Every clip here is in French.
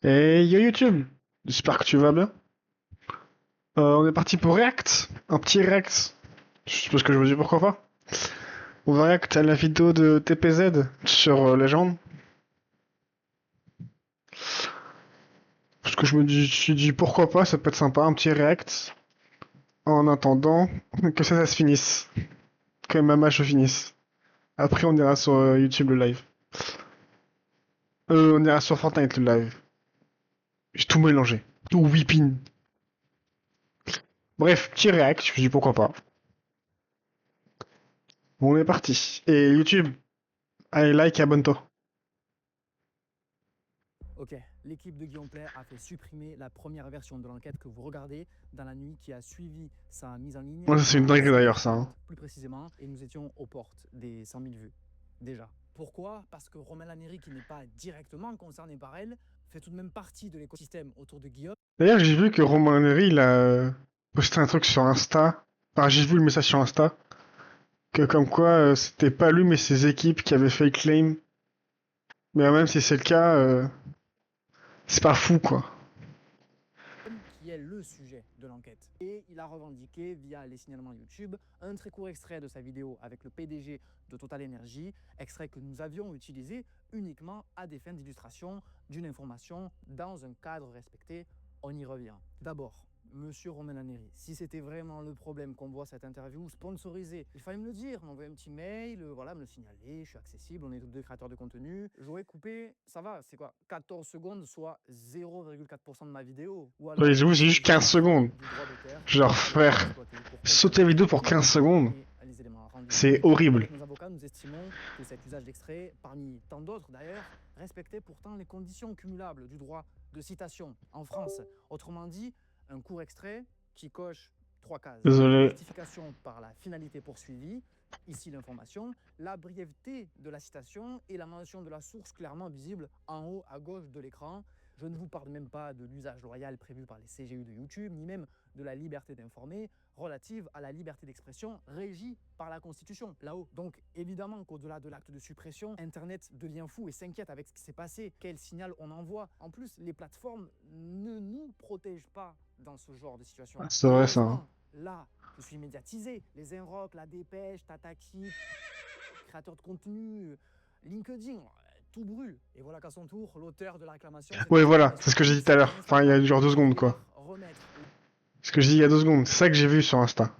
Et yo YouTube, j'espère que tu vas bien. On est parti pour React, un petit React. Parce que je me dis pourquoi pas. On va React à la vidéo de TPZ sur Legend. Parce que je me suis dit pourquoi pas, ça peut être sympa, un petit React. En attendant que ça se finisse. Que ma match se finisse. Après on ira sur YouTube le live. On ira sur Fortnite le live. J'ai tout mélangé. Tout whipping. Bref, petit React, je me dis pourquoi pas. Bon, on est parti. Et YouTube, allez like et abonne-toi. Ok, l'équipe de Guillaume Play a fait supprimer la première version de l'enquête que vous regardez dans la nuit qui a suivi sa mise en ligne Moi, ça c'est une à dinguerie d'ailleurs ça. 7h40 Hein. plus précisément, et nous étions aux portes des 100 000 vues, déjà. Pourquoi? Parce que Romain Lannéry, qui n'est pas directement concerné par elle, fait tout de même partie de l'écosystème autour de Guillaume. D'ailleurs, j'ai vu que Romain Léry, il a posté un truc sur Insta. Enfin, j'ai vu le message sur Insta. Que comme quoi, c'était pas lui, mais ses équipes qui avaient fait le claim. Mais même si c'est le cas, c'est pas fou, quoi. Qui est le sujet de l'enquête. Et il a revendiqué via les signalements YouTube un très court extrait de sa vidéo avec le PDG de Total Energy, extrait que nous avions utilisé uniquement à des fins d'illustration d'une information dans un cadre respecté. On y revient. D'abord, Monsieur Romain Lannéry, si c'était vraiment le problème qu'on voit cette interview sponsorisée, il fallait me le dire, m'envoyer un petit mail, voilà, me le signaler, je suis accessible, on est tous deux créateurs de contenu. J'aurais coupé, ça va, c'est quoi, 14 secondes, soit 0,4% de ma vidéo. Ou alors, Ouais, j'avoue, c'est juste utiliser 15 la faille secondes. du droit d'auteur Genre, pour les frère, exploiter pour sauter la quelconque vidéo pour 15 finalité. secondes, Et les éléments rendus c'est publics horrible. avec nos avocats, nous estimons que cet usage d'extrait, parmi tant d'autres d'ailleurs, respectait pourtant les conditions cumulables du droit de citation en France. Autrement dit, un court extrait qui coche 3 cases. Désolé. L'identification par la finalité poursuivie, ici l'information, la brièveté de la citation et la mention de la source clairement visible en haut à gauche de l'écran. Je ne vous parle même pas de l'usage loyal prévu par les CGU de YouTube, ni même de la liberté d'informer relative à la liberté d'expression régie par la Constitution, là-haut. Donc évidemment qu'au-delà de l'acte de suppression, Internet devient fou et s'inquiète avec ce qui s'est passé. Quel signal on envoie? En plus, les plateformes ne nous protègent pas dans ce genre de situation. C'est vrai ça. Hein. Heureusement, là, je suis médiatisé. Les Inrock, la Dépêche, Tataki, créateurs de contenu, LinkedIn, tout brûle. Et voilà qu'à son tour, l'auteur de la réclamation s'est Ouais, exprimé voilà, c'est sur ce que j'ai dit tout X à et l'heure. Enfin, il y a Instagram genre 2 secondes, pour quoi. vouloir remettre Ce que j'ai dit il y a 2 secondes. C'est ça que j'ai vu sur Insta.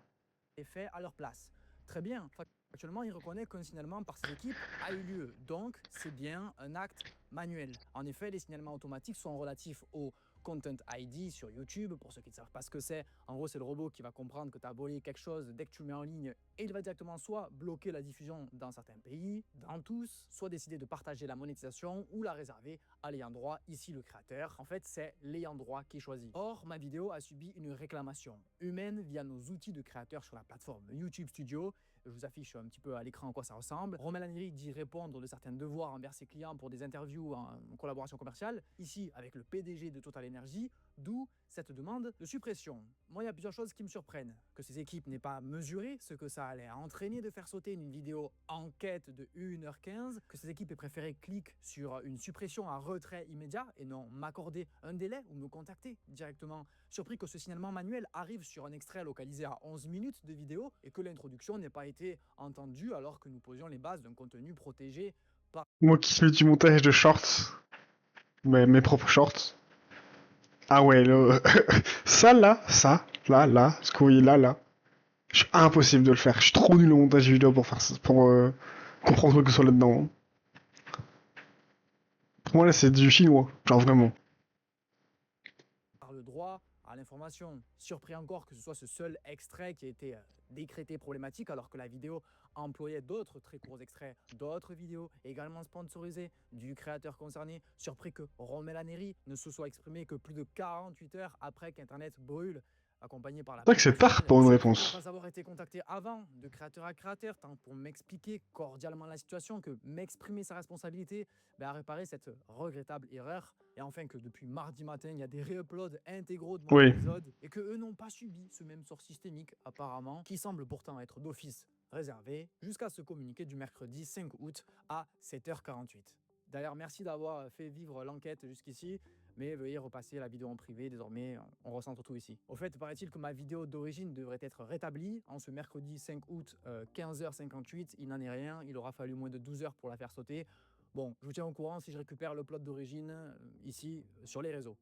les faits à leur place. Très bien. Actuellement, il reconnaît qu'un signalement par ses équipes a eu lieu. Donc, c'est bien un acte manuel. En effet, les signalements automatiques sont relatifs au Content ID sur YouTube. Pour ceux qui ne savent pas ce que c'est, en gros, c'est le robot qui va comprendre que tu as aboli quelque chose dès que tu le mets en ligne et il va directement soit bloquer la diffusion dans certains pays, dans tous, soit décider de partager la monétisation ou la réserver à l'ayant droit, ici le créateur. En fait, c'est l'ayant droit qui choisit. Or, ma vidéo a subi une réclamation humaine via nos outils de créateurs sur la plateforme YouTube Studio. Je vous affiche un petit peu à l'écran à quoi ça ressemble. Romain Lannéry dit répondre de certains devoirs envers ses clients pour des interviews en collaboration commerciale, ici avec le PDG de Total Energy, d'où cette demande de suppression. Moi, il y a plusieurs choses qui me surprennent. Que ces équipes n'aient pas mesuré ce que ça allait entraîner de faire sauter une vidéo enquête de 1h15, que ces équipes aient préféré cliquer sur une suppression à retrait immédiat et non m'accorder un délai ou me contacter directement. Surpris que ce signalement manuel arrive sur un extrait localisé à 11 minutes de vidéo et que l'introduction n'ait pas été entendue alors que nous posions les bases d'un contenu protégé par... Moi qui fais du montage de shorts, mes propres shorts. Ah ouais, ça là, ce que vous voyez là, impossible de le faire. Je suis trop nul au montage vidéo pour faire ça, pour comprendre quoi que ce soit là-dedans. Hein. Pour moi là, c'est du chinois, genre vraiment. par le droit à l'information. Surpris encore que ce soit ce seul extrait qui a été décrété problématique alors que la vidéo employait d'autres très courts extraits d'autres vidéos également sponsorisées du créateur concerné. Surpris que Romain Lannéry ne se soit exprimé que plus de 48 heures après qu'Internet brûle, accompagné par la C'est vrai que police c'est tard nationale. pour une Surpris de ne réponse. pas avoir été contacté avant, de créateur à créateur, tant pour m'expliquer cordialement la situation que m'exprimer sa responsabilité à réparer cette regrettable erreur. Et enfin que depuis mardi matin, il y a des réuploads intégraux de mon Oui. épisode et que eux n'ont pas subi ce même sort systémique apparemment, qui semble pourtant être d'office réservé, jusqu'à ce communiqué du mercredi 5 août à 7h48. D'ailleurs, merci d'avoir fait vivre l'enquête jusqu'ici, mais veuillez repasser la vidéo en privé. Désormais, on recentre tout ici. Au fait, paraît-il que ma vidéo d'origine devrait être rétablie en ce mercredi 5 août, 15h58. Il n'en est rien. Il aura fallu moins de 12 heures pour la faire sauter. Bon, je vous tiens au courant si je récupère le plot d'origine ici sur les réseaux.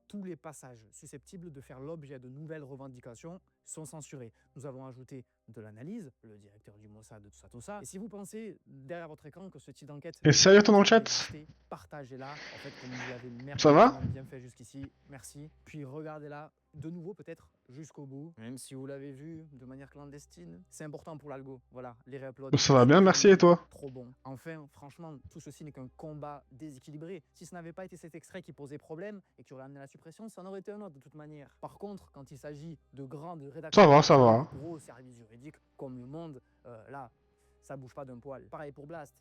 Tous les passages susceptibles de faire l'objet de nouvelles revendications sont censurés. Nous avons ajouté de l'analyse, le directeur du Mossad, tout ça. Et si vous pensez derrière votre écran que ce type d'enquête... Et sérieux, ton dans le chat? Partagez-la. En fait, comme vous l'avez Ça va bien fait jusqu'ici, merci. Puis regardez-la de nouveau peut-être jusqu'au bout, même si vous l'avez vu de manière clandestine. C'est important pour l'algo. Voilà, les réuploads. Ça va bien, merci, et toi? Trop bon. Enfin, franchement, tout ceci n'est qu'un combat déséquilibré. Si ce n'avait pas été cet extrait qui posait problème et qui aurait amené la suppression, ça en aurait été un autre de toute manière. Par contre, quand il s'agit de grandes rédactions, Ça va. gros services juridiques comme Le Monde, là, ça bouge pas d'un poil. Pareil pour Blast.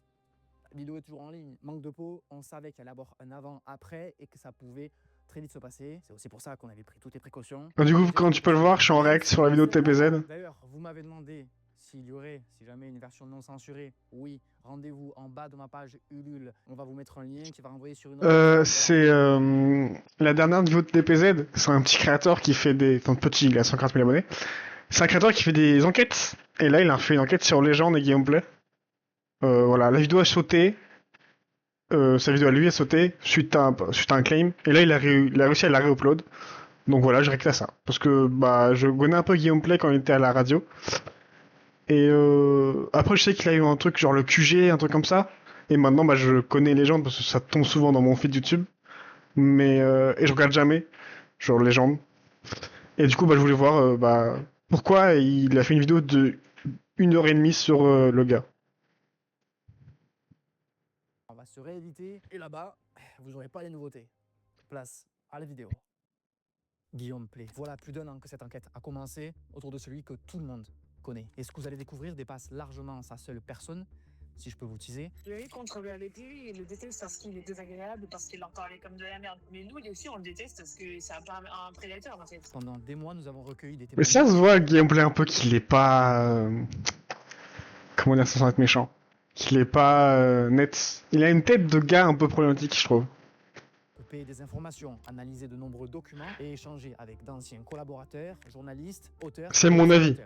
La vidéo est toujours en ligne. Manque de peau, on savait qu'il allait y avoir un avant-après et que ça pouvait très vite se passer. C'est aussi pour ça qu'on avait pris toutes les précautions. Du coup, quand tu peux le voir, je suis en réact sur la vidéo de TPZ. D'ailleurs, vous m'avez demandé s'il y aurait, si jamais, une version non censurée. Oui, rendez-vous en bas de ma page Ulule. On va vous mettre un lien qui va renvoyer sur une autre. C'est la dernière vidéo de TPZ. C'est un petit créateur qui fait des... Enfin, petit, il a 140 000 abonnés. C'est un créateur qui fait des enquêtes. Et là, il a fait une enquête sur Légende et gameplay. Voilà, la vidéo a sauté. Sa vidéo à lui a sauté suite à un claim. Et là, il a réussi à la réupload. Donc voilà, je réclame ça. Parce que bah, je connais un peu Guillaume Play quand il était à la radio. Et après, je sais qu'il a eu un truc genre le QG, un truc comme ça. Et maintenant, bah, je connais Légende parce que ça tombe souvent dans mon feed YouTube. Mais et je regarde jamais, genre Légende. Et du coup, bah, je voulais voir bah, pourquoi il a fait une vidéo de 1h30 sur le gars. On va se rééditer. Et là-bas, vous n'aurez pas les nouveautés. Place à la vidéo. Guillaume Play. Voilà plus d'1 an que cette enquête a commencé autour de celui que tout le monde connaît. Et ce que vous allez découvrir dépasse largement sa seule personne, si je peux vous teaser. Lui, quand on avec lui, il le déteste parce qu'il est désagréable, parce qu'il leur parlait comme de la merde. Mais nous, aussi, on le déteste parce que c'est un prédateur, en fait. Pendant des mois, nous avons recueilli des Mais témoignages. ça se voit, Guillaume Play, un peu qu'il est pas... Comment dire ça sans être méchant? Qu'il est pas net. Il a une tête de gars un peu problématique, je trouve. Couper des informations, analyser de nombreux documents et échanger avec d'anciens collaborateurs, journalistes, auteurs... C'est mon avis.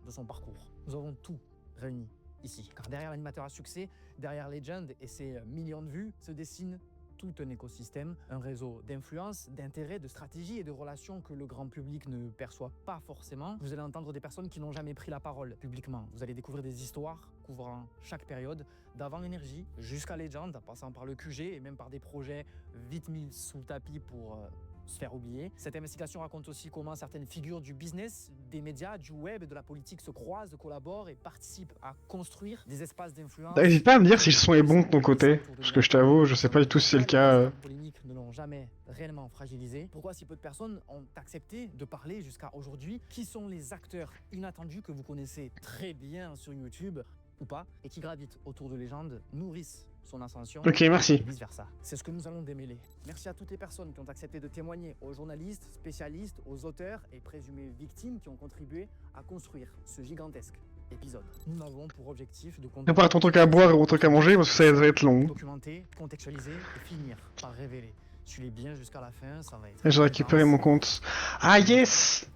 ...de son parcours. Nous avons tout réuni ici. Car derrière l'animateur à succès, derrière Legend et ses millions de vues, se dessine tout un écosystème, un réseau d'influence, d'intérêts, de stratégies et de relations que le grand public ne perçoit pas forcément. Vous allez entendre des personnes qui n'ont jamais pris la parole publiquement. Vous allez découvrir des histoires couvrant chaque période, d'avant Énergie jusqu'à Legend, en passant par le QG et même par des projets vite mis sous le tapis pour se faire oublier. Cette investigation raconte aussi comment certaines figures du business, des médias, du web et de la politique se croisent, collaborent et participent à construire des espaces d'influence. N'hésite pas à me dire si le son est bon de ton côté, parce que je t'avoue, je sais pas du tout si c'est le cas. Les polémiques ne l'ont jamais réellement fragilisé. Pourquoi si peu de personnes ont accepté de parler jusqu'à aujourd'hui? Qui sont les acteurs inattendus que vous connaissez très bien sur YouTube ou pas, et qui gravitent autour de Légende, nourrissent son ascension, Ok, merci. et vice-versa. C'est ce que nous allons démêler. Merci à toutes les personnes qui ont accepté de témoigner, aux journalistes, spécialistes, aux auteurs et présumés victimes qui ont contribué à construire ce gigantesque épisode. Nous n'avons pour objectif de Prépare ton truc à boire et ton truc à manger parce que ça va être long. documenter, contextualiser et finir par révéler. Suis-les bien jusqu'à la fin, ça va être... Et j'ai récupéré mon compte. Ah yes!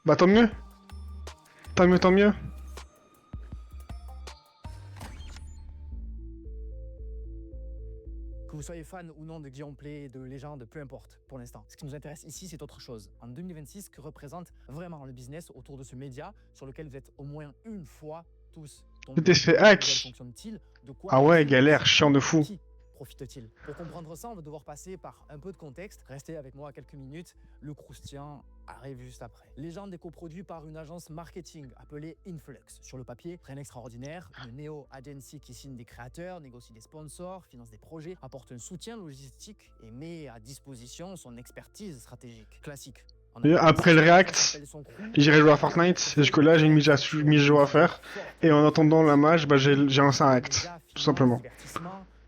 Bah tant mieux. Tant mieux, tant mieux. Que vous soyez fan ou non de Guillaume Play, de Légende, peu importe pour l'instant. Ce qui nous intéresse ici, c'est autre chose. En 2026, que représente vraiment le business autour de ce média sur lequel vous êtes au moins une fois tous tombés. Tu t'es fait hack. Fonctionne-t-il? De quoi Ah ouais, vit-il? galère, chiant de fou. Qui profite-t-il? Pour comprendre ça, on va devoir passer par un peu de contexte. Restez avec moi quelques minutes. Le croustillant arrive juste après. Légende est coproduit par une agence marketing appelée Influx. Sur le papier, rien d'extraordinaire. Une néo-agency qui signe des créateurs, négocie des sponsors, finance des projets, apporte un soutien logistique et met à disposition son expertise stratégique. Classique. Et après le React, j'irai jouer à Fortnite. Et jusque là, j'ai une mise à jour à faire. Et en attendant la match, bah, j'ai lancé un React. Tout simplement.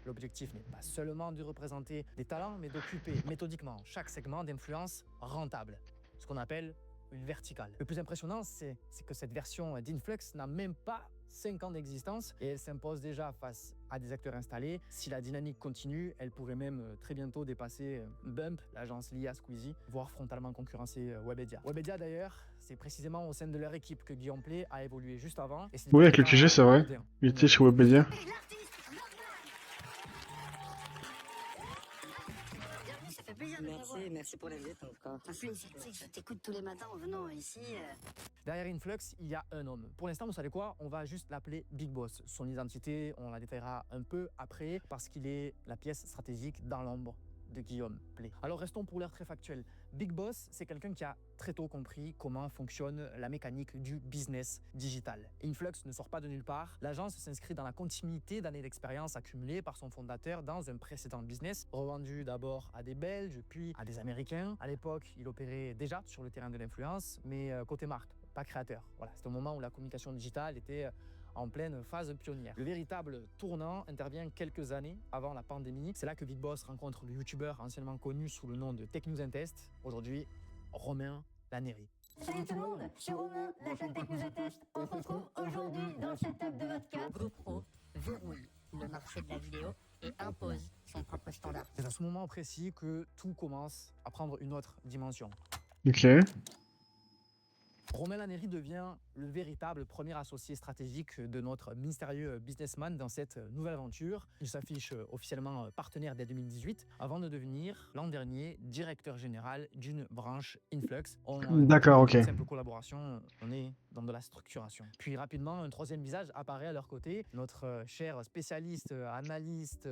L'objectif n'est pas seulement de représenter des talents, mais d'occuper méthodiquement chaque segment d'influence rentable. Ce qu'on appelle une verticale. Le plus impressionnant, c'est que cette version d'Influx n'a même pas 5 ans d'existence et elle s'impose déjà face à des acteurs installés. Si la dynamique continue, elle pourrait même très bientôt dépasser Bump, l'agence liée à Squeezie, voire frontalement concurrencer Webedia. Webedia d'ailleurs, c'est précisément au sein de leur équipe que Guillaume Play a évolué juste avant. Et Oui, avec le QG, c'est vrai. Il était chez Webedia. Merci pour la visite en tout cas. Je t'écoute tous les matins en venant ici. Derrière Influx, il y a un homme. Pour l'instant, vous savez quoi? On va juste l'appeler Big Boss. Son identité, on la détaillera un peu après parce qu'il est la pièce stratégique dans l'ombre de Guillaume Play. Alors restons pour l'heure très factuel. Big Boss, c'est quelqu'un qui a très tôt compris comment fonctionne la mécanique du business digital. Influx ne sort pas de nulle part. L'agence s'inscrit dans la continuité d'années d'expérience accumulées par son fondateur dans un précédent business, revendu d'abord à des Belges, puis à des Américains. À l'époque, il opérait déjà sur le terrain de l'influence, mais côté marque, pas créateur. Voilà, c'est au moment où la communication digitale était en pleine phase pionnière. Le véritable tournant intervient quelques années avant la pandémie. C'est là que Big Boss rencontre le youtubeur anciennement connu sous le nom de Tech News and Test, aujourd'hui Romain Laneri. Salut tout le monde, je suis Romain, la chaîne Tech News & Test. On se retrouve aujourd'hui dans le setup de vodka. GoPro verrouille le marché de la vidéo et impose son propre standard. C'est à ce moment précis que tout commence à prendre une autre dimension. Ok. Romain Laneri devient le véritable premier associé stratégique de notre mystérieux businessman dans cette nouvelle aventure. Il s'affiche officiellement partenaire dès 2018 avant de devenir l'an dernier directeur général d'une branche Influx. D'accord, ok. Une simple collaboration, on est dans de la structuration. Puis rapidement, un troisième visage apparaît à leur côté, notre cher spécialiste, analyste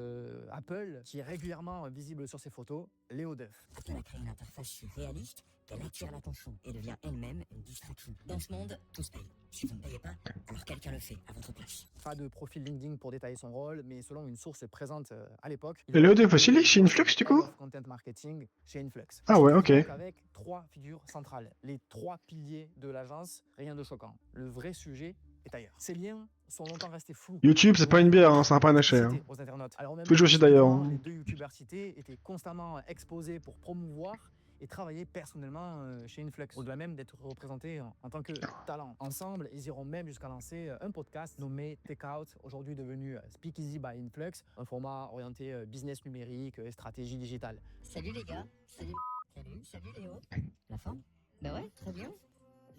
Apple, qui est régulièrement visible sur ses photos, Léo Duff. Apple a créé une interface si réaliste qu'elle attire l'attention et devient elle-même une distraction. Dans ce monde, tout se paye. Si vous ne payez pas, alors quelqu'un le fait à votre place. Pas de profil LinkedIn pour détailler son rôle, mais selon une source présente à l'époque, Et Léo Duff aussi, il est chez Influx du coup? Content marketing chez Influx. Ah ouais, ok. Donc avec 3 figures centrales, les 3 piliers de l'agence, rien de choquant. Le vrai sujet est ailleurs. Ces liens sont longtemps restés flous. YouTube, c'est pas une bière, hein, c'est un panaché. Hein. Aux internautes. Alors même Twitch aussi d'ailleurs. Hein. les 2 youtubeurs cités étaient constamment exposés pour promouvoir et travailler personnellement chez Influx, au-delà même d'être représentés en tant que talent. Ensemble, ils iront même jusqu'à lancer un podcast nommé Take Out, aujourd'hui devenu Speakeasy by Influx, un format orienté business numérique et stratégie digitale. Salut les gars, salut Léo. La forme? Bah ouais, très bien.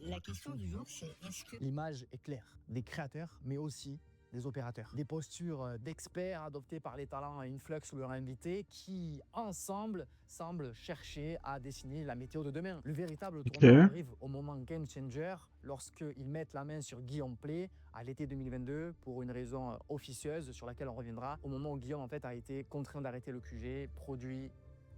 La question du jour, c'est est-ce que... L'image est claire, des créateurs, mais aussi des opérateurs. Des postures d'experts adoptées par les talents Influx ou leurs invités qui, ensemble, semblent chercher à dessiner la météo de demain. Le véritable tournant arrive au moment game changer lorsqu'ils mettent la main sur Guillaume Play à l'été 2022 pour une raison officieuse sur laquelle on reviendra, au moment où Guillaume en fait a été contraint d'arrêter le QG produit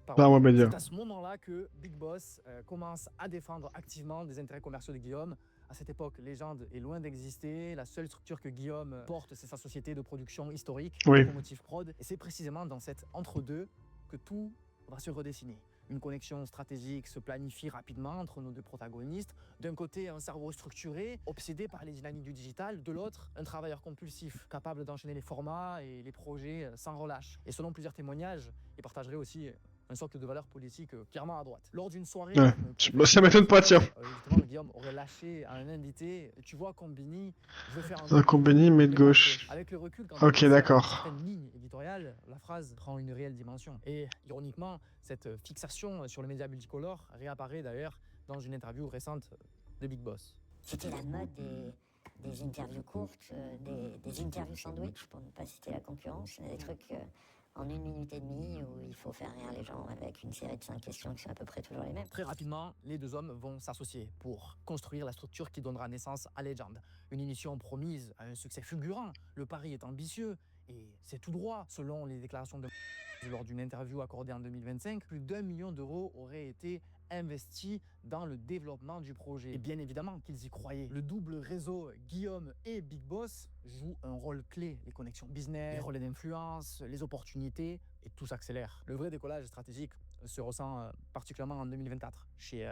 par Webedia. C'est à ce moment-là que Big Boss commence à défendre activement des intérêts commerciaux de Guillaume. À cette époque, Legend est loin d'exister. La seule structure que Guillaume porte, c'est sa société de production historique, Locomotive Prod. Et c'est précisément dans cet entre-deux que tout va se redessiner. Une connexion stratégique se planifie rapidement entre nos 2 protagonistes. D'un côté, un cerveau structuré, obsédé par les dynamiques du digital. De l'autre, un travailleur compulsif, capable d'enchaîner les formats et les projets sans relâche. Et selon plusieurs témoignages, il partagerait aussi un socle de valeurs politiques clairement à droite. Lors d'une soirée... ça m'étonne pas, tiens. Justement, Guillaume aurait lâché à un invité, tu vois, Combini, je veux faire un Combini, mais de gauche. Avec le recul, quand ok, d'accord. Une ligne éditoriale, la phrase prend une réelle dimension. Et ironiquement, cette fixation sur le média multicolore réapparaît d'ailleurs dans une interview récente de Big Boss. C'était la mode des interviews courtes, des interviews sandwich, pour ne pas citer la concurrence, des trucs... en 1 minute et demie où il faut faire rire les gens avec une série de 5 questions qui sont à peu près toujours les mêmes. Très rapidement, les 2 hommes vont s'associer pour construire la structure qui donnera naissance à Legend. Une émission promise à un succès fulgurant. Le pari est ambitieux et c'est tout droit. Selon les déclarations de lors d'une interview accordée en 2025, plus d'1 million d'euros auraient été investis dans le développement du projet. Et bien évidemment qu'ils y croyaient. Le double réseau Guillaume et Big Boss joue un rôle clé. Les connexions business, les relais d'influence, les opportunités, et tout s'accélère. Le vrai décollage stratégique se ressent particulièrement en 2024 chez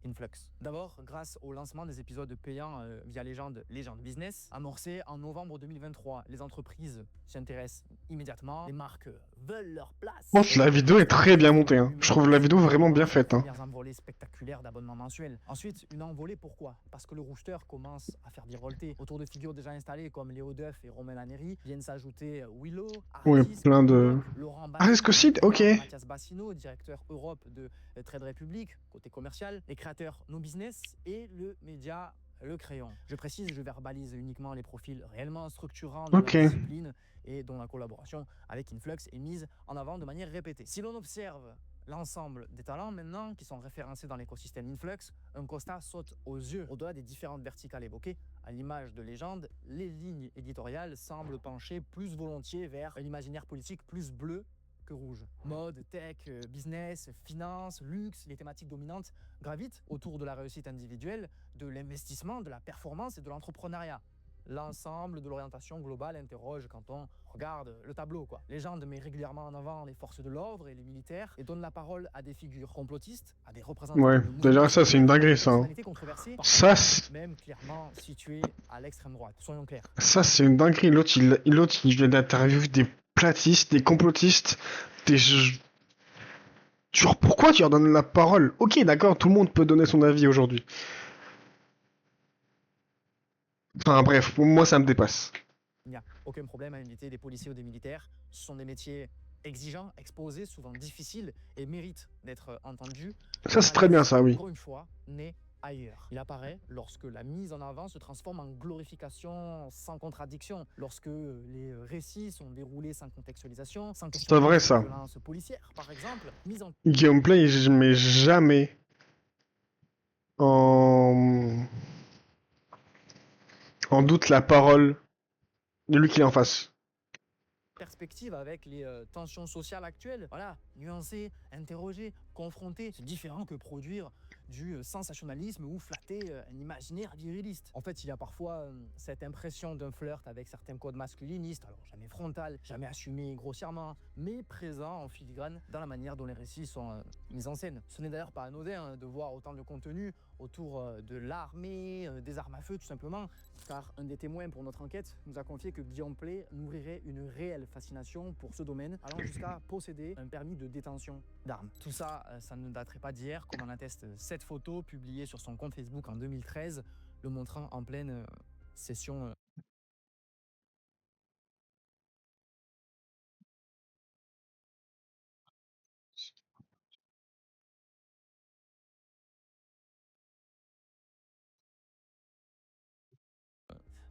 Influx. D'abord, grâce au lancement des épisodes payants via Legend Business, amorcé en novembre 2023, les entreprises s'y intéressent immédiatement, les marques veulent leur place. La vidéo est très bien montée, hein. Je trouve la vidéo vraiment bien faite. Hein. envolée spectaculaire d'abonnements mensuels. Ensuite, une envolée, pourquoi? Parce que le rooster commence à faire virevolter. Autour de figures déjà installées comme Léo Duff et Romain Laneri viennent s'ajouter Willow, Ouais, Ardis, plein de... Lecoq, Laurent Ah, est-ce que si... Ok. Mathias Bassino, directeur Europe de Trade Republic, côté commercial, les créateurs No Business et le média Le Crayon. Je précise, je verbalise uniquement les profils réellement structurants de Ok. la discipline et dont la collaboration avec Influx est mise en avant de manière répétée. Si l'on observe l'ensemble des talents maintenant qui sont référencés dans l'écosystème Influx, un constat saute aux yeux. Au-delà des différentes verticales évoquées, à l'image de légende, les lignes éditoriales semblent pencher plus volontiers vers un imaginaire politique plus bleu que rouge. Mode, tech, business, finance, luxe, les thématiques dominantes gravitent autour de la réussite individuelle, de l'investissement, de la performance et de l'entrepreneuriat. L'ensemble de l'orientation globale interroge quand on regarde le tableau, quoi. Légende met régulièrement en avant les forces de l'ordre et les militaires et donne la parole à des figures complotistes, à des représentants Ouais, de déjà mouvements ça c'est une populaires, dinguerie des ça. Hein. personnalités controversées, Ça, c'est- même clairement situées à l'extrême droite. Soyons clairs. ça c'est une dinguerie. L'autre il vient d'interviewer des platistes, des complotistes, des... Genre pourquoi tu leur donnes la parole? Ok d'accord, tout le monde peut donner son avis aujourd'hui. Enfin bref, pour moi ça me dépasse. Il n'y a aucun problème à inviter des policiers ou des militaires. Ce sont des métiers exigeants, exposés, souvent difficiles et méritent d'être entendus. Ça c'est très bien ça, oui. Encore une fois, né ailleurs. Il apparaît lorsque la mise en avant se transforme en glorification sans contradiction, lorsque les récits sont déroulés sans contextualisation, sans question C'est vrai, de ça. violence policière, par exemple, mise en Guillaume Play, je mets jamais en... en doute la parole de lui qui est en face. perspective avec les tensions sociales actuelles. Voilà, nuancer, interroger, confronter, c'est différent que produire du sensationnalisme ou flatter un imaginaire viriliste. En fait, il y a parfois cette impression d'un flirt avec certains codes masculinistes, alors jamais frontal, jamais assumé grossièrement, mais présent en filigrane dans la manière dont les récits sont mis en scène. Ce n'est d'ailleurs pas anodin de voir autant de contenu autour de l'armée, des armes à feu tout simplement, car un des témoins pour notre enquête nous a confié que Guillaume Play nourrirait une réelle fascination pour ce domaine, allant jusqu'à posséder un permis de détention d'armes. Tout ça, ça ne daterait pas d'hier, comme en atteste cette photo publiée sur son compte Facebook en 2013, le montrant en pleine session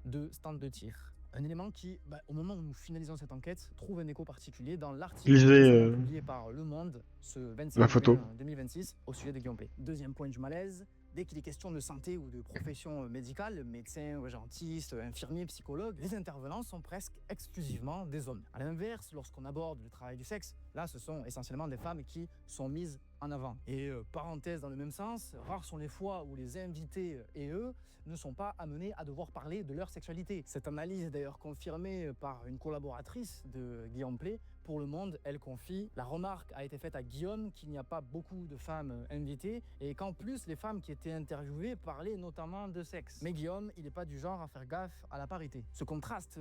de stand de tir. Un élément qui, au moment où nous finalisons cette enquête, trouve un écho particulier dans l'article Lisez publié par Le Monde ce 25 la photo. juin 2026 au sujet de Guillaume Play. Deuxième point du malaise, dès qu'il est question de santé ou de profession médicale, médecins, urgentistes, infirmiers, psychologues, les intervenants sont presque exclusivement des hommes. À l'inverse, lorsqu'on aborde le travail du sexe, là ce sont essentiellement des femmes qui sont mises en avant. Et parenthèse dans le même sens, rares sont les fois où les invités et eux ne sont pas amenés à devoir parler de leur sexualité. Cette analyse est d'ailleurs confirmée par une collaboratrice de Guillaume Play. Pour Le Monde, elle confie: la remarque a été faite à Guillaume qu'il n'y a pas beaucoup de femmes invitées et qu'en plus les femmes qui étaient interviewées parlaient notamment de sexe. Mais Guillaume, il n'est pas du genre à faire gaffe à la parité. Ce contraste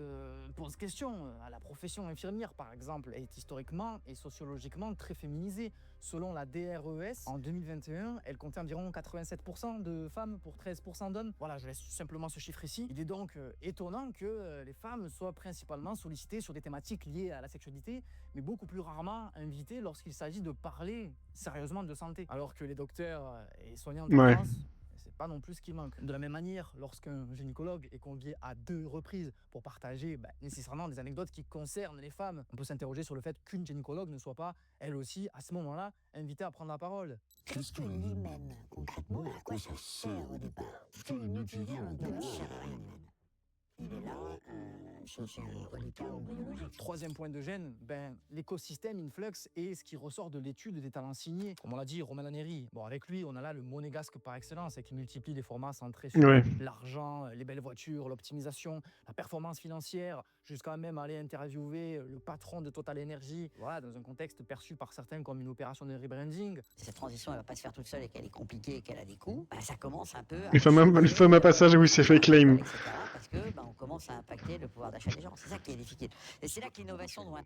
pose question. La profession infirmière, par exemple, est historiquement et sociologiquement très féminisée. Selon la DRES, en 2021, elle comptait environ 87% de femmes pour 13% d'hommes. Voilà, je laisse simplement ce chiffre ici. Il est donc étonnant que les femmes soient principalement sollicitées sur des thématiques liées à la sexualité, mais beaucoup plus rarement invitées lorsqu'il s'agit de parler sérieusement de santé. Alors que les docteurs et soignants en Ouais. France, c'est pas non plus ce qui manque. De la même manière, lorsqu'un gynécologue est convié à 2 reprises pour partager nécessairement des anecdotes qui concernent les femmes, on peut s'interroger sur le fait qu'une gynécologue ne soit pas, elle aussi, à ce moment-là, invitée à prendre la parole. Qu'est-ce que l'hymen, concrètement, et à quoi ça sert au départ? Quelle est l'utilité de la chair humaine? Il est là, c'est un reliquat biologique. Troisième point de gêne, l'écosystème Influx est ce qui ressort de l'étude des talents signés. Comme on l'a dit, Romain Laneri. Bon, avec lui, on a là le monégasque par excellence, qui multiplie les formats centrés sur Ouais. l'argent, les belles voitures, l'optimisation, la performance financière, jusqu'à même aller interviewer le patron de Total Energy. Voilà, dans un contexte perçu par certains comme une opération de rebranding. Cette transition, elle va pas se faire toute seule et qu'elle est compliquée et qu'elle a des coûts. Ça commence un peu à... Le fameux passage où il s'est fait claim. etc., parce que on commence à impacter le pouvoir d'achat des gens. C'est ça qui est difficile. Et c'est là que l'innovation doit...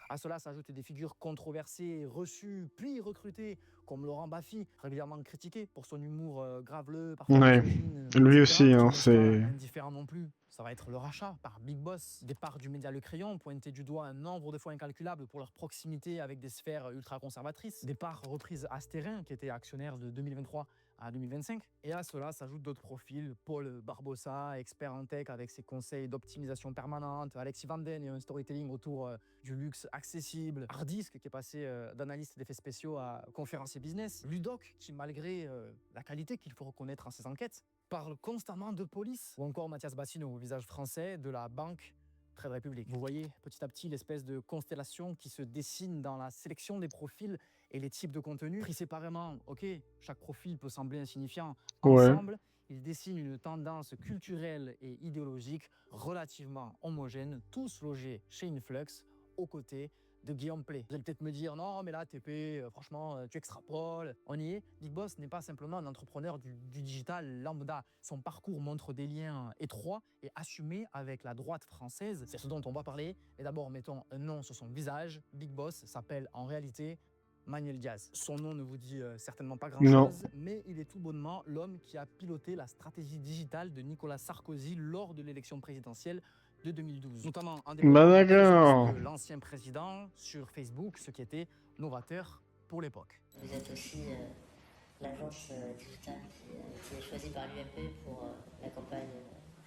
À cela s'ajoutent des figures controversées, reçues, puis recrutées, comme Laurent Baffy, régulièrement critiqué pour son humour graveleux, parfois Ouais, misogyne, lui etc. aussi, Qui hein, ne reste pas c'est... indifférent non plus. Ça va être le rachat par Big Boss des parts du média Le Crayon, pointé du doigt un nombre de fois incalculable pour leur proximité avec des sphères ultra-conservatrices. Des parts reprises à Stérin, qui était actionnaire de 2023 à 2025. Et à cela s'ajoutent d'autres profils, Paul Barbossa, expert en tech avec ses conseils d'optimisation permanente, Alexis Vanden et un storytelling autour du luxe accessible, Hardisk qui est passé d'analyste d'effets spéciaux à conférencier business, Ludoc qui malgré la qualité qu'il faut reconnaître en ses enquêtes, parle constamment de police, ou encore Mathias Bassino, visage français de la banque Trade Republic. Vous voyez petit à petit l'espèce de constellation qui se dessine dans la sélection des profils et les types de contenus. Pris séparément, ok, chaque profil peut sembler insignifiant. Ouais. Ensemble, ils dessinent une tendance culturelle et idéologique relativement homogène, tous logés chez Influx, aux côtés de Guillaume Play. Vous allez peut-être me dire, non, mais là, TP, franchement, tu extrapoles. On y est. Big Boss n'est pas simplement un entrepreneur du digital lambda. Son parcours montre des liens étroits et assumés avec la droite française. C'est ce dont on va parler. Et d'abord, mettons un nom sur son visage. Big Boss s'appelle en réalité Manuel Diaz. Son nom ne vous dit certainement pas grand-chose, mais il est tout bonnement l'homme qui a piloté la stratégie digitale de Nicolas Sarkozy lors de l'élection présidentielle de 2012, notamment en développant la présence de l'ancien président sur Facebook, ce qui était novateur pour l'époque. Vous êtes aussi l'agence digitale qui est choisie par l'UMP pour la campagne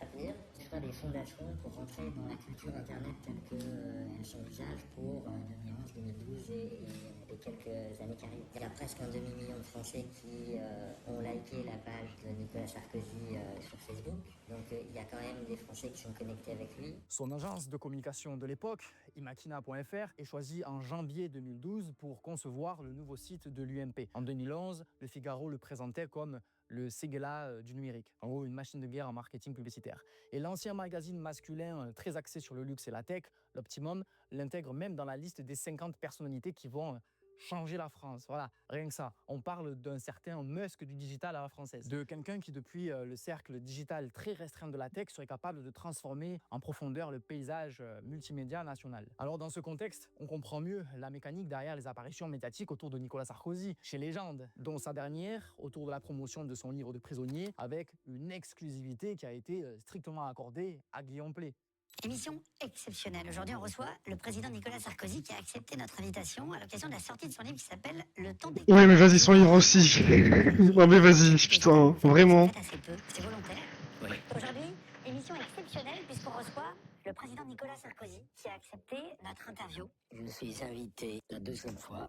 à venir. C'est quoi les fondations pour rentrer dans la culture Internet telle qu'elle s'envisage pour 2011, 2012 et quelques années qui arrivent. Il y a presque un demi-million de Français qui ont liké la page de Nicolas Sarkozy sur Facebook. Donc il y a quand même des Français qui sont connectés avec lui. Son agence de communication de l'époque, imakina.fr, est choisie en janvier 2012 pour concevoir le nouveau site de l'UMP. En 2011, Le Figaro le présentait comme le Séguéla du numérique. En gros, une machine de guerre en marketing publicitaire. Et l'ancien magazine masculin très axé sur le luxe et la tech, l'Optimum, l'intègre même dans la liste des 50 personnalités qui vont changer la France. Voilà, rien que ça. On parle d'un certain Musk du digital à la française. De quelqu'un qui, depuis le cercle digital très restreint de la tech, serait capable de transformer en profondeur le paysage multimédia national. Alors, dans ce contexte, on comprend mieux la mécanique derrière les apparitions médiatiques autour de Nicolas Sarkozy, chez Légende, dont sa dernière, autour de la promotion de son livre de prisonnier, avec une exclusivité qui a été strictement accordée à Guillaume Play. Émission exceptionnelle. Aujourd'hui, on reçoit le président Nicolas Sarkozy qui a accepté notre invitation à l'occasion de la sortie de son livre qui s'appelle Le temps des... Ouais, mais vas-y, son livre aussi. Ouais, mais vas-y, putain, vraiment. C'est volontaire. Oui. Aujourd'hui, émission exceptionnelle puisqu'on reçoit le président Nicolas Sarkozy qui a accepté notre interview. Je suis invité la deuxième fois.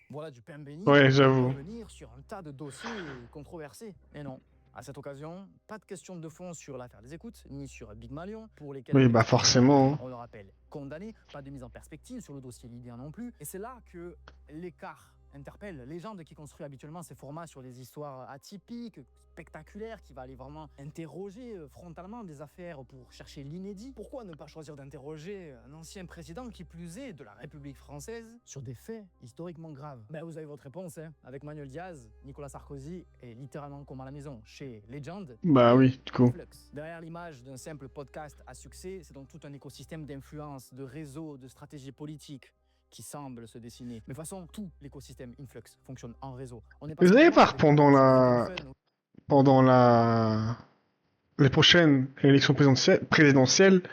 Voilà du pain béni. Ouais, j'avoue. Revenir sur un tas de dossiers controversés. Mais non. À cette occasion, pas de question de fond sur l'affaire des écoutes, ni sur Big Malion, pour lesquels... Oui, bah forcément. On le rappelle, condamné, pas de mise en perspective sur le dossier libyen non plus. Et c'est là que l'écart interpelle. Légende qui construit habituellement ses formats sur des histoires atypiques, spectaculaires, qui va aller vraiment interroger frontalement des affaires pour chercher l'inédit. Pourquoi ne pas choisir d'interroger un ancien président qui plus est de la République française sur des faits historiquement graves? Ben vous avez votre réponse, hein. Avec Manuel Diaz, Nicolas Sarkozy est littéralement comme à la maison chez Legend. Bah oui, du coup. Derrière l'image d'un simple podcast à succès, c'est donc tout un écosystème d'influence, de réseaux, de stratégies politiques qui semble se dessiner. Mais de toute façon, tout l'écosystème Influx fonctionne en réseau. Vous allez voir pendant les prochaines élections présidentielles,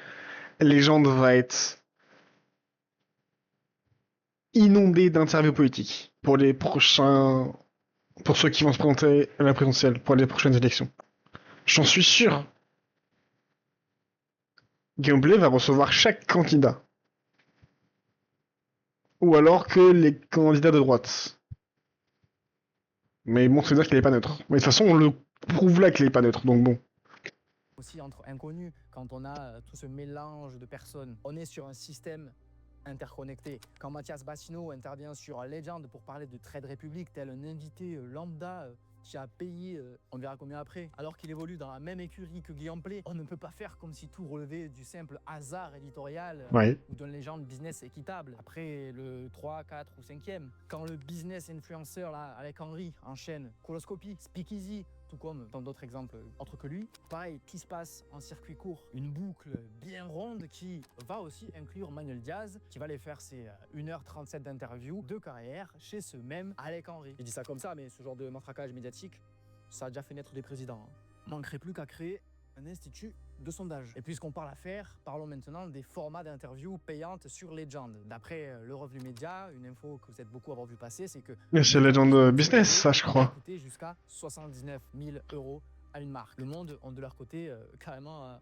Légende va être inondé d'interviews politiques pour ceux qui vont se présenter à la présidentielle pour les prochaines élections. J'en suis sûr. Guillaume Play va recevoir chaque candidat. Ou alors que les candidats de droite. Mais bon, c'est dire qu'il n'est pas neutre. Mais de toute façon, on le prouve là qu'il n'est pas neutre, donc bon. Aussi entre inconnus, quand on a tout ce mélange de personnes, on est sur un système interconnecté. Quand Mathias Bassino intervient sur Legend pour parler de Trade Republic, tel un invité lambda qui a payé, on verra combien après, alors qu'il évolue dans la même écurie que Guillaume Play, on ne peut pas faire comme si tout relevait du simple hasard éditorial ou d'une légende business équitable. Après le 3, 4 ou 5e, quand le business influenceur là, avec Henry enchaîne Coloscopie, Speakeasy, tout comme dans d'autres exemples autres que lui. Pareil, qui se passe en circuit court, une boucle bien ronde qui va aussi inclure Manuel Diaz, qui va aller faire ses 1h37 d'interview de carrière chez ce même Alec Henry. Il dit ça comme ça, mais ce genre de matraquage médiatique, ça a déjà fait naître des présidents. Manquerait plus qu'à créer un institut de sondage. Et puisqu'on parle affaires, parlons maintenant des formats d'interviews payantes sur Legend. D'après le Revenu Média, une info que vous êtes beaucoup à avoir vu passer, c'est que... Mais c'est Legend Business, ça, je crois. coûté jusqu'à 79 000 € à une marque. Le Monde ont de leur côté carrément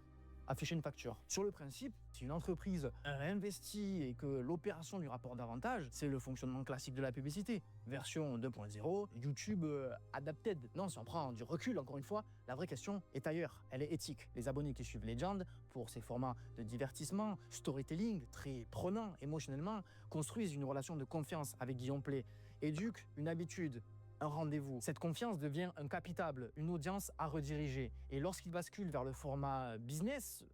affiché une facture. Sur le principe, si une entreprise réinvestit et que l'opération lui rapporte davantage, c'est le fonctionnement classique de la publicité. Version 2.0, YouTube adapted. Non, si on prend du recul, encore une fois, la vraie question est ailleurs. Elle est éthique. Les abonnés qui suivent Legend, pour ces formats de divertissement, storytelling, très prenant émotionnellement, construisent une relation de confiance avec Guillaume Play, éduquent une habitude, un rendez-vous. Cette confiance devient un capital, une audience à rediriger. Et lorsqu'il bascule vers le format business,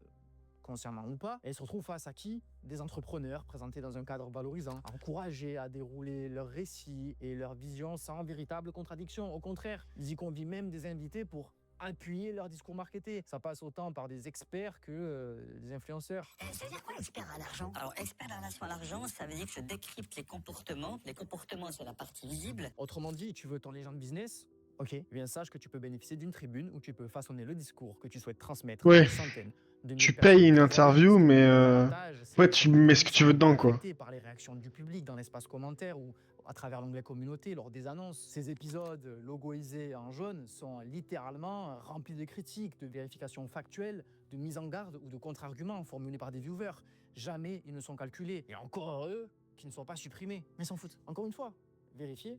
concernant ou pas, elle se retrouve face à qui? Des entrepreneurs présentés dans un cadre valorisant, encouragés à dérouler leurs récits et leur vision sans véritable contradiction. Au contraire, ils y convient même des invités pour appuyer leur discours marketé. Ça passe autant par des experts que des influenceurs. Ça veut dire quoi, expert à l'argent? Alors, expert en relation à l'argent, ça veut dire que je décrypte les comportements. Les comportements, c'est la partie visible. Autrement dit, tu veux ton légende business? Ok, bien sache que tu peux bénéficier d'une tribune où tu peux façonner le discours que tu souhaites transmettre à Ouais. des centaines de milliers Tu de personnes. payes une Voilà, interview, c'est mais l'avantage, c'est ouais, que tu mets ce que tu veux dedans, quoi. affecté par les réactions du public dans l'espace commentaire ou à travers l'onglet communauté lors des annonces. Ces épisodes logoisés en jaune sont littéralement remplis de critiques, de vérifications factuelles, de mises en garde ou de contre-arguments formulés par des viewers. Jamais ils ne sont calculés. Et encore heureux qu'ils ne soient pas supprimés. Mais s'en foutent. Encore une fois, vérifier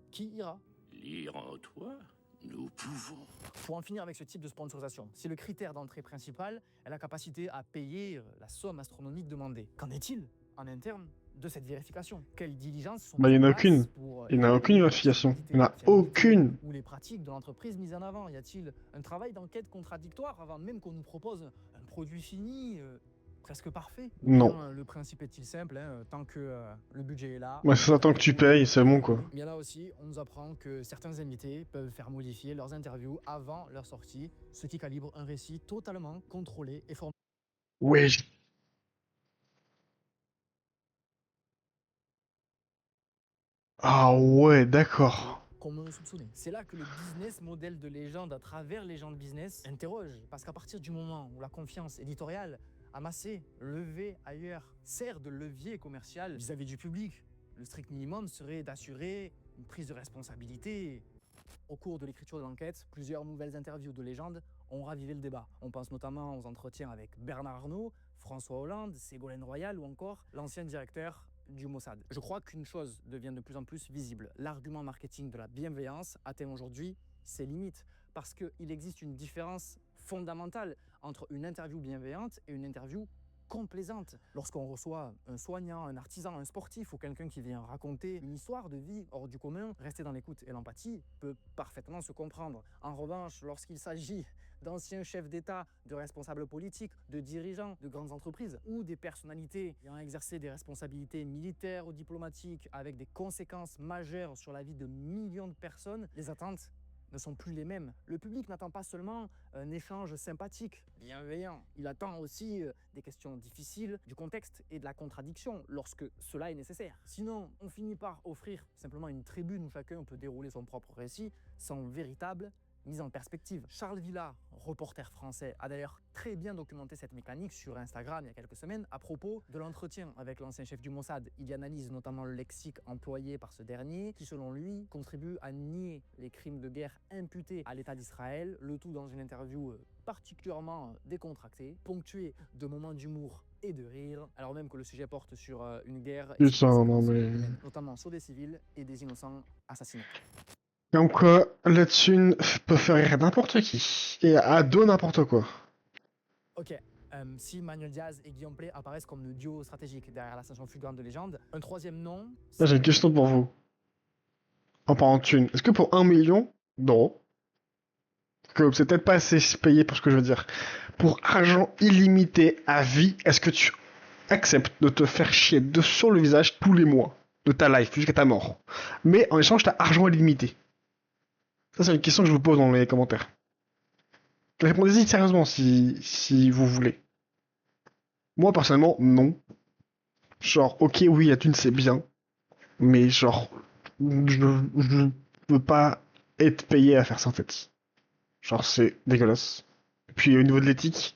qui ira. Lire en toi, nous pouvons. Pour en finir avec ce type de sponsorisation, si le critère d'entrée principal est la capacité à payer la somme astronomique demandée, qu'en est-il en interne de cette vérification? Quelles diligences sont Bah, il y en a mises en place aucune. pour Il n'y en a aucune évaluer vérification. la Il n'y en a fiabilité aucune. ou les pratiques de l'entreprise mises en avant? Y a-t-il un travail d'enquête contradictoire avant même qu'on nous propose un produit fini presque parfait? Non. Bien, le principe est-il simple, hein, tant que le budget est là. Ouais, c'est ça, tant que tu payes, c'est bon, quoi. Bien là aussi, on nous apprend que certains invités peuvent faire modifier leurs interviews avant leur sortie, ce qui calibre un récit totalement contrôlé et formé. Ouais. Ah ouais, d'accord. Comme on le soupçonnait. C'est là que le business model de Légende à travers Légende Business interroge. Parce qu'à partir du moment où la confiance éditoriale, amassée, levée ailleurs, sert de levier commercial vis-à-vis du public, le strict minimum serait d'assurer une prise de responsabilité. Au cours de l'écriture de l'enquête, plusieurs nouvelles interviews de Légende ont ravivé le débat. On pense notamment aux entretiens avec Bernard Arnault, François Hollande, Ségolène Royal ou encore l'ancien directeur du Mossad. Je crois qu'une chose devient de plus en plus visible. L'argument marketing de la bienveillance atteint aujourd'hui ses limites parce qu'il existe une différence fondamentale entre une interview bienveillante et une interview complaisante. Lorsqu'on reçoit un soignant, un artisan, un sportif ou quelqu'un qui vient raconter une histoire de vie hors du commun, rester dans l'écoute et l'empathie peut parfaitement se comprendre. En revanche, lorsqu'il s'agit d'anciens chefs d'État, de responsables politiques, de dirigeants de grandes entreprises ou des personnalités ayant exercé des responsabilités militaires ou diplomatiques avec des conséquences majeures sur la vie de millions de personnes, les attentes ne sont plus les mêmes. Le public n'attend pas seulement un échange sympathique, bienveillant. Il attend aussi des questions difficiles, du contexte et de la contradiction lorsque cela est nécessaire. Sinon, on finit par offrir simplement une tribune où chacun peut dérouler son propre récit sans véritable mise en perspective. Charles Villa, reporter français, a d'ailleurs très bien documenté cette mécanique sur Instagram il y a quelques semaines à propos de l'entretien avec l'ancien chef du Mossad. Il y analyse notamment le lexique employé par ce dernier, qui selon lui contribue à nier les crimes de guerre imputés à l'État d'Israël, le tout dans une interview particulièrement décontractée, ponctuée de moments d'humour et de rire, alors même que le sujet porte sur une guerre, Putain, non mais... notamment sur des civils et des innocents assassinés. Comme quoi, la thune peut faire rire n'importe qui. Et à dos n'importe quoi. Ok, si Manuel Diaz et Guillaume Play apparaissent comme le duo stratégique derrière l'ascension fulgurante de Légende, un troisième nom... Là, j'ai une question pour vous. En parlant de thune, est-ce que pour 1 million d'euros, que c'est peut-être pas assez payé pour ce que je veux dire, pour argent illimité à vie, est-ce que tu acceptes de te faire chier sur le visage tous les mois de ta life jusqu'à ta mort, mais en échange t'as argent illimité? Ça, c'est une question que je vous pose dans les commentaires. Répondez-y sérieusement si vous voulez. Moi, personnellement, non. Genre, ok, oui, la thune, c'est bien. Mais genre, je veux pas être payé à faire ça, en fait. Genre, c'est dégueulasse. Puis au niveau de l'éthique,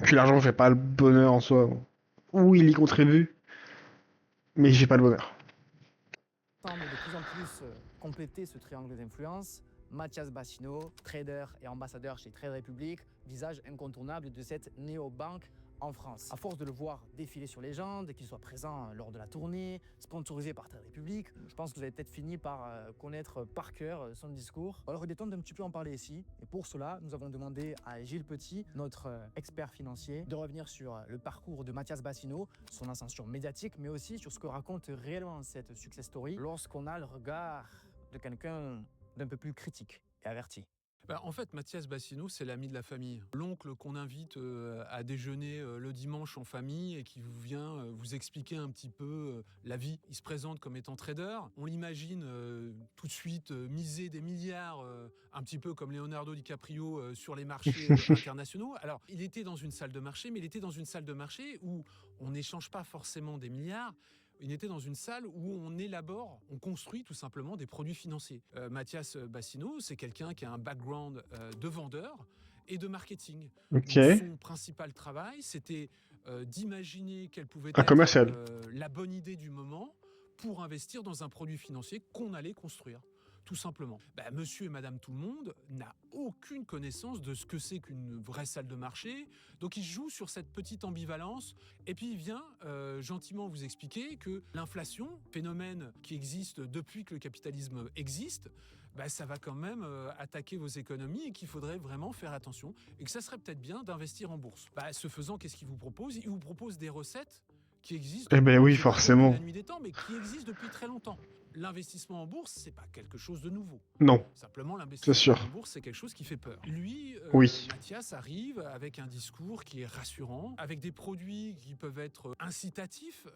puis l'argent fait pas le bonheur en soi. Oui, il y contribue, mais j'ai pas le bonheur. semble de plus en plus compléter ce triangle d'influence. Mathias Bassino, trader et ambassadeur chez Trade Republic, visage incontournable de cette néobanque en France. À force de le voir défiler sur Légende et qu'il soit présent lors de la tournée, sponsorisé par Trade Republic, je pense que vous avez peut-être fini par connaître par cœur son discours. Alors il est temps d'un petit peu en parler ici. Et pour cela, nous avons demandé à Gilles Petit, notre expert financier, de revenir sur le parcours de Mathias Bassino, son ascension médiatique, mais aussi sur ce que raconte réellement cette success story lorsqu'on a le regard de quelqu'un d'un peu plus critique et averti. En fait, Mathias Bassino, c'est l'ami de la famille. L'oncle qu'on invite à déjeuner le dimanche en famille et qui vous vient vous expliquer un petit peu la vie. Il se présente comme étant trader. On l'imagine tout de suite miser des milliards, un petit peu comme Leonardo DiCaprio sur les marchés internationaux. Alors, il était dans une salle de marché, mais il était dans une salle de marché où on n'échange pas forcément des milliards. Il était dans une salle où on élabore, on construit tout simplement des produits financiers. Mathias Bassino, c'est quelqu'un qui a un background de vendeur et de marketing. Ok. Donc, son principal travail, c'était d'imaginer quelle pouvait Un être commercial. la bonne idée du moment pour investir dans un produit financier qu'on allait construire. Tout simplement. Monsieur et madame tout le monde n'a aucune connaissance de ce que c'est qu'une vraie salle de marché. Donc il joue sur cette petite ambivalence et puis il vient gentiment vous expliquer que l'inflation, phénomène qui existe depuis que le capitalisme existe, ça va quand même attaquer vos économies et qu'il faudrait vraiment faire attention et que ça serait peut-être bien d'investir en bourse. Ce faisant, qu'est-ce qu'il vous propose ? Il vous propose des recettes qui existent, Eh ben oui, c'est pas depuis forcément. la nuit des temps, mais qui existent depuis très longtemps. L'investissement en bourse, c'est pas quelque chose de nouveau. Non. Simplement, C'est l'investissement sûr. en bourse, c'est quelque chose qui fait peur. Lui, Oui. Mathias arrive avec un discours qui est rassurant, avec des produits qui peuvent être incitatifs.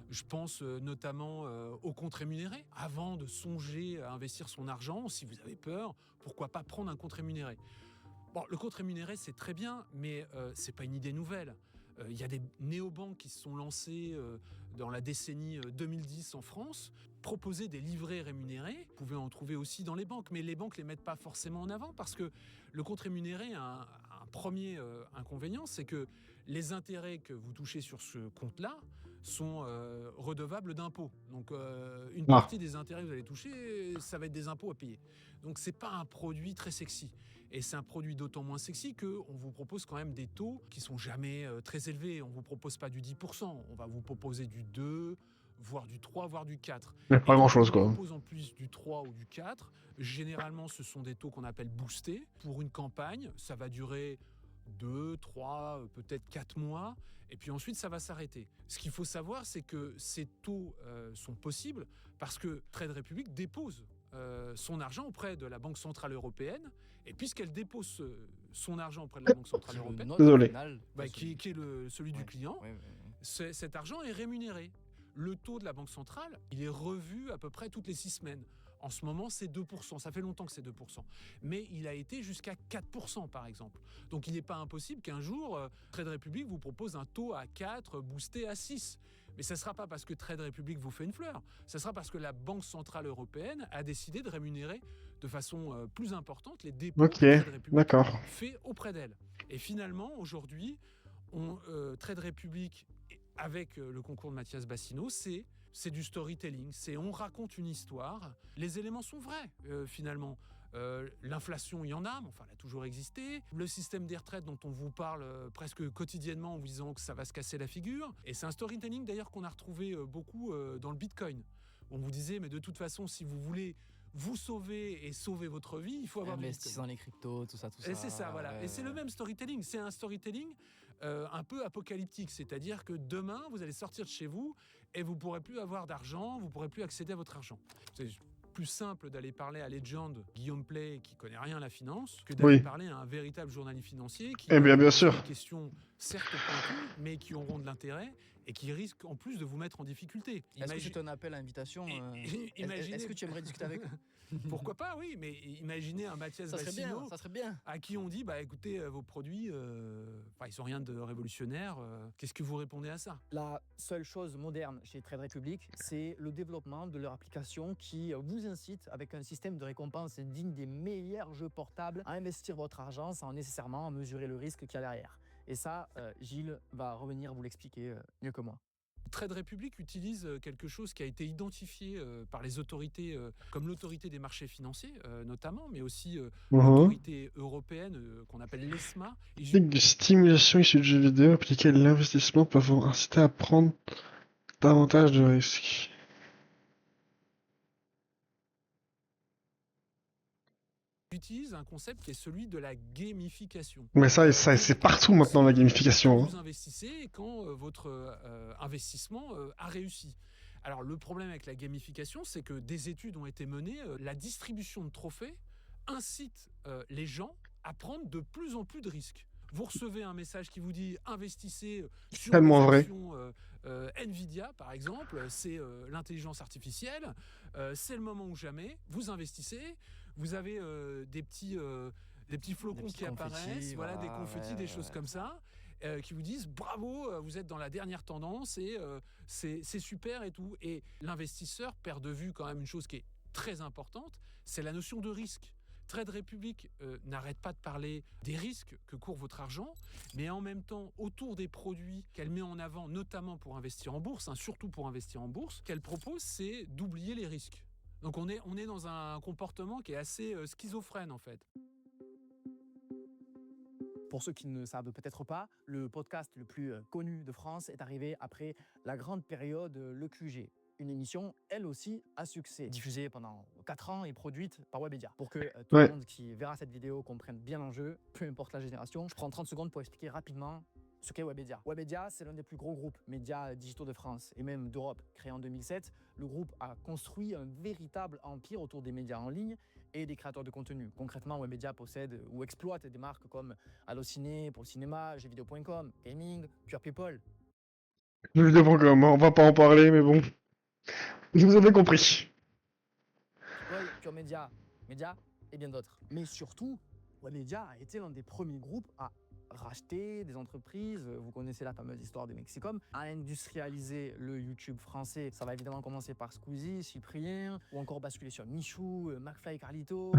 Je pense notamment aux comptes rémunérés. Avant de songer à investir son argent, si vous avez peur, pourquoi pas prendre un compte rémunéré ? Bon, le compte rémunéré, c'est très bien, mais c'est pas une idée nouvelle. Il y a des néobanques qui se sont lancées dans la décennie 2010 en France, proposer des livrets rémunérés. Vous pouvez en trouver aussi dans les banques, mais les banques ne les mettent pas forcément en avant parce que le compte rémunéré a un premier inconvénient, c'est que les intérêts que vous touchez sur ce compte-là sont redevables d'impôts. Donc une partie des intérêts que vous allez toucher, ça va être des impôts à payer. Donc c'est pas un produit très sexy. Et c'est un produit d'autant moins sexy qu'on vous propose quand même des taux qui sont jamais très élevés. On vous propose pas du 10%, on va vous proposer du 2, voire du 3, voire du 4. Il n'y a Et pas quand grand-chose, on quoi. vous propose en plus du 3 ou du 4, généralement ce sont des taux qu'on appelle boostés. Pour une campagne, ça va durer 2, 3, peut-être 4 mois. Et puis ensuite, ça va s'arrêter. Ce qu'il faut savoir, c'est que ces taux sont possibles parce que Trade Republic dépose son argent auprès de la Banque Centrale Européenne. Et puisqu'elle dépose son argent auprès de la Banque Centrale Européenne, Désolé. qui est celui du client, cet argent est rémunéré. Le taux de la Banque Centrale, il est revu à peu près toutes les 6 semaines. En ce moment, c'est 2%. Ça fait longtemps que c'est 2%. Mais il a été jusqu'à 4%, par exemple. Donc, il n'est pas impossible qu'un jour, Trade Republic vous propose un taux à 4, boosté à 6. Mais ça ne sera pas parce que Trade Republic vous fait une fleur. Ça sera parce que la Banque Centrale Européenne a décidé de rémunérer de façon plus importante les dépôts Ok, que Trade Republic d'accord. fait auprès d'elle. Et finalement, aujourd'hui, Trade Republic, avec le concours de Mathias Bassino, c'est du storytelling. On raconte une histoire. Les éléments sont vrais, finalement. L'inflation, il y en a, mais enfin, elle a toujours existé. Le système des retraites dont on vous parle presque quotidiennement en vous disant que ça va se casser la figure. Et c'est un storytelling d'ailleurs qu'on a retrouvé beaucoup dans le Bitcoin. On vous disait, mais de toute façon, si vous voulez vous sauver et sauver votre vie, il faut avoir du Investir Bitcoin. dans les cryptos, tout ça. Et c'est ça, voilà. Et c'est le même storytelling. C'est un storytelling un peu apocalyptique. C'est-à-dire que demain, vous allez sortir de chez vous et vous ne pourrez plus avoir d'argent, vous ne pourrez plus accéder à votre argent. C'est plus simple d'aller parler à Legend, Guillaume Play, qui connaît rien à la finance, que d'aller parler à un véritable journaliste financier qui Eh bien, bien sûr. des questions certes pointus, mais qui auront de l'intérêt et qui risquent en plus de vous mettre en difficulté. Est-ce que c'est un appel à invitation Est-ce que tu aimerais discuter avec eux? Pourquoi pas, oui, mais imaginez un Mathias Ça serait Vecino bien, ça serait bien. à qui on dit, bah écoutez, vos produits, ils sont rien de révolutionnaire. Qu'est-ce que vous répondez à ça? La seule chose moderne chez Trade Republic, c'est le développement de leur application qui vous incite, avec un système de récompense digne des meilleurs jeux portables, à investir votre argent sans nécessairement mesurer le risque qu'il y a derrière. Et ça, Gilles va revenir vous l'expliquer mieux que moi. Trade Republic utilise quelque chose qui a été identifié par les autorités, comme l'autorité des marchés financiers notamment, mais aussi l'autorité européenne qu'on appelle l'ESMA. Technique de stimulation issue de jeux vidéo appliquée à l'investissement peuvent inciter à prendre davantage de risques. Utilise un concept qui est celui de la gamification. Mais ça c'est partout maintenant la gamification. Vous investissez quand votre investissement a réussi. Alors le problème avec la gamification, c'est que des études ont été menées, la distribution de trophées incite les gens à prendre de plus en plus de risques. Vous recevez un message qui vous dit investissez sur Tellement les vrai. actions Nvidia par exemple, c'est l'intelligence artificielle, c'est le moment ou jamais, vous investissez, vous avez des petits flocons qui apparaissent, voilà, des confettis, des choses comme ça, qui vous disent bravo, vous êtes dans la dernière tendance et c'est super et tout. Et l'investisseur perd de vue quand même une chose qui est très importante, c'est la notion de risque. Trade Republic n'arrête pas de parler des risques que court votre argent, mais en même temps, autour des produits qu'elle met en avant, notamment pour investir en bourse, surtout pour investir en bourse, qu'elle propose, c'est d'oublier les risques. Donc on est dans un comportement qui est assez schizophrène en fait. Pour ceux qui ne savent peut-être pas, le podcast le plus connu de France est arrivé après la grande période Le QG. Une émission, elle aussi, à succès, diffusée pendant 4 ans et produite par Webedia. Pour que tout le monde qui verra cette vidéo comprenne bien l'enjeu, peu importe la génération, je prends 30 secondes pour expliquer rapidement ce qu'est Webedia. Webedia, c'est l'un des plus gros groupes médias digitaux de France et même d'Europe. Créé en 2007, le groupe a construit un véritable empire autour des médias en ligne et des créateurs de contenu. Concrètement, Webedia possède ou exploite des marques comme Allociné pour le cinéma, jeuxvideo.com, Gaming, Pure People. Jeuxvideo.com, on va pas en parler, mais bon. Vous avez compris. Pure Média et bien d'autres. Mais surtout, Webedia a été l'un des premiers groupes à racheter des entreprises. Vous connaissez la fameuse histoire de Mexicom, à industrialiser le YouTube français. Ça va évidemment commencer par Squeezie, Cyprien, ou encore basculer sur Michou, McFly et Carlito,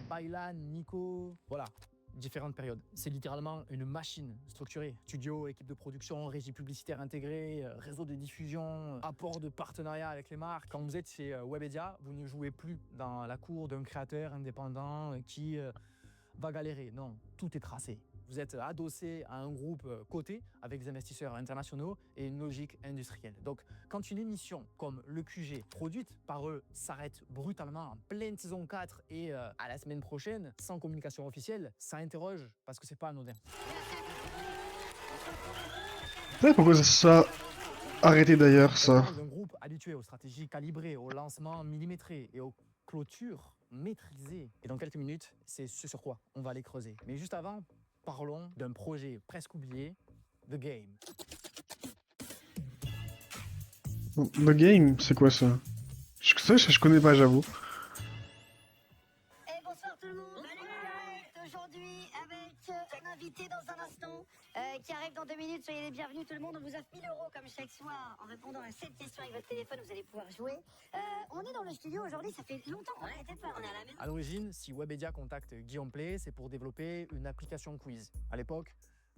Bailan, Nico. Voilà. Différentes périodes. C'est littéralement une machine structurée. Studio, équipe de production, régie publicitaire intégrée, réseau de diffusion, apport de partenariat avec les marques. Quand vous êtes chez Webedia, vous ne jouez plus dans la cour d'un créateur indépendant qui va galérer. Non, tout est tracé. Vous êtes adossé à un groupe coté avec des investisseurs internationaux et une logique industrielle. Donc, quand une émission comme le QG, produite par eux, s'arrête brutalement en pleine saison 4 et à la semaine prochaine, sans communication officielle, ça interroge parce que c'est pas anodin. Vous savez pourquoi ça soit arrêté d'ailleurs, ça? Un groupe habitué aux stratégies calibrées, au lancement millimétré et aux clôtures maîtrisées. Et dans quelques minutes, c'est ce sur quoi on va aller creuser. Mais juste avant, parlons d'un projet presque oublié, The Game. The Game, c'est quoi ça? Je connais pas, j'avoue. Et bonsoir tout le monde. Aujourd'hui avec un invité dans un instant qui arrive dans 2 minutes. Soyez les bienvenus tout le monde. On vous offre 1 000 € comme chaque soir en répondant à 7 questions avec votre téléphone. Vous allez pouvoir jouer. On est dans le studio aujourd'hui. Ça fait longtemps qu'on n'était pas. On est à la maison. À l'origine, si Webedia contacte Guillaume Play, c'est pour développer une application quiz. À l'époque,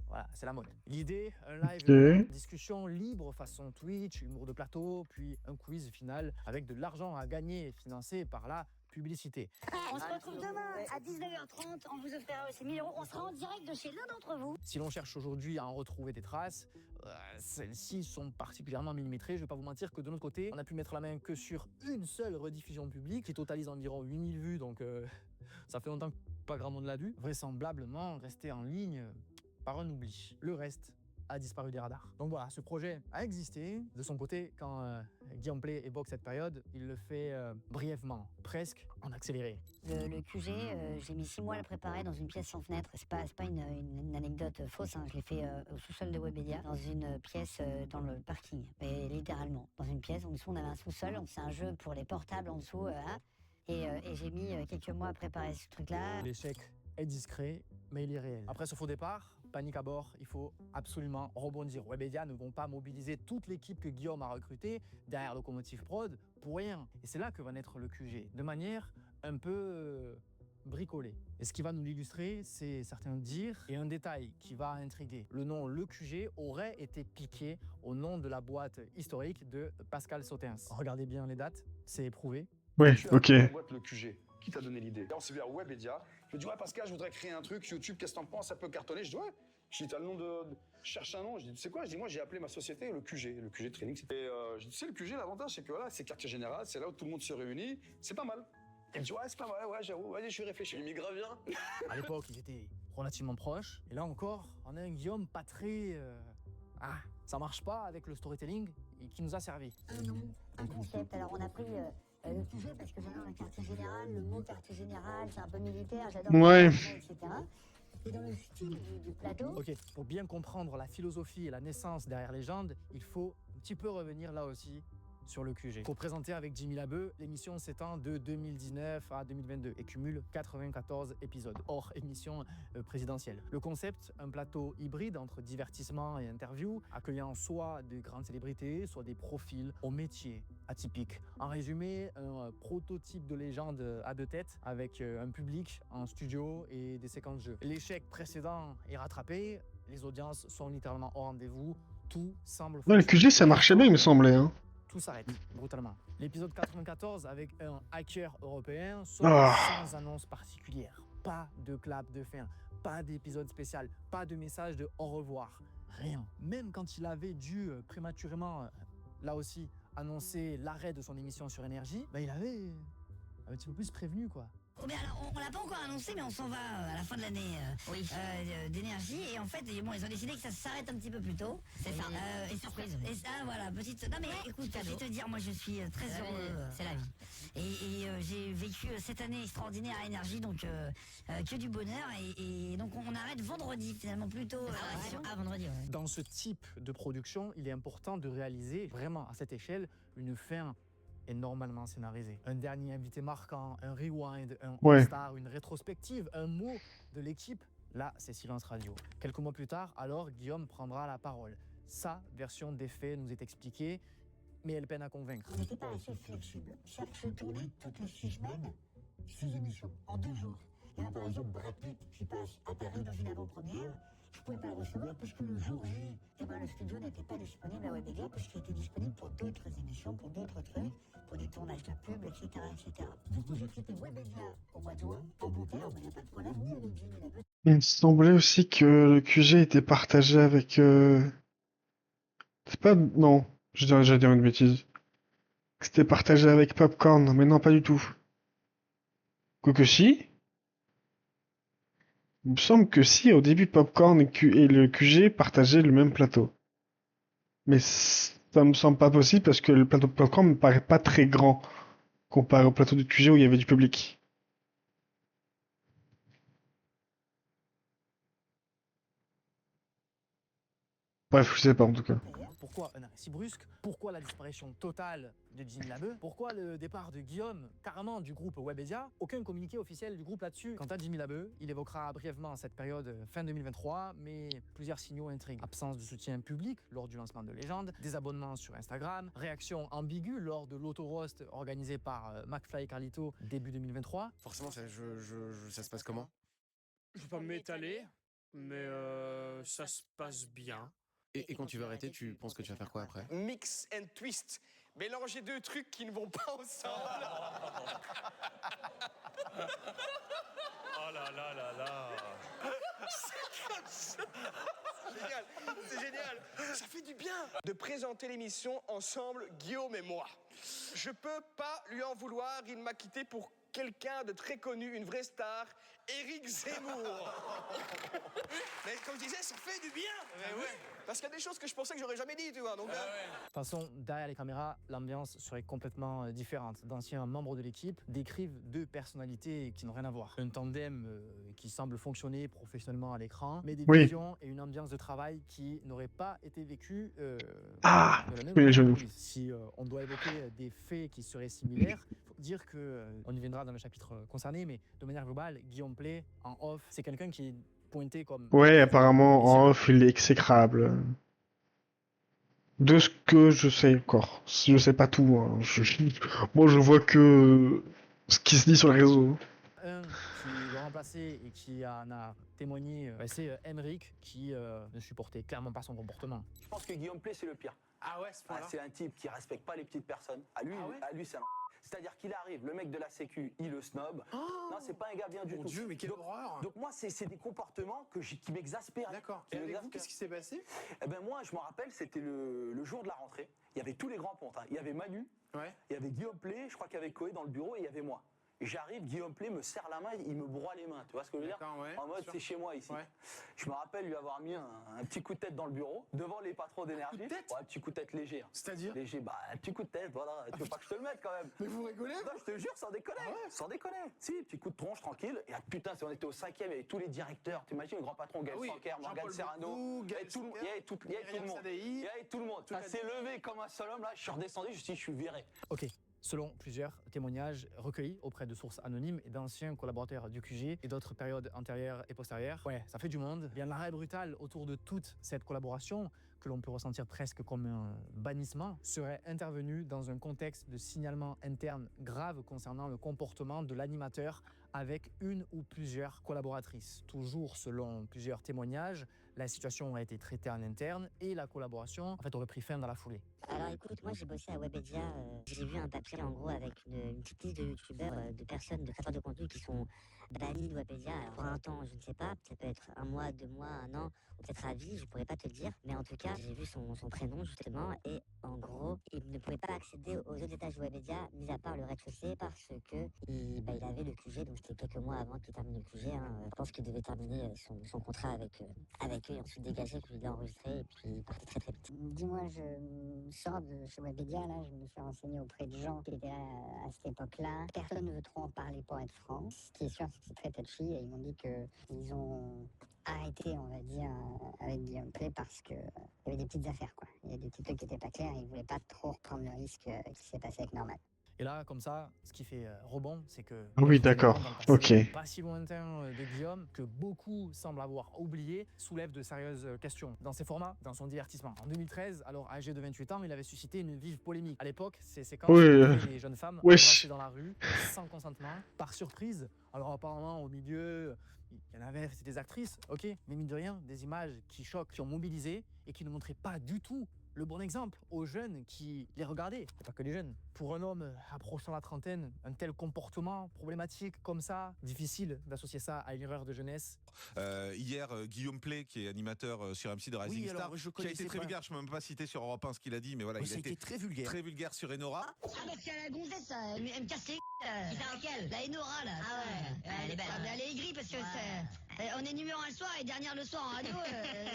voilà, c'est la mode. L'idée, un live discussion libre façon Twitch, humour de plateau, puis un quiz final avec de l'argent à gagner financé par la publicité. On se retrouve demain à 19h30. On vous offrira aussi 1 000 €. On sera en direct de chez l'un d'entre vous. Si l'on cherche aujourd'hui à en retrouver des traces, celles-ci sont particulièrement millimétrées. Je ne vais pas vous mentir que de notre côté, on a pu mettre la main que sur une seule rediffusion publique qui totalise environ 8000 vues, donc ça fait longtemps que pas grand monde l'a vu. Vraisemblablement resté en ligne par un oubli. Le reste a disparu des radars. Donc voilà, ce projet a existé. De son côté, quand Guillaume Play évoque cette période, il le fait brièvement, presque en accéléré. Le QG, j'ai mis 6 mois à le préparer dans une pièce sans fenêtre. C'est pas une anecdote fausse, hein. Je l'ai fait au sous-sol de Webedia, dans une pièce dans le parking. Mais littéralement, dans une pièce. En dessous, on avait un sous-sol. C'est un jeu pour les portables en dessous. Et j'ai mis quelques mois à préparer ce truc-là. L'échec est discret, mais il est réel. Après ce faux départ, panique à bord, il faut absolument rebondir. Webedia ne vont pas mobiliser toute l'équipe que Guillaume a recrutée derrière Locomotive Prod pour rien. Et c'est là que va naître le QG, de manière un peu bricolée. Et ce qui va nous l'illustrer, c'est certains dires et un détail qui va intriguer. Le nom Le QG aurait été piqué au nom de la boîte historique de Pascal Sautens. Regardez bien les dates, c'est éprouvé. Ouais, ok. La boîte, le QG. Qui t'a donné l'idée? Là, on s'est vu à Webedia. Je me dis, ouais, Pascal, je voudrais créer un truc YouTube, qu'est-ce que t'en penses? Ça peut cartonner. Je dis, ouais. Je dis, t'as le nom de. Je cherche un nom. Je dis, tu sais quoi? Je dis, moi, j'ai appelé ma société le QG. Le QG Training. Et je dis, tu sais, le QG, l'avantage, c'est que voilà, c'est quartier général, c'est là où tout le monde se réunit. C'est pas mal. Il me dit, ouais, c'est pas mal, ouais, j'avoue, vas-y, je suis réfléchi. Il m'y grave bien. À l'époque, ils étaient relativement proches. Et là encore, on a un Guillaume pas très. Ça marche pas avec le storytelling et qui nous a servi. Un nom, un concept. Alors, on a pris le QG parce que j'adore le quartier général. Le mot quartier général, c'est un peu militaire. J'adore Ouais. etc. Et dans le style du plateau. Ok, pour bien comprendre la philosophie et la naissance derrière Légende, il faut un petit peu revenir là aussi sur le QG. Pour présenter avec Jimmy Labeu, l'émission s'étend de 2019 à 2022 et cumule 94 épisodes, hors émission présidentielle. Le concept, un plateau hybride entre divertissement et interview, accueillant soit des grandes célébrités, soit des profils au métier atypique. En résumé, un prototype de Légende à deux têtes avec un public en studio et des séquences de jeu. L'échec précédent est rattrapé, les audiences sont littéralement au rendez-vous, tout semble Ouais, le QG, ça marchait bien, il me semblait. Hein. Tout s'arrête brutalement. L'épisode 94 avec un hacker européen sort sans annonce particulière. Pas de clap de fin, pas d'épisode spécial, pas de message de au revoir, rien. Même quand il avait dû prématurément, là aussi, annoncer l'arrêt de son émission sur Énergie, il avait un petit peu plus prévenu quoi. Oh, mais alors, on l'a pas encore annoncé, mais on s'en va à la fin de l'année d'énergie. Et en fait, bon, ils ont décidé que ça s'arrête un petit peu plus tôt. C'est ça. Et surprise. Et ça, voilà, petite. Non, mais écoute, je vais te dire, moi, je suis très heureux. C'est la vie. Et j'ai vécu cette année extraordinaire à énergie, donc que du bonheur. Et donc, on arrête vendredi, finalement, plutôt. Vendredi, ouais. Dans ce type de production, il est important de réaliser vraiment à cette échelle une fin est normalement scénarisé. Un dernier invité marquant, un rewind, un all-star, une rétrospective, un mot de l'équipe, là, c'est silence radio. Quelques mois plus tard, alors, Guillaume prendra la parole. Sa version des faits nous est expliquée, mais elle peine à convaincre. On n'était pas assez flexible. Chaque jeu tournait toutes les 6 semaines, 6 émissions, en 2 jours. Et là, par exemple, Brad Pitt, qui passe à Paris dans une avant-première, je ne pouvais pas le recevoir parce que le jour J, le studio n'était pas disponible à Webedia parce qu'il était disponible pour d'autres émissions, pour d'autres trucs, pour des tournages de pub, etc. etc. Du coup, j'ai quitté Webedia au mois de juin, en bon terme, il n'y a pas de problème, ni avec Jimmy Labeu. Il me semblait aussi que le QG était partagé avec... C'est pas... Non, j'allais dire une bêtise. C'était partagé avec Popcorn, mais non, pas du tout. Quoique si. Il me semble que si, au début, Popcorn et le QG partageaient le même plateau. Mais ça me semble pas possible parce que le plateau de Popcorn me paraît pas très grand comparé au plateau du QG où il y avait du public. Bref, je sais pas en tout cas. Pourquoi un arrêt si brusque? Pourquoi la disparition totale de Jimmy Labeu? Pourquoi le départ de Guillaume, carrément du groupe Webedia? Aucun communiqué officiel du groupe là-dessus. Quant à Jimmy Labeu, il évoquera brièvement cette période fin 2023, mais plusieurs signaux intriguent. Absence de soutien public lors du lancement de Légende, désabonnement sur Instagram, réaction ambiguë lors de l'auto-roast organisé par McFly et Carlito début 2023. Forcément, ça se passe comment? Je vais pas m'étaler, mais ça se passe bien. Et quand tu vas arrêter, tu penses que tu vas faire quoi après? Mix and twist. Mélanger deux trucs qui ne vont pas ensemble. Oh là là là là. C'est comme ça. C'est génial, c'est génial. Ça fait du bien de présenter l'émission ensemble, Guillaume et moi. Je peux pas lui en vouloir, il m'a quitté pour quelqu'un de très connu, une vraie star, Éric Zemmour. Mais comme je disais, ça fait du bien. Mais ouais. Parce qu'il y a des choses que je pensais que j'aurais jamais dit, tu vois. Donc, De toute façon, derrière les caméras, l'ambiance serait complètement différente. D'anciens membres de l'équipe décrivent deux personnalités qui n'ont rien à voir. Un tandem qui semble fonctionner professionnellement à l'écran, mais des Oui. visions et une ambiance de travail qui n'auraient pas été vécues Ah, de la même oui, manière je en vois. coulisses. Si on doit évoquer des faits qui seraient similaires, il faut dire que, on y viendra dans le chapitre concerné, mais de manière globale, Guillaume Play, en off, c'est quelqu'un qui est pointé comme... Ouais, apparemment, en off, il est exécrable. De ce que je sais encore. Je sais pas tout, hein. Moi, je vois que ce qui se dit sur les réseaux. Un qui doit remplacer et qui en a témoigné, c'est Emeric qui ne supportait clairement pas son comportement. Je pense que Guillaume Play, c'est le pire. Ah ouais, ce point-là. C'est un type qui respecte pas les petites personnes. À lui, c'est un. C'est-à-dire qu'il arrive, le mec de la sécu, il le snob. Non, c'est pas un gars bien du tout. Mon Dieu, mais quelle horreur. Donc moi, c'est des comportements qui m'exaspèrent. D'accord. Qui Et avec vous, m'exaspèrent. qu'est-ce qui s'est passé? Eh ben moi, je me rappelle, c'était le jour de la rentrée. Il y avait tous les grands pontes. Hein. Il y avait Manu, il y avait Guillaume Play, je crois qu'il y avait Koé dans le bureau et il y avait moi. Et j'arrive, Guillaume Play me serre la main, il me broie les mains. Tu vois ce que je veux dire? En mode, c'est chez moi ici. Je me rappelle lui avoir mis un petit coup de tête dans le bureau, devant les patrons d'énergie. Ouais, un petit coup de tête léger. Hein. C'est-à-dire? Léger, bah un petit coup de tête, voilà. Tu veux pas que je te le mette quand même? Mais vous rigolez? Non, je te jure, sans déconner. Sans déconner. Si, petit coup de tronche, tranquille. Et putain, si on était au 5e, il y avait tous les directeurs. T'imagines le grand patron, Gaël Sanker, Morgane Serrano. Il y avait tout le monde. Il y avait tout le monde. Ça s'est levé comme un seul homme, là. Je suis redescendu, je suis viré. Ok. Selon plusieurs témoignages recueillis auprès de sources anonymes et d'anciens collaborateurs du QG et d'autres périodes antérieures et postérieures, ouais, ça fait du monde. Bien, l'arrêt brutal autour de toute cette collaboration, que l'on peut ressentir presque comme un bannissement, serait intervenu dans un contexte de signalement interne grave concernant le comportement de l'animateur avec une ou plusieurs collaboratrices. Toujours selon plusieurs témoignages, la situation aurait été traitée en interne et la collaboration en fait aurait pris fin dans la foulée. Alors écoute, moi j'ai bossé à Webedia, j'ai vu un papier en gros avec une petite liste de youtubeurs, de personnes, de créateurs de contenu qui sont bannis de Webedia. Alors pour un temps, je ne sais pas, ça peut être 1 mois, 2 mois, 1 an, ou peut-être à vie, je pourrais pas te le dire. Mais en tout cas, j'ai vu son prénom justement et en gros, il ne pouvait pas accéder aux autres étages de Webedia, mis à part le rez-de-chaussée, parce que il avait le QG, donc c'était quelques mois avant qu'il termine le QG. Hein. Je pense qu'il devait terminer son contrat avec eux et ensuite dégager, puis il l'a enregistré et puis il partait très très vite. Dis-moi, je sors de chez Webedia, là, je me suis renseigné auprès de gens qui étaient là à cette époque-là. Personne ne veut trop en parler pour être franc. Ce qui est sûr, c'est que c'est très touchy et ils m'ont dit qu'ils ont arrêté, on va dire, avec Guillaume Play parce que il y avait des petites affaires, quoi. Il y a des petits trucs qui étaient pas clairs et ils voulaient pas trop reprendre le risque qui s'est passé avec Norman. Et là, comme ça, ce qui fait rebond, c'est que... Ah oui, d'accord. Ok. Pas si lointain de Guillaume, que beaucoup semblent avoir oublié, soulève de sérieuses questions. Dans ses formats, dans son divertissement. En 2013, alors âgé de 28 ans, il avait suscité une vive polémique. À l'époque, ces séquences montraient les jeunes femmes embrassées dans la rue, sans consentement, par surprise. Alors apparemment, au milieu... Il y en avait, c'était des actrices, ok, mais mine de rien, des images qui choquent, qui ont mobilisé et qui ne montraient pas du tout le bon exemple aux jeunes qui les regardaient. Et pas que les jeunes. Pour un homme approchant la trentaine, un tel comportement problématique comme ça, difficile d'associer ça à une erreur de jeunesse. Hier, Guillaume Play, qui est animateur sur MC de Rising Star, qui a été très vulgaire. Je ne peux même pas citer sur Europe 1 ce qu'il a dit, mais voilà, il a été très vulgaire. Très vulgaire sur Enora. Ah, parce qu'il y a la gonzesse, elle me casse les Qui ça, laquelle? La Enora, là. Ah ouais, elle est belle. Elle est aigrie parce que on est numéro 1 le soir et dernière le soir en radio.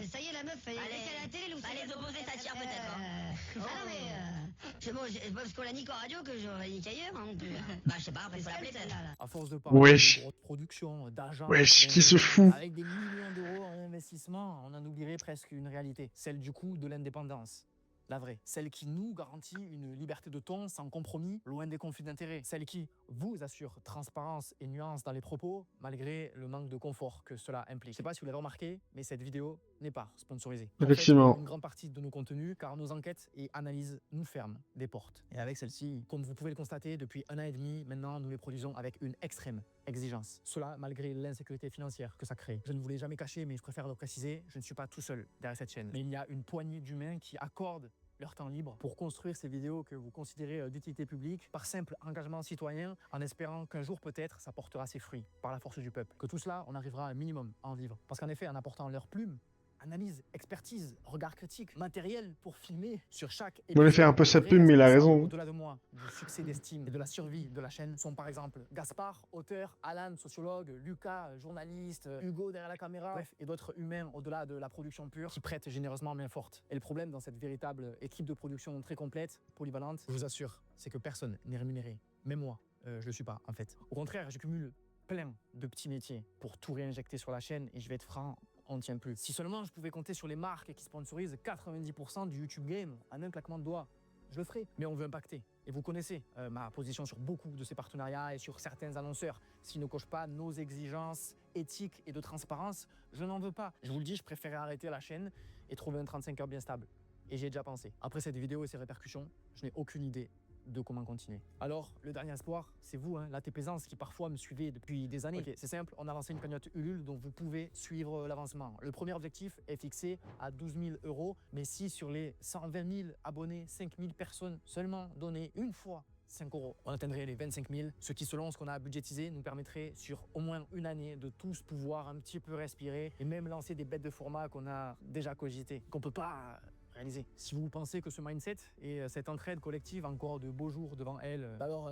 Ça y est, la meuf, elle est à la télé. Elle les opposés s'attirent peut-être. Ah non, mais c'est bon, parce qu'on l'a nique en radio que j'aurais niqué ailleurs. Hein, non plus. Bah, je sais pas, après, faut l'appeler celle-là. À force de parler de grosses productions, d'argent, qui se fout. avec des millions d'euros en investissement, on en oublierait presque une réalité, celle du coût de l'indépendance. La vraie, celle qui nous garantit une liberté de ton sans compromis, loin des conflits d'intérêts, celle qui vous assure transparence et nuance dans les propos, malgré le manque de confort que cela implique. Je sais pas si vous l'avez remarqué, mais cette vidéo n'est pas sponsorisée. Effectivement. En fait, une grande partie de nos contenus, car nos enquêtes et analyses nous ferment des portes. Et avec celle-ci, comme vous pouvez le constater, depuis 1 an et demi, maintenant, nous les produisons avec une extrême exigence. Cela malgré l'insécurité financière que ça crée. Je ne vous l'ai jamais caché, mais je préfère le préciser, je ne suis pas tout seul derrière cette chaîne. Mais il y a une poignée d'humains qui accordent leur temps libre pour construire ces vidéos que vous considérez d'utilité publique par simple engagement citoyen, en espérant qu'un jour peut-être ça portera ses fruits par la force du peuple. Que tout cela, on arrivera un minimum à en vivre. Parce qu'en effet, en apportant leur plume, analyse, expertise, regard critique, matériel pour filmer sur chaque Il voulait faire un peu sa pub, mais il a raison. Au-delà de moi, du succès d'estime et de la survie de la chaîne sont par exemple Gaspard, auteur, Alan, sociologue, Lucas, journaliste, Hugo derrière la caméra, bref, et d'autres humains au-delà de la production pure qui prêtent généreusement main forte. Et le problème dans cette véritable équipe de production très complète, polyvalente, je vous assure, c'est que personne n'est rémunéré. Même moi, je le suis pas en fait. Au contraire, je cumule plein de petits métiers pour tout réinjecter sur la chaîne et je vais être franc, on ne tient plus. Si seulement je pouvais compter sur les marques qui sponsorisent 90% du YouTube Game en un claquement de doigts, je le ferais. Mais on veut impacter. Et vous connaissez ma position sur beaucoup de ces partenariats et sur certains annonceurs. S'ils ne cochent pas nos exigences éthiques et de transparence, je n'en veux pas. Je vous le dis, je préférais arrêter la chaîne et trouver un 35 heures bien stable. Et j'y ai déjà pensé. Après cette vidéo et ses répercussions, je n'ai aucune idée de comment continuer. Alors, le dernier espoir, c'est vous, la TPaisance, qui parfois me suivez depuis des années. Okay, c'est simple, on a lancé une cagnotte Ulule dont vous pouvez suivre l'avancement. Le premier objectif est fixé à 12 000 €, mais si sur les 120 000 abonnés, 5 000 personnes seulement donnaient une fois 5 €, on atteindrait les 25 000, ce qui, selon ce qu'on a budgétisé, nous permettrait sur au moins une année de tous pouvoir un petit peu respirer et même lancer des bêtes de format qu'on a déjà cogité, qu'on peut pas réaliser. Si vous pensez que ce mindset et cette entraide collective a encore de beaux jours devant elle, alors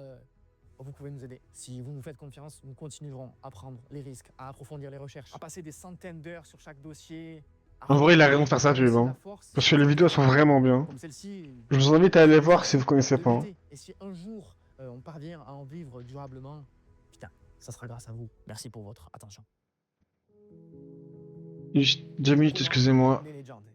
vous pouvez nous aider. Si vous nous faites confiance, nous continuerons à prendre les risques, à approfondir les recherches, à passer des centaines d'heures sur chaque dossier. En vrai, il a raison de faire sa pub, hein. Parce que les vidéos sont vraiment bien. Je vous invite à aller voir si vous connaissez pas. Hein. Et si un jour on parvient à en vivre durablement, putain, ça sera grâce à vous. Merci pour votre attention. Juste 2 minutes, excusez-moi.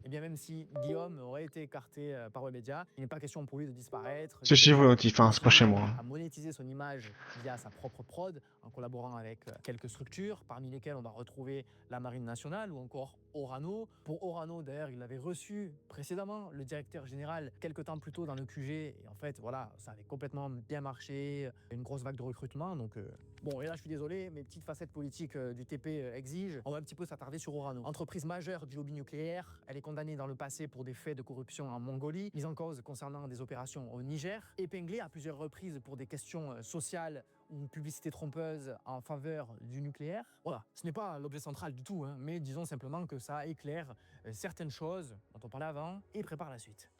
Et bien même si Guillaume aurait été écarté par Webedia, il n'est pas question pour lui de disparaître. C'est chez vous, Notif, hein, c'est pas chez moi. À monétiser son image via sa propre prod, en collaborant avec quelques structures, parmi lesquelles on va retrouver la Marine nationale ou encore Orano. Pour Orano, d'ailleurs, il avait reçu précédemment le directeur général quelques temps plus tôt dans le QG. Et en fait, voilà, ça avait complètement bien marché, une grosse vague de recrutement. Donc, bon, et là, je suis désolé, mes petites facettes politiques du TP exigent. On va un petit peu s'attarder sur Orano. Entreprise majeure du lobby nucléaire, elle est condamnée dans le passé pour des faits de corruption en Mongolie, mise en cause concernant des opérations au Niger, épinglée à plusieurs reprises pour des questions sociales ou publicité trompeuse en faveur du nucléaire. Voilà, ce n'est pas l'objet central du tout, mais disons simplement que ça éclaire certaines choses dont on parlait avant et prépare la suite.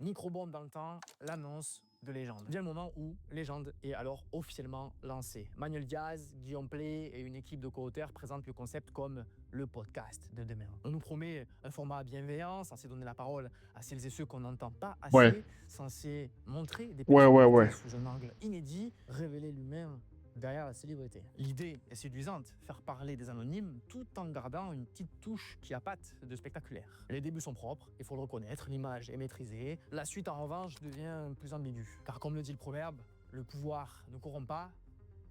Microbombe dans le temps, l'annonce de Légende. Vient le moment où Légende est alors officiellement lancé. Manuel Diaz, Guillaume Play et une équipe de co-auteurs présentent le concept comme le podcast de demain. On nous promet un format bienveillant, censé donner la parole à celles et ceux qu'on n'entend pas assez, censé montrer des personnes sous un angle inédit, révéler l'humain derrière la célébrité. L'idée est séduisante, faire parler des anonymes tout en gardant une petite touche qui appâte de spectaculaire. Les débuts sont propres, il faut le reconnaître, l'image est maîtrisée. La suite en revanche devient plus ambiguë. Car comme le dit le proverbe, le pouvoir ne corrompt pas,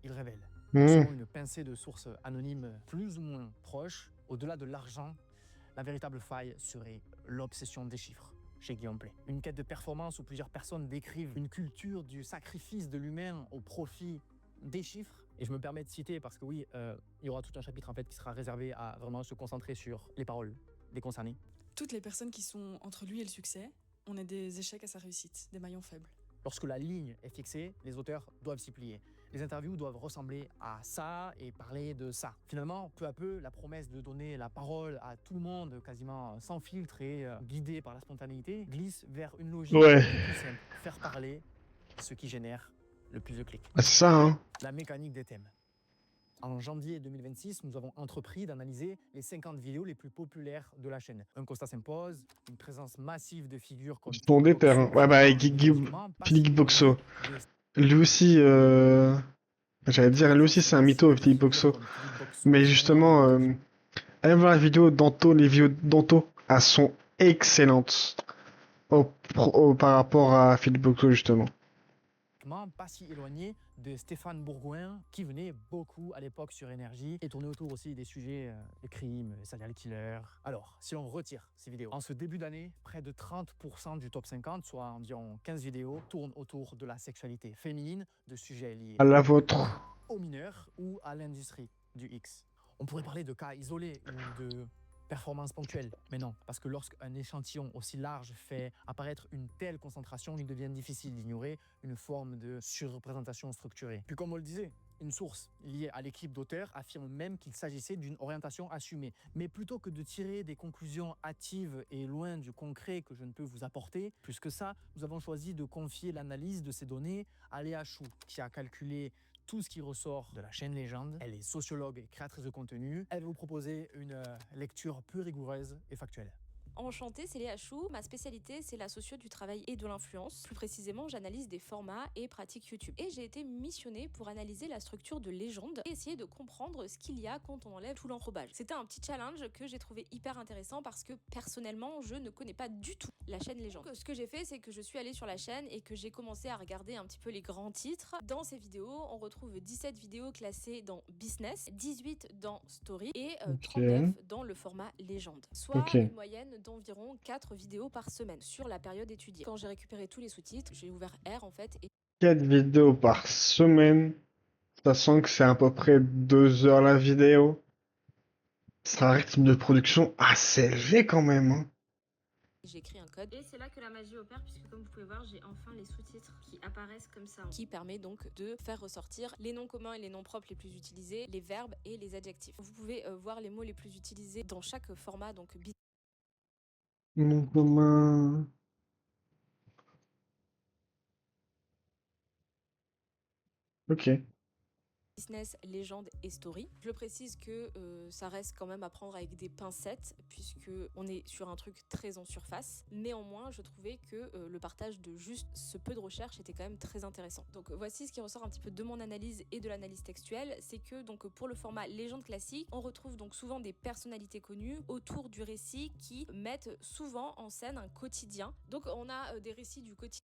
il révèle. Selon une pincée de sources anonymes plus ou moins proches, au-delà de l'argent, la véritable faille serait l'obsession des chiffres. Chez Guillaume Play. Une quête de performance où plusieurs personnes décrivent une culture du sacrifice de l'humain au profit des chiffres. Et je me permets de citer parce que oui, il y aura tout un chapitre en fait qui sera réservé à vraiment se concentrer sur les paroles des concernés. Toutes les personnes qui sont entre lui et le succès, on a des échecs à sa réussite, des maillons faibles. Lorsque la ligne est fixée, les auteurs doivent s'y plier. Les interviews doivent ressembler à ça et parler de ça. Finalement, peu à peu, la promesse de donner la parole à tout le monde, quasiment sans filtre et guidée par la spontanéité, glisse vers une logique plus simple. Faire parler ce qui génère le plus de clics. Ah, c'est ça, hein. La mécanique des thèmes. En janvier 2026, nous avons entrepris d'analyser les 50 vidéos les plus populaires de la chaîne. Un constat s'impose, une présence massive de figures comme... Ton déter, hein. Ouais, bah, Philippe Boxo. Lui aussi, j'allais dire, lui aussi c'est un mytho, Philippe Boxo. Mais justement, allez voir la vidéo d'Anto, les vidéos d'Anto, elles sont excellentes par rapport à Philippe Boxo, justement. Pas si éloigné de Stéphane Bourgoin, qui venait beaucoup à l'époque sur Énergie et tournait autour aussi des sujets de crimes, serial killer. Alors, si on retire ces vidéos, en ce début d'année, près de 30% du top 50, soit environ 15 vidéos, tournent autour de la sexualité féminine, de sujets liés à la vôtre, aux mineurs ou à l'industrie du X. On pourrait parler de cas isolés ou de performance ponctuelle, mais non, parce que lorsqu'un échantillon aussi large fait apparaître une telle concentration, il devient difficile d'ignorer une forme de surreprésentation structurée. Puis comme on le disait, Une source liée à l'équipe d'auteurs affirme même qu'il s'agissait d'une orientation assumée. Mais plutôt que de tirer des conclusions hâtives et loin du concret que je ne peux vous apporter, plus que ça, nous avons choisi de confier l'analyse de ces données à Léa Chou, qui a calculé tout ce qui ressort de la chaîne Légende. Elle est sociologue et créatrice de contenu. Elle va vous proposer une lecture peu rigoureuse et factuelle. Enchantée, c'est Léa Chou. Ma spécialité, c'est la socio du travail et de l'influence. Plus précisément, j'analyse des formats et pratiques YouTube. Et j'ai été missionnée pour analyser la structure de Légende et essayer de comprendre ce qu'il y a quand on enlève tout l'enrobage. C'était un petit challenge que j'ai trouvé hyper intéressant parce que personnellement, je ne connais pas du tout la chaîne Légende. Ce que j'ai fait, c'est que je suis allée sur la chaîne et que j'ai commencé à regarder un petit peu les grands titres. Dans ces vidéos, on retrouve 17 vidéos classées dans Business, 18 dans Story et 39 dans le format Légende. Soit une moyenne d'environ 4 vidéos par semaine sur la période étudiée. Quand j'ai récupéré tous les sous-titres, j'ai ouvert R en fait. Et 4 vidéos par semaine, sachant que c'est à peu près 2 heures la vidéo. C'est un rythme de production assez élevé quand même. Hein. j'ai écrit un code. Et c'est là que la magie opère, puisque comme vous pouvez voir, j'ai enfin les sous-titres qui apparaissent comme ça. Qui permet donc de faire ressortir les noms communs et les noms propres les plus utilisés, les verbes et les adjectifs. Vous pouvez voir les mots les plus utilisés dans chaque format, donc Nom commun. Ok. Business, Légende et Story. Je précise que ça reste quand même à prendre avec des pincettes puisque on est sur un truc très en surface. Néanmoins, je trouvais que le partage de juste ce peu de recherche était quand même très intéressant. Donc voici ce qui ressort un petit peu de mon analyse et de l'analyse textuelle, c'est que donc pour le format Légende classique, on retrouve donc souvent des personnalités connues autour du récit qui mettent souvent en scène un quotidien. Donc on a des récits du quotidien.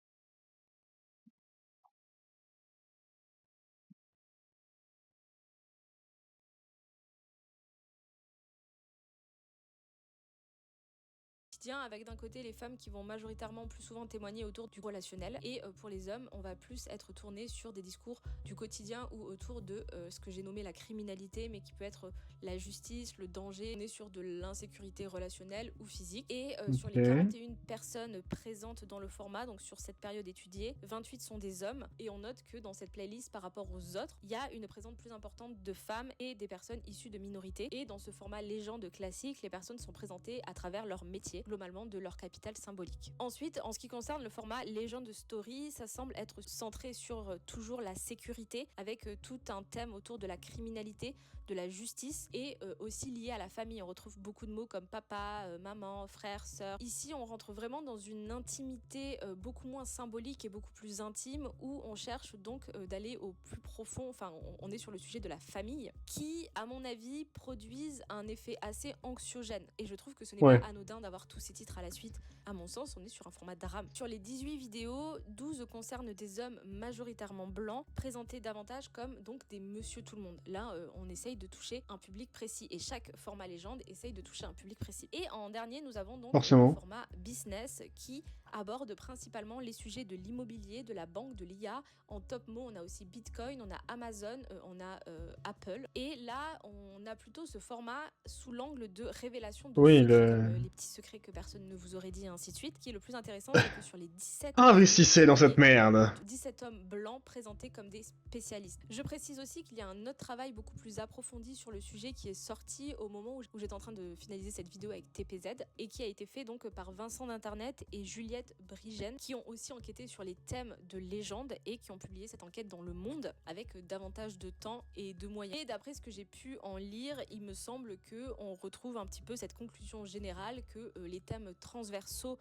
Avec d'un côté les femmes qui vont majoritairement plus souvent témoigner autour du relationnel et pour les hommes on va plus être tourné sur des discours du quotidien ou autour de ce que j'ai nommé la criminalité mais qui peut être la justice, le danger. On est sur de l'insécurité relationnelle ou physique et sur les 41 personnes présentes dans le format, donc sur cette période étudiée, 28 sont des hommes et on note que dans cette playlist par rapport aux autres, il y a une présence plus importante de femmes et des personnes issues de minorités et dans ce format légende classique, les personnes sont présentées à travers leur métier, globalement de leur capital symbolique. Ensuite, en ce qui concerne le format Légende Story, ça semble être centré sur toujours la sécurité avec tout un thème autour de la criminalité, de la justice et aussi lié à la famille. On retrouve beaucoup de mots comme papa, maman, frère, sœur. Ici, on rentre vraiment dans une intimité beaucoup moins symbolique et beaucoup plus intime où on cherche donc d'aller au plus profond. Enfin, on est sur le sujet de la famille qui, à mon avis, produisent un effet assez anxiogène. Et je trouve que ce n'est pas anodin d'avoir tous ces titres à la suite. À mon sens, on est sur un format drame. Sur les 18 vidéos, 12 concernent des hommes majoritairement blancs, présentés davantage comme donc des monsieur tout le monde. Là, on essaye de toucher un public précis et chaque format légende essaye de toucher un public précis. Et en dernier, nous avons donc le format business qui aborde principalement les sujets de l'immobilier, de la banque, de l'IA. En top mots, on a aussi Bitcoin, on a Amazon, on a Apple. Et là, on a plutôt ce format sous l'angle de révélation de secrets, les petits secrets que personne ne vous aurait dit, et ainsi de suite. Ce qui est le plus intéressant, c'est que sur les 17... Investissez dans cette merde. 17 hommes blancs présentés comme des spécialistes. Je précise aussi qu'il y a un autre travail beaucoup plus approfondi sur le sujet qui est sorti au moment où j'étais en train de finaliser cette vidéo avec TPZ et qui a été fait donc par Vincent d'Internet et Juliette Brigène qui ont aussi enquêté sur les thèmes de légende et qui ont publié cette enquête dans Le Monde avec davantage de temps et de moyens. Et d'après ce que j'ai pu en lire, il me semble qu'on retrouve un petit peu cette conclusion générale que les thèmes transversaux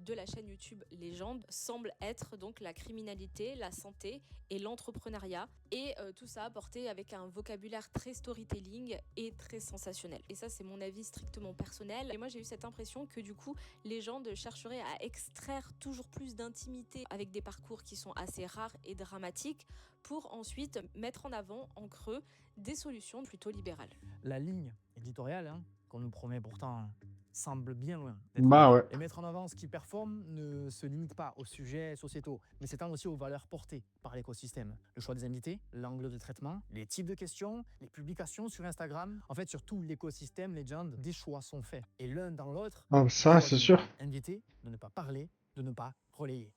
de la chaîne YouTube Légende semble être donc la criminalité, la santé et l'entrepreneuriat et tout ça apporté avec un vocabulaire très storytelling et très sensationnel. Et ça c'est mon avis strictement personnel et moi j'ai eu cette impression que du coup Légende chercherait à extraire toujours plus d'intimité avec des parcours qui sont assez rares et dramatiques pour ensuite mettre en avant en creux des solutions plutôt libérales. La ligne éditoriale qu'on nous promet pourtant semble bien loin. Et mettre en avant ce qui performe ne se limite pas aux sujets sociétaux, mais s'étend aussi aux valeurs portées par l'écosystème. Le choix des invités, l'angle de traitement, les types de questions, les publications sur Instagram. En fait, sur tout l'écosystème Légende, des choix sont faits. Et l'un dans l'autre, ça, c'est sûr. Inviter, de ne pas parler, de ne pas relayer.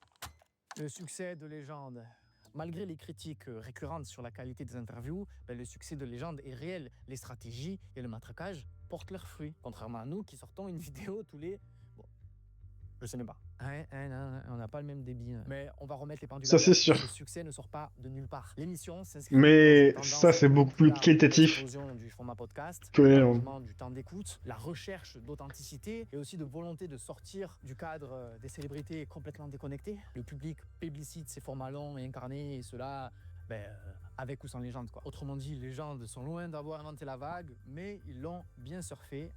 Le succès de Légende Malgré les critiques récurrentes sur la qualité des interviews, le succès de Légende est réel. Les stratégies et le matraquage portent leurs fruits. Contrairement à nous qui sortons une vidéo tous les... Bon, je sais même pas. On n'a pas le même débit. Mais on va remettre les pendules à Ça, c'est l'heure. sûr. Ce succès ne sort pas de nulle part. L'émission s'inscrit Mais dans une ça, tendance c'est beaucoup plus large. qualitatif L'explosion du format podcast, que les gens. l'allongement du temps d'écoute, la recherche d'authenticité et aussi de volonté de sortir du cadre des célébrités complètement déconnectées. Le public plébiscite ces formats longs et incarnés et cela avec ou sans légende, quoi. Autrement dit, les légendes sont loin d'avoir inventé la vague, mais ils l'ont bien surfé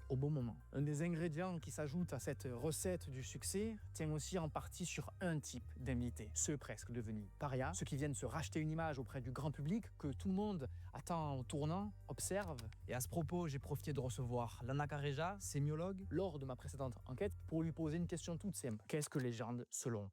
au bon moment. Un des ingrédients qui s'ajoute à cette recette du succès tient aussi en partie sur un type d'invités, ceux presque devenus parias, ceux qui viennent se racheter une image auprès du grand public que tout le monde attend au tournant, observe. Et à ce propos, j'ai profité de recevoir Lana Kareja, sémiologue, lors de ma précédente enquête pour lui poser une question toute simple. Qu'est-ce que Légende selon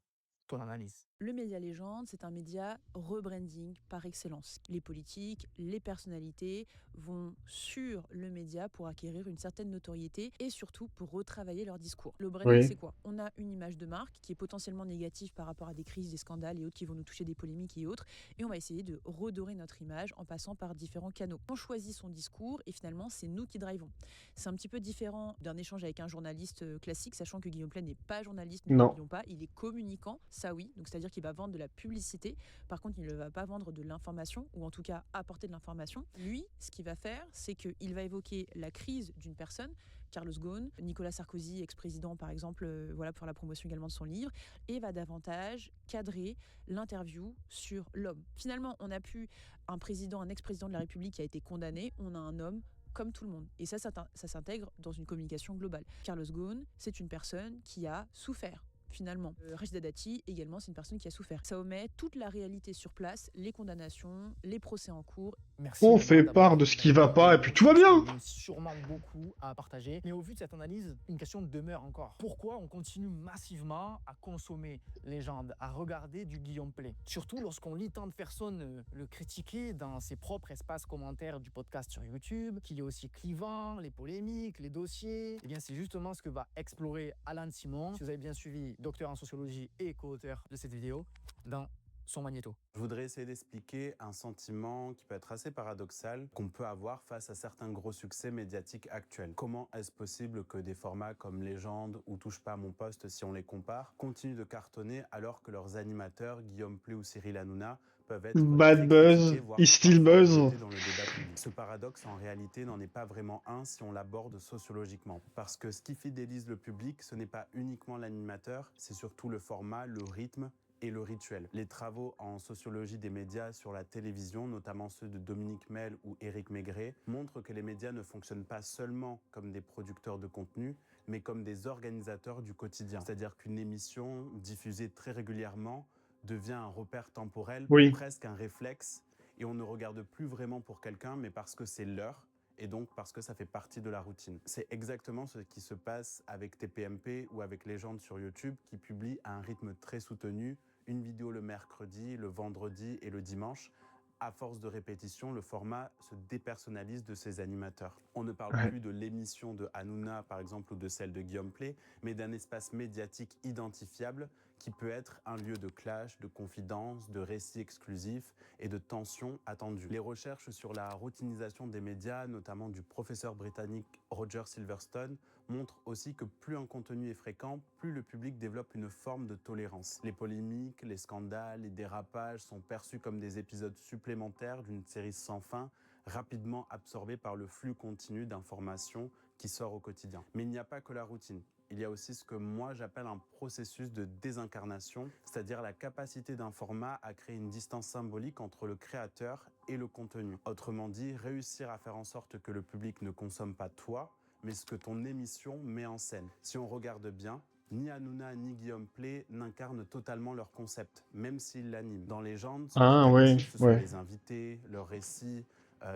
ton analyse? Le média Légende, c'est un média rebranding par excellence. Les politiques, les personnalités vont sur le média pour acquérir une certaine notoriété et surtout pour retravailler leur discours. Le branding, c'est quoi? On a une image de marque qui est potentiellement négative par rapport à des crises, des scandales et autres qui vont nous toucher, des polémiques et autres, et on va essayer de redorer notre image en passant par différents canaux. On choisit son discours et finalement, c'est nous qui drivons. C'est un petit peu différent d'un échange avec un journaliste classique, sachant que Guillaume Pley n'est pas journaliste, ne l'oublions pas, il est communicant, ça oui, donc c'est-à-dire qu'il va vendre de la publicité. Par contre, il ne va pas vendre de l'information, ou en tout cas apporter de l'information. Lui, ce qu'il va faire, c'est qu'il va évoquer la crise d'une personne, Carlos Ghosn, Nicolas Sarkozy, ex-président par exemple, pour faire la promotion également de son livre, et va davantage cadrer l'interview sur l'homme. Finalement, on n'a plus un président, un ex-président de la République qui a été condamné, on a un homme comme tout le monde. Et ça s'intègre dans une communication globale. Carlos Ghosn, c'est une personne qui a souffert. Finalement, Rachida Dati, également, c'est une personne qui a souffert. Ça omet toute la réalité sur place, les condamnations, les procès en cours. Merci. On fait part de ce qui va pas et puis tout va bien. Il y a sûrement beaucoup à partager. Mais au vu de cette analyse, une question demeure encore. Pourquoi on continue massivement à consommer Légende, à regarder du Guillaume Pley? Surtout lorsqu'on lit tant de personnes le critiquer dans ses propres espaces commentaires du podcast sur YouTube, qu'il est aussi clivant, les polémiques, les dossiers. Eh bien, c'est justement ce que va explorer Alan Simon. Si vous avez bien suivi, docteur en sociologie et co-auteur de cette vidéo, dans son magnéto. Je voudrais essayer d'expliquer un sentiment qui peut être assez paradoxal qu'on peut avoir face à certains gros succès médiatiques actuels. Comment est-ce possible que des formats comme Légende ou Touche pas à mon poste, si on les compare, continuent de cartonner alors que leurs animateurs, Guillaume Pley ou Cyril Hanouna, peuvent être Bad buzz, il still buzz. dans le débat public. Ce paradoxe, en réalité, n'en est pas vraiment un si on l'aborde sociologiquement. Parce que ce qui fidélise le public, ce n'est pas uniquement l'animateur, c'est surtout le format, le rythme et le rituel. Les travaux en sociologie des médias sur la télévision, notamment ceux de Dominique Mel ou Éric Maigret, montrent que les médias ne fonctionnent pas seulement comme des producteurs de contenu, mais comme des organisateurs du quotidien. C'est-à-dire qu'une émission diffusée très régulièrement devient un repère temporel, presque un réflexe, et on ne regarde plus vraiment pour quelqu'un, mais parce que c'est l'heure, et donc parce que ça fait partie de la routine. C'est exactement ce qui se passe avec TPMP ou avec Légende sur YouTube, qui publie à un rythme très soutenu, une vidéo le mercredi, le vendredi et le dimanche. À force de répétition, le format se dépersonnalise de ses animateurs. On ne parle plus de l'émission de Hanouna, par exemple, ou de celle de Guillaume Pley, mais d'un espace médiatique identifiable qui peut être un lieu de clash, de confidence, de récits exclusifs et de tensions attendues. Les recherches sur la routinisation des médias, notamment du professeur britannique Roger Silverstone, montrent aussi que plus un contenu est fréquent, plus le public développe une forme de tolérance. Les polémiques, les scandales, les dérapages sont perçus comme des épisodes supplémentaires d'une série sans fin, rapidement absorbés par le flux continu d'informations qui sort au quotidien. Mais il n'y a pas que la routine. Il y a aussi ce que moi j'appelle un processus de désincarnation, c'est-à-dire la capacité d'un format à créer une distance symbolique entre le créateur et le contenu. Autrement dit, réussir à faire en sorte que le public ne consomme pas toi, mais ce que ton émission met en scène. Si on regarde bien, ni Hanouna ni Guillaume Pley n'incarnent totalement leur concept, même s'ils l'animent. Dans Légende, ce sont les invités, leurs récits,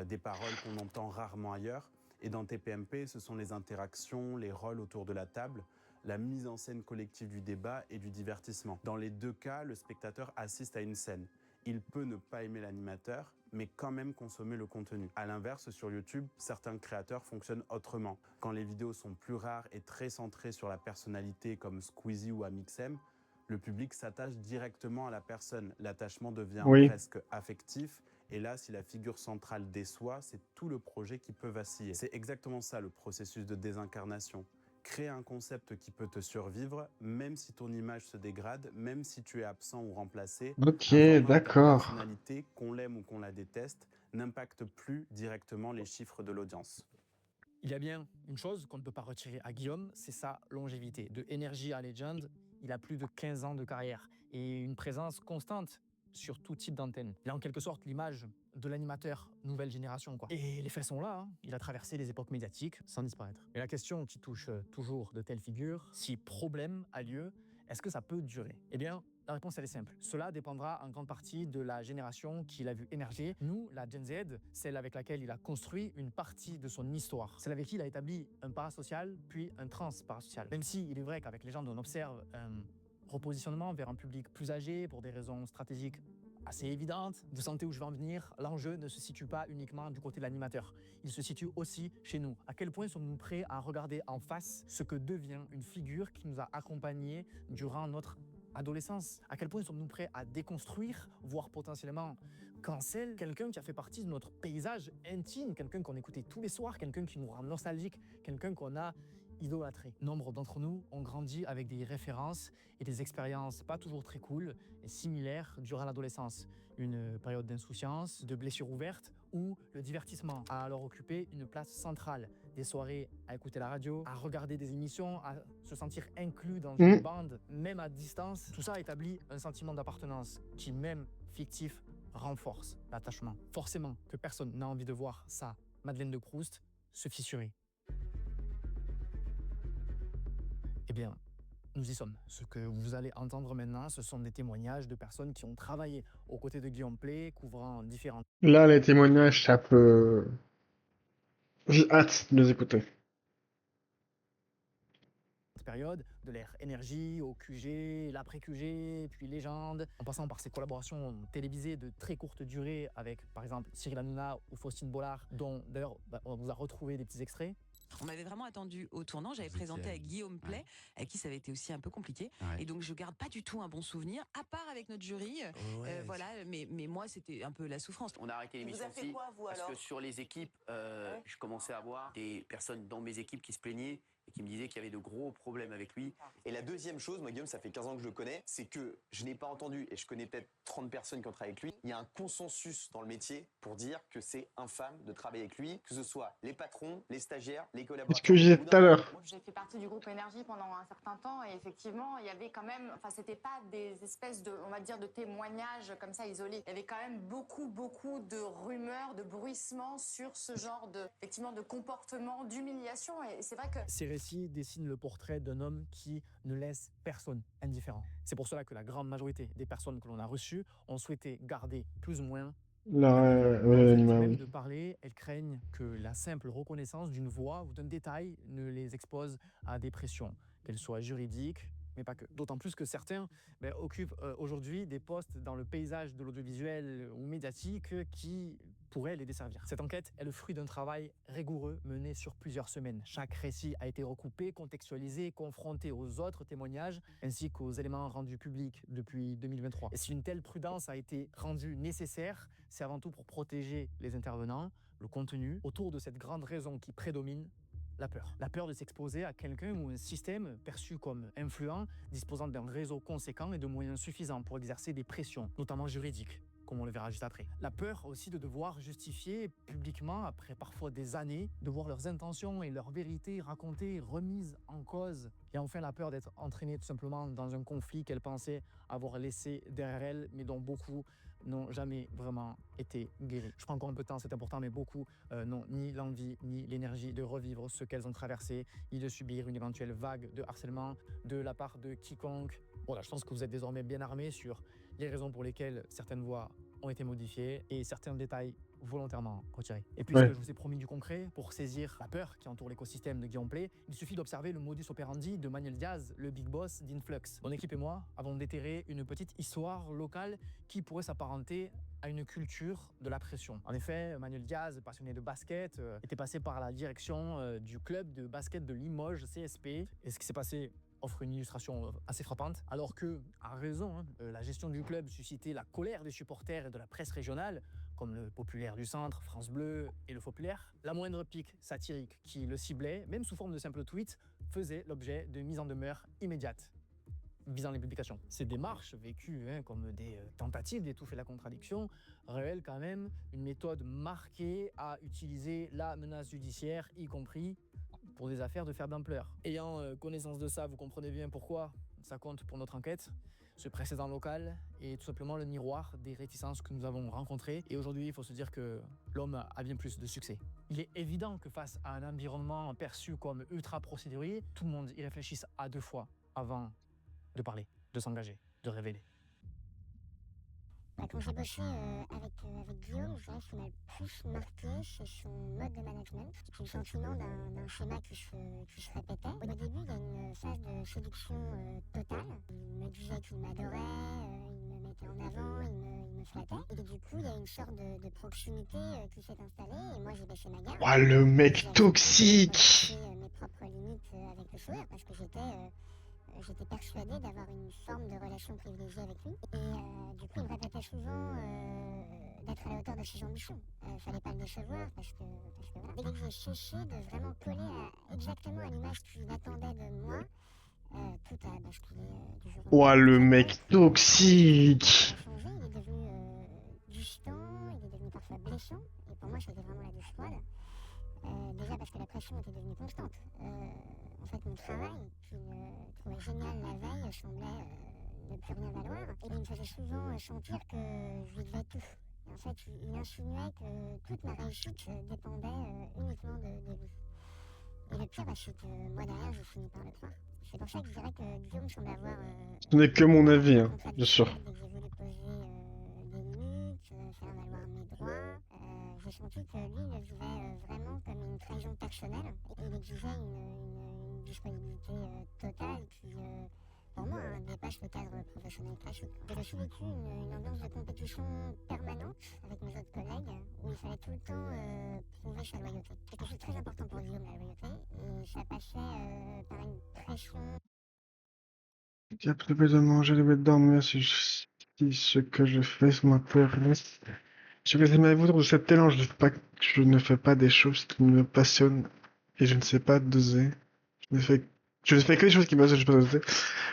des paroles qu'on entend rarement ailleurs. Et dans TPMP, ce sont les interactions, les rôles autour de la table, la mise en scène collective du débat et du divertissement. Dans les deux cas, le spectateur assiste à une scène. Il peut ne pas aimer l'animateur, mais quand même consommer le contenu. À l'inverse, sur YouTube, certains créateurs fonctionnent autrement. Quand les vidéos sont plus rares et très centrées sur la personnalité comme Squeezie ou Amixem, le public s'attache directement à la personne. L'attachement devient Oui. presque affectif. Et là, si la figure centrale déçoit, c'est tout le projet qui peut vaciller. C'est exactement ça le processus de désincarnation. Créer un concept qui peut te survivre, même si ton image se dégrade, même si tu es absent ou remplacé. Ok, Un format où ta d'accord. personnalité, qu'on l'aime ou qu'on la déteste, n'impacte plus directement les chiffres de l'audience. Il y a bien une chose qu'on ne peut pas retirer à Guillaume, c'est sa longévité. De Energy à Legend, il a plus de 15 ans de carrière et une présence constante sur tout type d'antenne. Il a en quelque sorte l'image de l'animateur nouvelle génération, quoi. Et les faits sont là, hein. Il a traversé les époques médiatiques sans disparaître. Et la question qui touche toujours de telles figures, si problème a lieu, est-ce que ça peut durer? Eh bien, la réponse elle est simple. Cela dépendra en grande partie de la génération qu'il a vu émerger. Nous, la Gen Z, celle avec laquelle il a construit une partie de son histoire. Celle avec qui il a établi un parasocial, puis un transparasocial. Même si il est vrai qu'avec les gens, on observe un repositionnement vers un public plus âgé pour des raisons stratégiques assez évidentes. Vous sentez où je veux en venir? L'enjeu ne se situe pas uniquement du côté de l'animateur. Il se situe aussi chez nous. À quel point sommes-nous prêts à regarder en face ce que devient une figure qui nous a accompagnés durant notre adolescence? À quel point sommes-nous prêts à déconstruire, voire potentiellement cancel quelqu'un qui a fait partie de notre paysage intime, quelqu'un qu'on écoutait tous les soirs, quelqu'un qui nous rend nostalgique, quelqu'un qu'on a idolâtré. Nombre d'entre nous ont grandi avec des références et des expériences pas toujours très cool et similaires durant l'adolescence. Une période d'insouciance, de blessures ouvertes où le divertissement a alors occupé une place centrale. Des soirées à écouter la radio, à regarder des émissions, à se sentir inclus dans une bande, même à distance. Tout ça établit un sentiment d'appartenance qui, même fictif, renforce l'attachement. Forcément que personne n'a envie de voir sa Madeleine de Proust se fissurer. Eh bien, nous y sommes. Ce que vous allez entendre maintenant, ce sont des témoignages de personnes qui ont travaillé aux côtés de Guillaume Play, couvrant différentes Là, les témoignages, ça peut... J'ai hâte de les écouter. périodes, de l'ère Énergie au QG, l'après-QG, puis Légende, en passant par ses collaborations télévisées de très courte durée avec, par exemple, Cyril Hanouna ou Faustine Bollard, dont d'ailleurs on vous a retrouvé des petits extraits. On m'avait vraiment attendu au tournant. J'avais présenté avec Guillaume Play, avec qui ça avait été aussi un peu compliqué. Et donc, je garde pas du tout un bon souvenir, à part avec notre jury. Voilà, mais moi, c'était un peu la souffrance. On a arrêté l'émission aussi parce que sur les équipes, je commençais à voir des personnes dans mes équipes qui se plaignaient et qui me disaient qu'il y avait de gros problèmes avec lui. Et la deuxième chose, moi Guillaume, ça fait 15 ans que je le connais, c'est que je n'ai pas entendu, et je connais peut-être 30 personnes qui ont travaillé avec lui, il y a un consensus dans le métier pour dire que c'est infâme de travailler avec lui, que ce soit les patrons, les stagiaires, les collaborateurs. C'est ce que je disais tout à l'heure. J'ai fait partie du groupe Énergie pendant un certain temps et effectivement, il y avait quand même, enfin, c'était pas des espèces de, on va dire, de témoignages comme ça isolés. Il y avait quand même beaucoup de rumeurs, de bruissements sur ce genre de, effectivement, de comportement, d'humiliation. Et c'est vrai que ces récits dessinent le portrait d'un homme qui ne laisse personne indifférent. C'est pour cela que la grande majorité des personnes que l'on a reçues ont souhaité garder plus ou moins l'animal. de parler, elles craignent que la simple reconnaissance d'une voix ou d'un détail ne les expose à des pressions, qu'elles soient juridiques, mais pas que. D'autant plus que certains occupent aujourd'hui des postes dans le paysage de l'audiovisuel ou médiatique qui pourraient les desservir. Cette enquête est le fruit d'un travail rigoureux mené sur plusieurs semaines. Chaque récit a été recoupé, contextualisé, confronté aux autres témoignages ainsi qu'aux éléments rendus publics depuis 2023. Et si une telle prudence a été rendue nécessaire, c'est avant tout pour protéger les intervenants, le contenu, autour de cette grande raison qui prédomine, la peur. La peur de s'exposer à quelqu'un ou un système perçu comme influent, disposant d'un réseau conséquent et de moyens suffisants pour exercer des pressions, notamment juridiques, comme on le verra juste après. La peur aussi de devoir justifier publiquement, après parfois des années, de voir leurs intentions et leurs vérités racontées, remises en cause. Et enfin la peur d'être entraînée tout simplement dans un conflit qu'elles pensaient avoir laissé derrière elles, mais dont beaucoup n'ont jamais vraiment été guéris. Je prends encore un peu de temps, c'est important, mais beaucoup n'ont ni l'envie ni l'énergie de revivre ce qu'elles ont traversé, ni de subir une éventuelle vague de harcèlement de la part de quiconque. Voilà, je pense que vous êtes désormais bien armés sur les raisons pour lesquelles certaines voix ont été modifiées et certains détails volontairement retirés. Et puisque je vous ai promis du concret, pour saisir la peur qui entoure l'écosystème de Guillaume Play, il suffit d'observer le modus operandi de Manuel Diaz, le big boss d'Influx. Mon équipe et moi avons déterré une petite histoire locale qui pourrait s'apparenter à une culture de la pression. En effet, Manuel Diaz, passionné de basket, était passé par la direction du club de basket de Limoges, CSP. Et ce qui s'est passé offre une illustration assez frappante. Alors que, à raison, la gestion du club suscitait la colère des supporters et de la presse régionale, comme le Populaire du Centre, France Bleu et le Populaire, la moindre pique satirique qui le ciblait, même sous forme de simple tweet, faisait l'objet de mise en demeure immédiate visant les publications. Ces démarches, vécues comme des tentatives d'étouffer la contradiction, révèlent quand même une méthode marquée à utiliser la menace judiciaire, y compris pour des affaires de faible ampleur. Ayant connaissance de ça, vous comprenez bien pourquoi ça compte pour notre enquête. Ce précédent local est tout simplement le miroir des réticences que nous avons rencontrées. Et aujourd'hui, il faut se dire que l'homme a bien plus de succès. Il est évident que face à un environnement perçu comme ultra procédurier, tout le monde y réfléchisse à 2 fois avant de parler, de s'engager, de révéler. Quand j'ai bossé avec Guillaume, je dirais que ce qui m'a le plus marqué, c'est son mode de management. C'est le sentiment d'un schéma qui se répétait. Au début, il y a une phase de séduction totale. Il me disait qu'il m'adorait, il me mettait en avant, il me flattait. Et du coup, il y a une sorte de proximité qui s'est installée. Et moi, j'ai baissé ma garde. Ouah, le mec toxique! J'ai mes propres limites avec le sourire parce que j'étais persuadée d'avoir une forme de relation privilégiée avec lui. Et du coup, il me répétait souvent d'être à la hauteur de ses ambitions. Fallait pas le décevoir parce que voilà. Dès que j'ai cessé de vraiment coller exactement à l'image qu'il attendait de moi, tout a basculé du jour au Ouah, lendemain. le mec toxique! Il a changé, il est devenu distant, il est devenu parfois blessant. Et pour moi, c'était vraiment la douche froide. Déjà parce que la pression était devenue constante. En fait, mon travail, qu'il trouvait génial la veille, semblait ne plus rien valoir. Et il me faisait souvent sentir que je lui devais tout. Et en fait, il insinuait que toute ma réussite dépendait uniquement de lui. Et le pire, c'est que moi derrière, j'ai fini par le croire. C'est pour ça que je dirais que Guillaume semble avoir... Ce n'est que mon avis, hein, bien sûr. Dès que j'ai voulu poser des limites, faire valoir mes droits, j'ai senti que lui le vivait vraiment comme une trahison personnelle. Et il exigeait une disponibilité totale qui, pour moi, dépasse le cadre professionnel classique. J'ai aussi vécu une ambiance de compétition permanente avec mes autres collègues où il fallait tout le temps prouver sa loyauté. C'est quelque chose de très important pour Guillaume, la loyauté, et ça passait par une pression. J'ai prévu de manger, de dormir si ce que je fais m'intéresse. Je vais m'avoir de cet élan, je ne fais pas des choses qui me passionnent et je ne sais pas doser. Je ne fais que des choses qui me passionnent, je ne sais pas doser.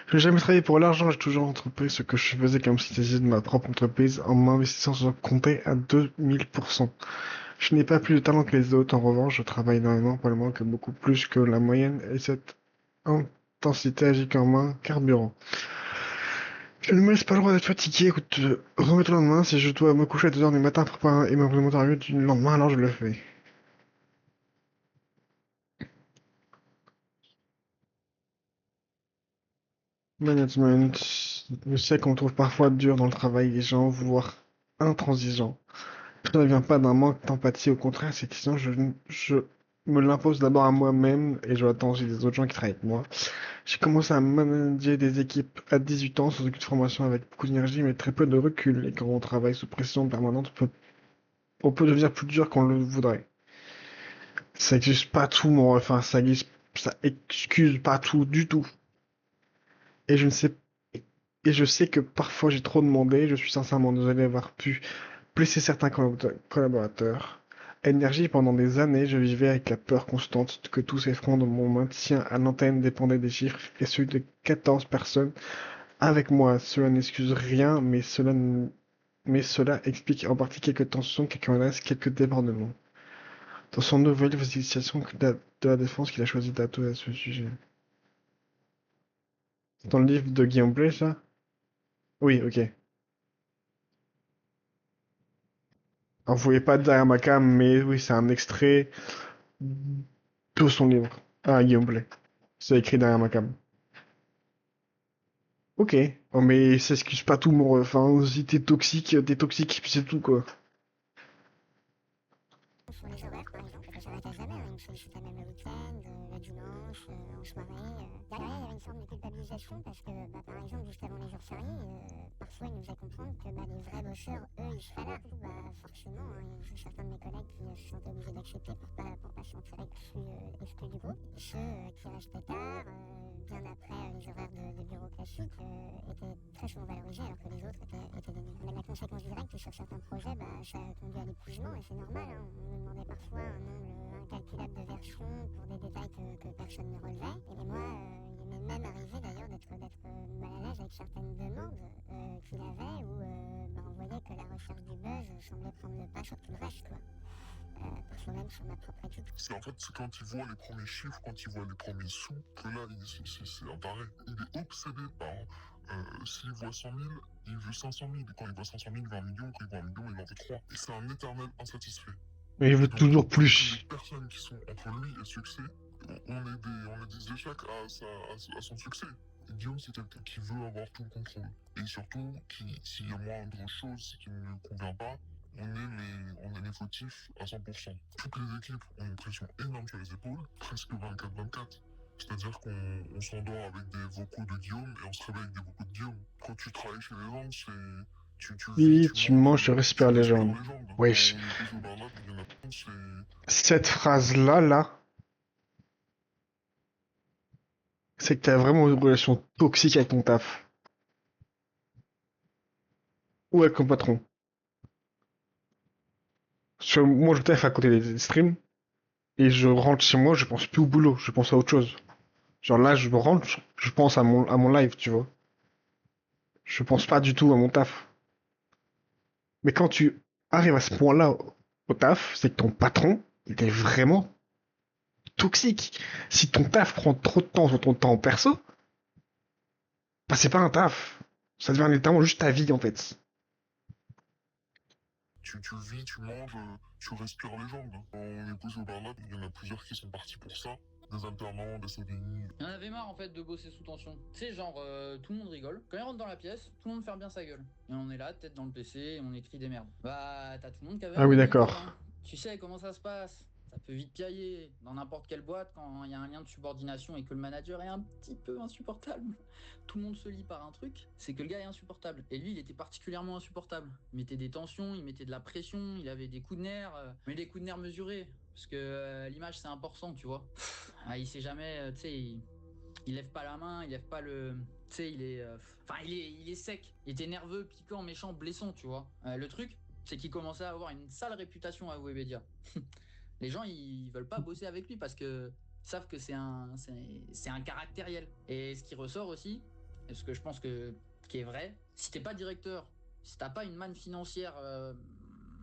Je n'ai jamais travaillé pour l'argent, j'ai toujours entrepris ce que je faisais comme si c'était de ma propre entreprise en m'investissant sans compter à 2000%. Je n'ai pas plus de talent que les autres, en revanche, je travaille énormément, probablement que beaucoup plus que la moyenne et cette intensité agit comme un carburant. Je ne me laisse pas le droit d'être fatigué, écoute, remets-toi le lendemain, si je dois me coucher à 2h du matin pour préparer et me remonter à 8 du lendemain, alors je le fais. Management. Je sais qu'on trouve parfois dur dans le travail les gens, voire intransigeants. Ça ne vient pas d'un manque d'empathie, au contraire, c'est que sinon je me l'impose d'abord à moi-même et je attends aussi des autres gens qui travaillent avec moi. J'ai commencé à manager des équipes à 18 ans, sans aucune formation, avec beaucoup d'énergie, mais très peu de recul. Et quand on travaille sous pression permanente, on peut devenir plus dur qu'on le voudrait. Ça excuse pas tout, ça excuse pas tout du tout. Et je sais que parfois j'ai trop demandé, je suis sincèrement désolé d'avoir pu blesser certains collaborateurs. Énergie, pendant des années, je vivais avec la peur constante que tout s'effondre. Mon maintien à l'antenne dépendait des chiffres et celui de 14 personnes avec moi. Cela n'excuse rien, mais cela explique en partie quelques tensions, quelques menaces, quelques débordements. Dans son nouvelle investigation de la défense qu'il a choisi d'adapter à ce sujet. C'est dans le livre de Guillaume Play, ça? Oui, ok. Alors, vous voyez pas derrière ma cam, mais oui, c'est un extrait de son livre. Ah, Guillaume Play. C'est écrit derrière ma cam. Ok. Oh, mais ça excuse pas tout, mon ref, hein. Si t'es toxique, puis c'est tout, quoi. Sur les horaires, par exemple, ça s'arrêtait jamais. Hein. Ils me sollicitaient même le week-end, le dimanche, en soirée. Derrière, il y avait une forme de culpabilisation parce que, par exemple, juste avant les jours fériés, parfois, ils nous faisaient comprendre que les vrais bosseurs, eux, ils seraient là. Forcément, hein, il y a certains de mes collègues qui se sentaient obligés d'accepter pour pas se sentir exclus du groupe. Ceux qui restaient tard, bien après les horaires de bureau classiques, étaient très souvent valorisés alors que les autres étaient dénigrés. Mais la conséquence directe sur certains projets, ça a conduit à l'épuisement et c'est normal. Hein. On nous demandait parfois un nombre incalculable de versions pour des détails que personne ne relevait. Et moi, il m'est même arrivé d'ailleurs d'être mal à l'aise avec certaines demandes qu'il avait où on voyait que la recherche du buzz semblait prendre le pas sur tout le reste, quoi. Parfois même sur ma propre équipe. C'est en fait, c'est quand il voit les premiers chiffres, quand il voit les premiers sous, que là, c'est un taré. Il est obsédé par... s'il voit 100 000, il veut 500 000. Quand il voit 500 000, 20 millions. Quand il voit 1 million, il en veut 3. Et c'est un éternel insatisfait. Mais il veut toujours plus. Les personnes qui sont entre lui et le succès, on est des échecs à son succès. Et Guillaume, c'est quelqu'un qui veut avoir tout le contrôle. Et surtout, s'il y a moindre chose qui ne lui convient pas, on est les fautifs à 100%. Toutes les équipes ont une pression énorme sur les épaules, presque 24/24. C'est-à-dire qu'on s'endort avec des vocaux de Guillaume et on se réveille avec des vocaux de Guillaume. Quand tu travailles chez les gens, c'est... Tu manges, tu respires les jambes. Wesh. Cette phrase-là, c'est que t'as vraiment une relation toxique avec ton taf. Ou avec ton patron. Moi, je taffe à côté des streams. Et je rentre chez moi, je pense plus au boulot, je pense à autre chose. Genre là, je me rentre, je pense à mon live, tu vois. Je pense pas du tout à mon taf. Mais quand tu arrives à ce point-là au taf, c'est que ton patron, il est vraiment toxique. Si ton taf prend trop de temps sur ton temps perso, c'est pas un taf. Ça devient littéralement juste ta vie, en fait. Tu vis, tu manges, tu respires les jambes. On est poussé par là, il y en a plusieurs qui sont partis pour ça. Des alternants, des CDI. Il y en avait marre en fait de bosser sous tension. Tu sais, genre, tout le monde rigole. Quand il rentre dans la pièce, tout le monde ferme bien sa gueule. Et on est là, tête dans le PC, et on écrit des merdes. T'as tout le monde qui avait... Ah oui, d'accord. Hein. Tu sais comment ça se passe. Ça peut vite piailler. Dans n'importe quelle boîte, quand il y a un lien de subordination et que le manager est un petit peu insupportable, tout le monde se lie par un truc, c'est que le gars est insupportable. Et lui, il était particulièrement insupportable. Il mettait des tensions, il mettait de la pression, il avait des coups de nerfs, mais des coups de nerfs mesurés. Parce que l'image, c'est important, tu vois. Il sait jamais, tu sais, il lève pas la main, il lève pas le... Tu sais, il est sec. Il était nerveux, piquant, méchant, blessant, tu vois. Le truc, c'est qu'il commençait à avoir une sale réputation à Webedia. Les gens, ils veulent pas bosser avec lui parce que savent que c'est un caractériel. Et ce qui ressort aussi, et ce que je pense qui est vrai, si t'es pas directeur, si t'as pas une manne financière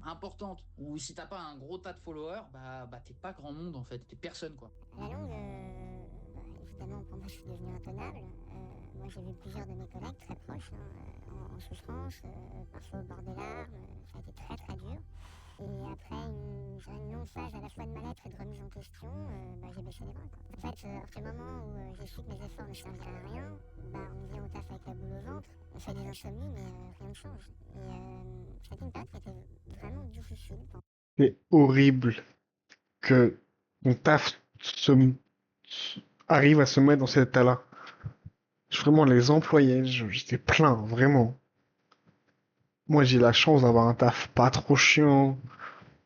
importante, ou si t'as pas un gros tas de followers, t'es pas grand monde en fait, t'es personne quoi. À la longue, évidemment, pour moi, je suis devenu intenable. Moi, j'ai vu plusieurs de mes collègues très proches en souffrance, parfois au bord des larmes. Ça a été très très dur. Et après une longue phase à la fois de mal-être et de remise en question, j'ai baissé les bras. Quoi. En fait, à ce moment où j'ai su que mes efforts ne serviraient à rien, on vient au taf avec la boule au ventre, on fait des insomnies, mais rien ne change. Et c'était une période qui était vraiment difficile. C'est horrible que ton taf arrive à se mettre dans cet état-là. Vraiment, les employés, j'étais plein, vraiment. Moi, j'ai la chance d'avoir un taf pas trop chiant,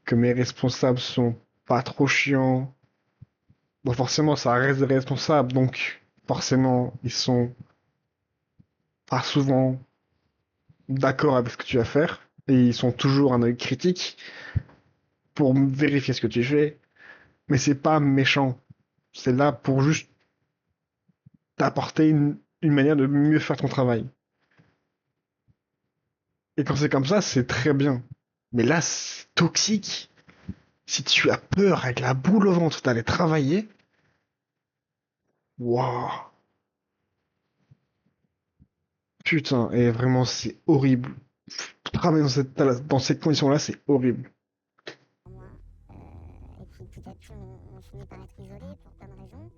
que mes responsables sont pas trop chiants. Bon, forcément, ça reste des responsables, donc forcément, ils sont pas souvent d'accord avec ce que tu vas faire, et ils sont toujours un œil critique pour vérifier ce que tu fais, mais c'est pas méchant. C'est là pour juste t'apporter une manière de mieux faire ton travail. Et quand c'est comme ça, c'est très bien. Mais là, c'est toxique. Si tu as peur avec la boule au ventre d'aller travailler, waouh. Putain, et vraiment, c'est horrible. Travailler dans ces conditions-là, c'est horrible. Et puis petit à petit, on finit par être isolé pour plein de raisons.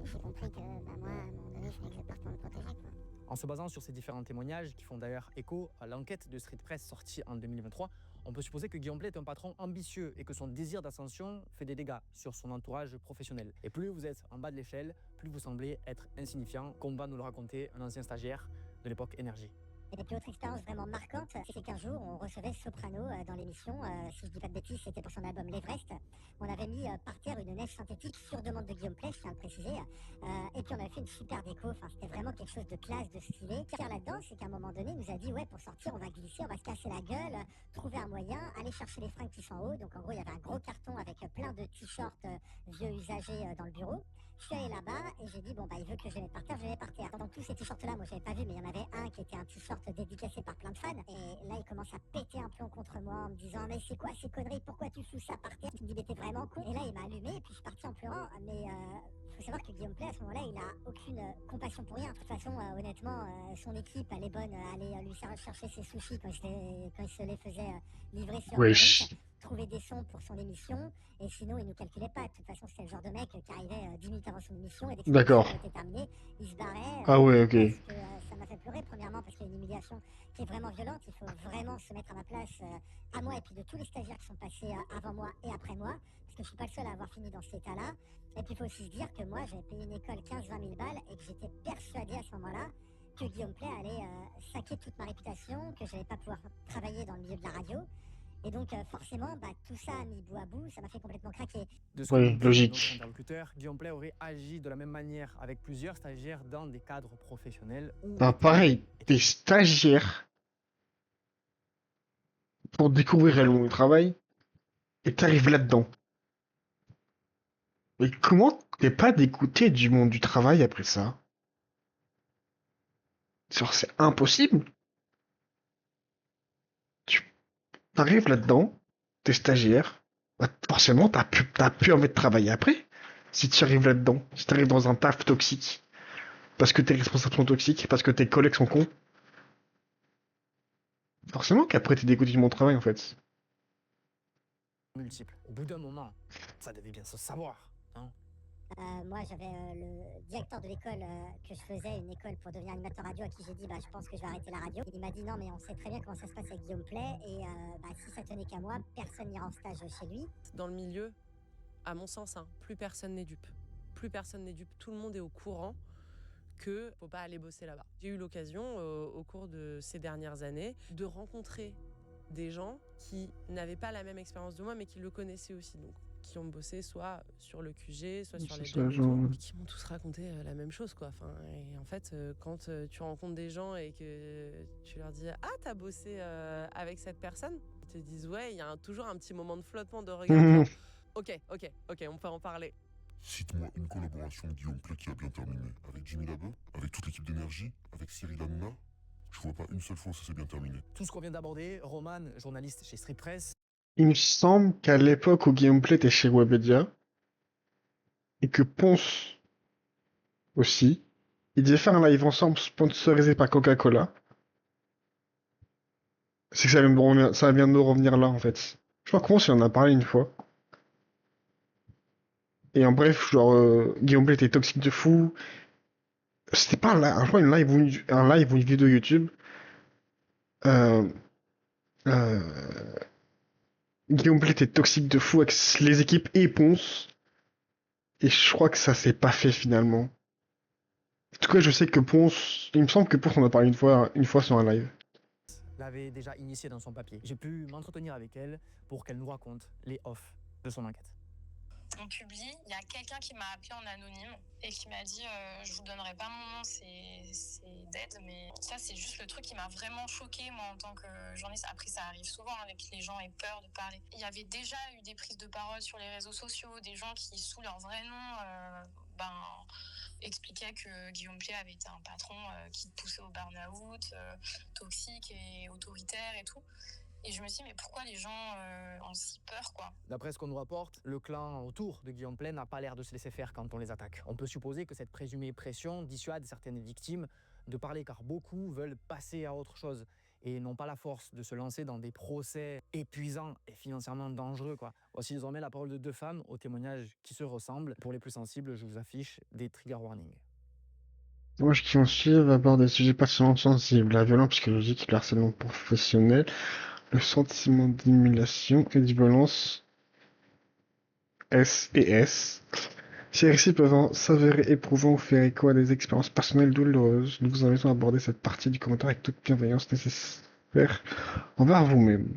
Et j'ai compris que moi, à un moment donné, il fallait que je parte pour me protéger, quoi. En se basant sur ces différents témoignages qui font d'ailleurs écho à l'enquête de Street Press sortie en 2023, On peut supposer que Guillaume Play est un patron ambitieux et que son désir d'ascension fait des dégâts sur son entourage professionnel. Et plus vous êtes en bas de l'échelle, plus vous semblez être insignifiant, comme va nous le raconter un ancien stagiaire de l'époque Énergie. Et des plus autres expériences vraiment marquantes, c'est qu'un jour, on recevait Soprano dans l'émission. Si je dis pas de bêtises, c'était pour son album L'Everest. On avait mis par terre une neige synthétique sur demande de Guillaume Play, je tiens à le préciser. Et puis on avait fait une super déco. Enfin, c'était vraiment quelque chose de classe, de stylé. Ce qu'il y a là-dedans, c'est qu'à un moment donné, il nous a dit, ouais, pour sortir, on va glisser, on va se casser la gueule, trouver un moyen, aller chercher les fringues qui sont en haut. Donc en gros, il y avait un gros carton avec plein de t-shirts vieux usagés dans le bureau. Je suis allé là-bas et j'ai dit, bon, bah, il veut que je les mette par terre, je les mets par terre. Donc, tous ces t-shirts-là, moi, j'avais pas vu, mais il y en avait un qui était un t-shirt dédicacé par plein de fans. Et là, il commence à péter un plomb contre moi en me disant, mais c'est quoi ces conneries? Pourquoi tu fous ça par terre? Il me dit, mais t'es vraiment con. Et là, il m'a allumé et puis je suis parti en pleurant. Mais faut savoir que Guillaume Play, à ce moment-là, il a aucune compassion pour rien. De toute façon, honnêtement, son équipe, elle est bonne à aller lui chercher ses sushis quand il se les faisait livrer sur Wesh. trouver des sons pour son émission, et sinon il nous calculait pas. De toute façon, c'était le genre de mec qui arrivait 10 minutes avant son émission, et dès que son D'accord. émission était terminée, il se barrait. Ah ouais, ok. Parce que ça m'a fait pleurer, premièrement, parce qu'il y a une humiliation qui est vraiment violente. Il faut vraiment se mettre à ma place, à moi, et puis de tous les stagiaires qui sont passés avant moi et après moi, parce que je suis pas le seul à avoir fini dans cet état-là. Et puis il faut aussi se dire que moi, j'avais payé une école 15-20 000 balles, et que j'étais persuadé à ce moment-là que Guillaume Play allait saquer toute ma réputation, que je n'allais pas pouvoir travailler dans le milieu de la radio. Et donc forcément, bah, tout ça mis bout à bout, ça m'a fait complètement craquer. De ce Oui, que nous dit logique. notre interlocuteur, Guillaume Play aurait agi de la même manière avec plusieurs stagiaires dans des cadres professionnels. Où Bah, pareil, t'es stagiaire pour découvrir réellement le travail et t'arrives là-dedans. Mais comment t'es pas dégoûté du monde du travail après ça? Genre, c'est impossible. Tu arrives là-dedans, t'es stagiaire, bah, forcément t'as plus envie de travailler après. Si tu arrives là-dedans, si t'arrives dans un taf toxique, parce que tes responsables sont toxiques, parce que tes collègues sont cons, forcément qu'après t'es dégoûté du monde du travail en fait. multiples. Au bout d'un moment, ça devait bien se savoir. Hein. Moi, j'avais le directeur de l'école que je faisais, une école pour devenir animateur radio, à qui j'ai dit, bah, je pense que je vais arrêter la radio. Il m'a dit, non, mais on sait très bien comment ça se passe avec Guillaume Play, et bah, si ça tenait qu'à moi, personne n'ira en stage chez lui. Dans le milieu, à mon sens, hein, plus personne n'est dupe. Plus personne n'est dupe. Tout le monde est au courant que faut pas aller bosser là-bas. J'ai eu l'occasion, au cours de ces dernières années, de rencontrer des gens qui n'avaient pas la même expérience de moi, mais qui le connaissaient aussi. Donc, qui ont bossé soit sur le QG, soit sur les ça, jeunes, genre, et qui m'ont tous raconté la même chose, quoi. Enfin, et en fait, quand tu rencontres des gens et que tu leur dis « Ah, t'as bossé avec cette personne ?» Ils te disent « Ouais, il y a toujours un petit moment de flottement, de regard. Mhm. Ok, on peut en parler. » Cite-moi une collaboration de Guillaume Play qui a bien terminé. Avec Jimmy Labeu, avec toute l'équipe d'énergie, avec Cyril Hanouna. Je vois pas une seule fois où ça s'est bien terminé. Tout ce qu'on vient d'aborder, Roman, journaliste chez Street Press. Il me semble qu'à l'époque où Guillaume Play était chez Webedia, et que Ponce aussi, ils devaient faire un live ensemble sponsorisé par Coca-Cola. C'est que ça vient de nous revenir là en fait. Je crois que Ponce il en a parlé une fois. Et en bref, genre, Guillaume Play était toxique de fou. C'était pas je crois un live ou une vidéo YouTube. Guillaume Play était toxique de fou avec les équipes et Ponce. Et je crois que ça s'est pas fait finalement. En tout cas, je sais que Ponce, il me semble que Ponce en a parlé une fois sur un live. L'avait déjà initié dans son papier. J'ai pu m'entretenir avec elle pour qu'elle nous raconte les offs de son enquête. On publie, il y a quelqu'un qui m'a appelé en anonyme et qui m'a dit je vous donnerai pas mon nom, c'est dead, mais ça c'est juste le truc qui m'a vraiment choquée moi en tant que journaliste. Après ça arrive souvent avec que les gens aient peur de parler. Il y avait déjà eu des prises de parole sur les réseaux sociaux, des gens qui sous leur vrai nom expliquaient que Guillaume Play avait été un patron qui poussait au burn-out, toxique et autoritaire et tout. Et je me suis dit, mais pourquoi les gens ont si peur, quoi? D'après ce qu'on nous rapporte, le clan autour de Guillaume Play n'a pas l'air de se laisser faire quand on les attaque. On peut supposer que cette présumée pression dissuade certaines victimes de parler, car beaucoup veulent passer à autre chose et n'ont pas la force de se lancer dans des procès épuisants et financièrement dangereux, quoi. Voici désormais la parole de deux femmes aux témoignages qui se ressemblent. Pour les plus sensibles, je vous affiche des trigger warnings. Moi, qui en suivent abordent des sujets particulièrement sensibles, la violence psychologique et le harcèlement professionnel. Le sentiment d'humiliation et de violence S et S. Ces récits peuvent s'avérer éprouvants ou faire écho à des expériences personnelles douloureuses. Nous vous invitons à aborder cette partie du commentaire avec toute bienveillance nécessaire envers vous-même.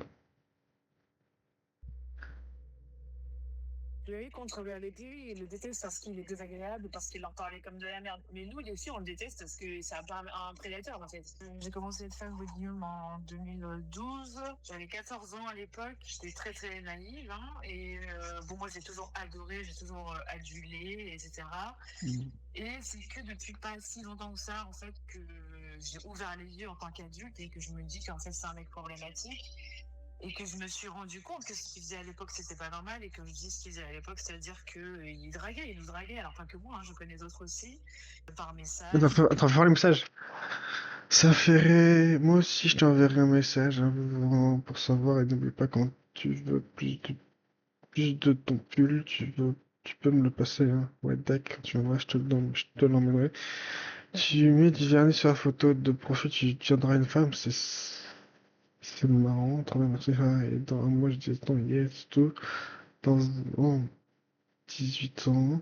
Lui, contre réalité, il le déteste parce qu'il est désagréable, parce qu'il leur parlait comme de la merde. Mais nous, les filles, on le déteste parce que c'est un prédateur, en fait. J'ai commencé à être fan de Guillaume en 2012. J'avais 14 ans à l'époque. J'étais très, très naïve. Hein, et bon, moi, j'ai toujours adoré, j'ai toujours adulé, etc. Et c'est que depuis pas si longtemps que ça, en fait, que j'ai ouvert les yeux en tant qu'adulte et que je me dis qu'en fait, c'est un mec problématique. Et que je me suis rendu compte que ce qu'il faisait à l'époque, c'était pas normal. Et que je dis ce qu'il faisait à l'époque, c'est-à-dire qu'il il nous draguait. Alors, pas que moi, hein, je connais d'autres aussi. Par message. Attends, fais voir les messages. Ça ferait... Moi aussi, je t'enverrai un message hein, vraiment pour savoir. Et n'oublie pas, quand tu veux plus de ton pull, tu peux me le passer. Hein. Ouais, d'accord, tu viendras, je te l'emmènerai. Tu mets du vernis sur la photo de profil, tu tiendras une femme, c'est marrant, trop bien, merci. Ah, et dans un mois, je dis, attends, yes, tout. Dans 18 ans.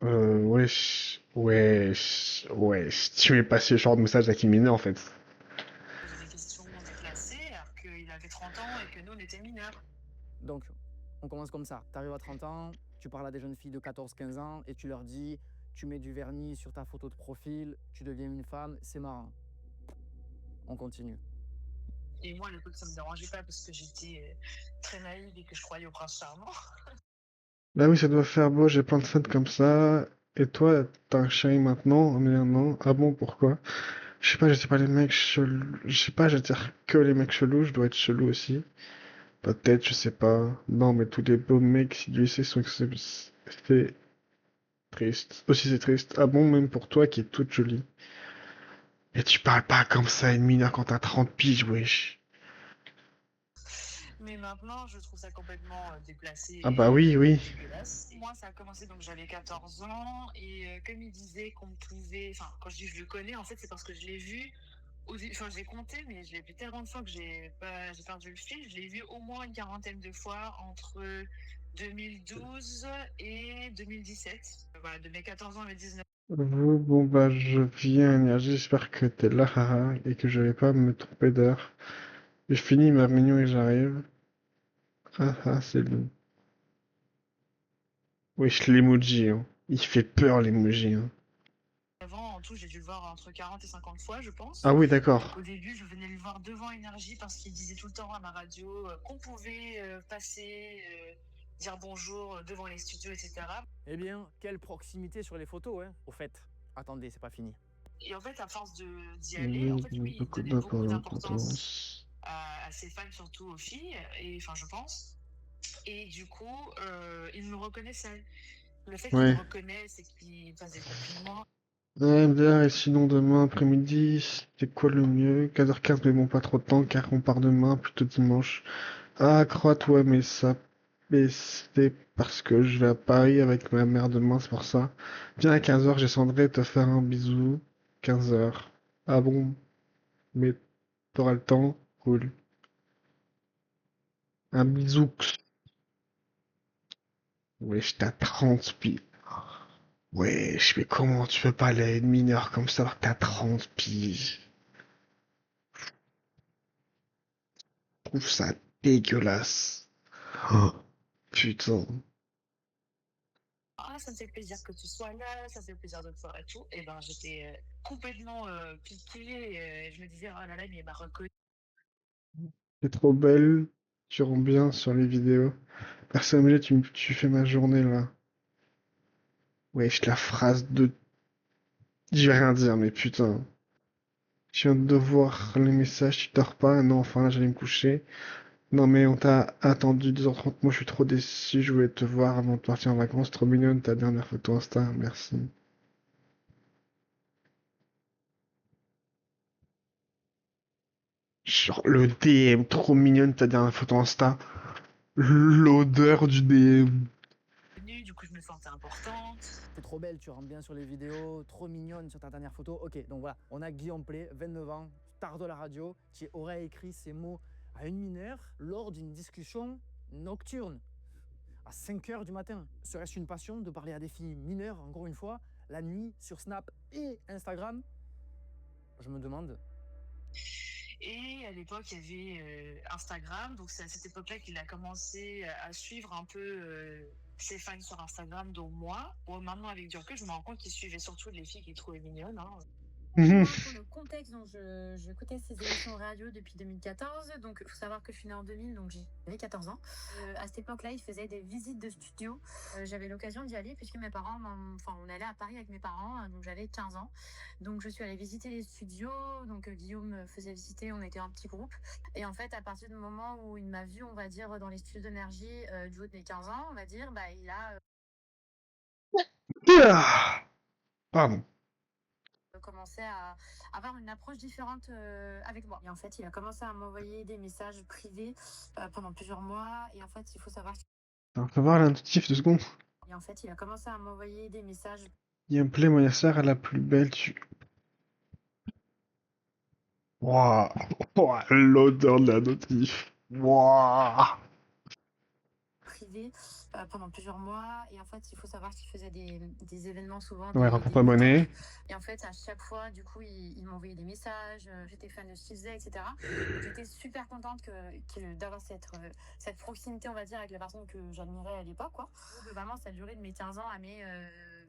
Wesh. Tu m'es passé ce genre de message à qui mineur en fait. Des questions déplacées alors qu'il avait 30 ans et que nous, on était mineurs. Donc, on commence comme ça. Tu arrives à 30 ans, tu parles à des jeunes filles de 14-15 ans et tu leur dis, tu mets du vernis sur ta photo de profil, tu deviens une femme, c'est marrant. On continue. Et moi, à l'époque, ça me dérangeait pas parce que j'étais très naïve et que je croyais au prince charmant. Bah oui, ça doit faire beau, j'ai plein de fans comme ça. Et toi, t'as un chéri maintenant, mais un an. Ah bon, pourquoi? Je sais pas les mecs chelous. Je sais pas, je veux dire que les mecs chelous, je dois être chelou aussi. Peut-être, je sais pas. Non, mais tous les beaux mecs du lycée sont c'est triste. Aussi, c'est triste. Ah bon, même pour toi qui es toute jolie. Et tu parles pas comme ça à une mineure quand t'as 30 piges, wesh. Mais maintenant, je trouve ça complètement déplacé. Ah bah oui. Dégueulasse. Moi, ça a commencé, donc j'avais 14 ans, et comme il disait qu'on pouvait... Enfin, quand je dis je le connais, en fait, c'est parce que je l'ai vu... Enfin, j'ai compté, mais je l'ai vu tellement de fois que j'ai perdu le fil. Je l'ai vu au moins une quarantaine de fois entre 2012 et 2017. Voilà, de mes 14 ans à mes 19 ans. Bon bah je viens, Énergie, j'espère que t'es là, haha, et que je vais pas me tromper d'heure. Je finis ma réunion et j'arrive. Ah, c'est long. Wesh, l'emoji, hein. Il fait peur, l'emoji, hein. Avant, en tout, j'ai dû le voir entre 40 et 50 fois, je pense. Ah oui, d'accord. Au début, je venais le voir devant Énergie parce qu'il disait tout le temps à ma radio qu'on pouvait passer, dire bonjour devant les studios, etc. Eh bien, quelle proximité sur les photos, hein. Au fait, attendez, c'est pas fini. Et en fait, à force d'y aller, en fait, lui, il donnait beaucoup d'importance à ses fans, surtout aux filles, et enfin, je pense. Et du coup, il me reconnaissait. Le fait qu'il me reconnaisse et qu'il fasse des compliments. Ouais, bien, et sinon demain après-midi, c'est quoi le mieux? 15h15, mais bon, pas trop de temps, car on part demain, plutôt dimanche. Ah, crois-toi, mais c'est parce que je vais à Paris avec ma mère demain, c'est pour ça. Viens à 15h, je descendrai te faire un bisou. 15h. Ah bon, mais t'auras le temps? Cool. Un bisou. Wesh, t'as 30 piges. Wesh, mais comment tu peux pas aller à une mineure comme ça alors que t'as 30 piges? Je trouve ça dégueulasse. Oh, putain. Ah, ça me fait plaisir que tu sois là, ça me fait plaisir de te voir et tout. Et ben, j'étais complètement piquée. Et je me disais, oh là là, mais il m'a reconnu. T'es trop belle. Tu rends bien sur les vidéos. Personne, tu fais ma journée là. Wesh, la phrase de... Je vais rien dire, mais putain. Je viens de voir les messages, tu dors pas? Non, enfin là, j'allais me coucher. Non, mais on t'a attendu 2h30. Moi, je suis trop déçu. Je voulais te voir avant de partir en vacances. Trop mignonne ta dernière photo Insta. Merci. Genre, le DM, trop mignonne ta dernière photo Insta. L'odeur du DM. Du coup, je me sentais importante. T'es trop belle, tu rentres bien sur les vidéos, trop mignonne sur ta dernière photo. Ok, donc voilà, on a Guillaume Play, 29 ans, bâtard de la radio qui aurait écrit ces mots à une mineure lors d'une discussion nocturne à 5h du matin. Serait-ce une passion de parler à des filles mineures, encore une fois, la nuit sur Snap et Instagram? Je me demande. Et à l'époque, il y avait Instagram, donc c'est à cette époque-là qu'il a commencé à suivre un peu ses fans sur Instagram, dont moi. Bon, maintenant, avec du recul, je me rends compte qu'il suivait surtout les filles qu'il trouvait mignonnes. Hein. Pour le contexte, donc j'écoutais ces émissions radio depuis 2014, donc il faut savoir que je suis née en 2000, donc j'avais 14 ans. À cette époque-là, ils faisaient des visites de studio. J'avais l'occasion d'y aller puisque mes parents, on allait à Paris avec mes parents, donc j'avais 15 ans. Donc je suis allée visiter les studios, donc Guillaume me faisait visiter, on était un petit groupe. Et en fait, à partir du moment où il m'a vu, on va dire, dans les studios d'énergie du haut de mes 15 ans, on va dire, bah il a... Pardon. Commencé à avoir une approche différente avec moi. Et en fait, il a commencé à m'envoyer des messages privés pendant plusieurs mois. Et en fait, il faut savoir... On peut voir l'intuitif 2 secondes. Et en fait, il a commencé à m'envoyer des messages... Gameplay, mon sœur est la plus belle. Waouh, l'odeur de la notif. Waouh. Privé pendant plusieurs mois. Et en fait, il faut savoir qu'il faisait des événements souvent. Ouais, rencontre abonné. Et en fait, à chaque fois, du coup, il m'envoyait des messages. J'étais fan de ce qu'il faisait, etc. J'étais super contente d'avoir cette proximité, on va dire, avec la personne que j'admirais à l'époque, quoi. Vraiment, ça a duré de mes 15 ans à mes...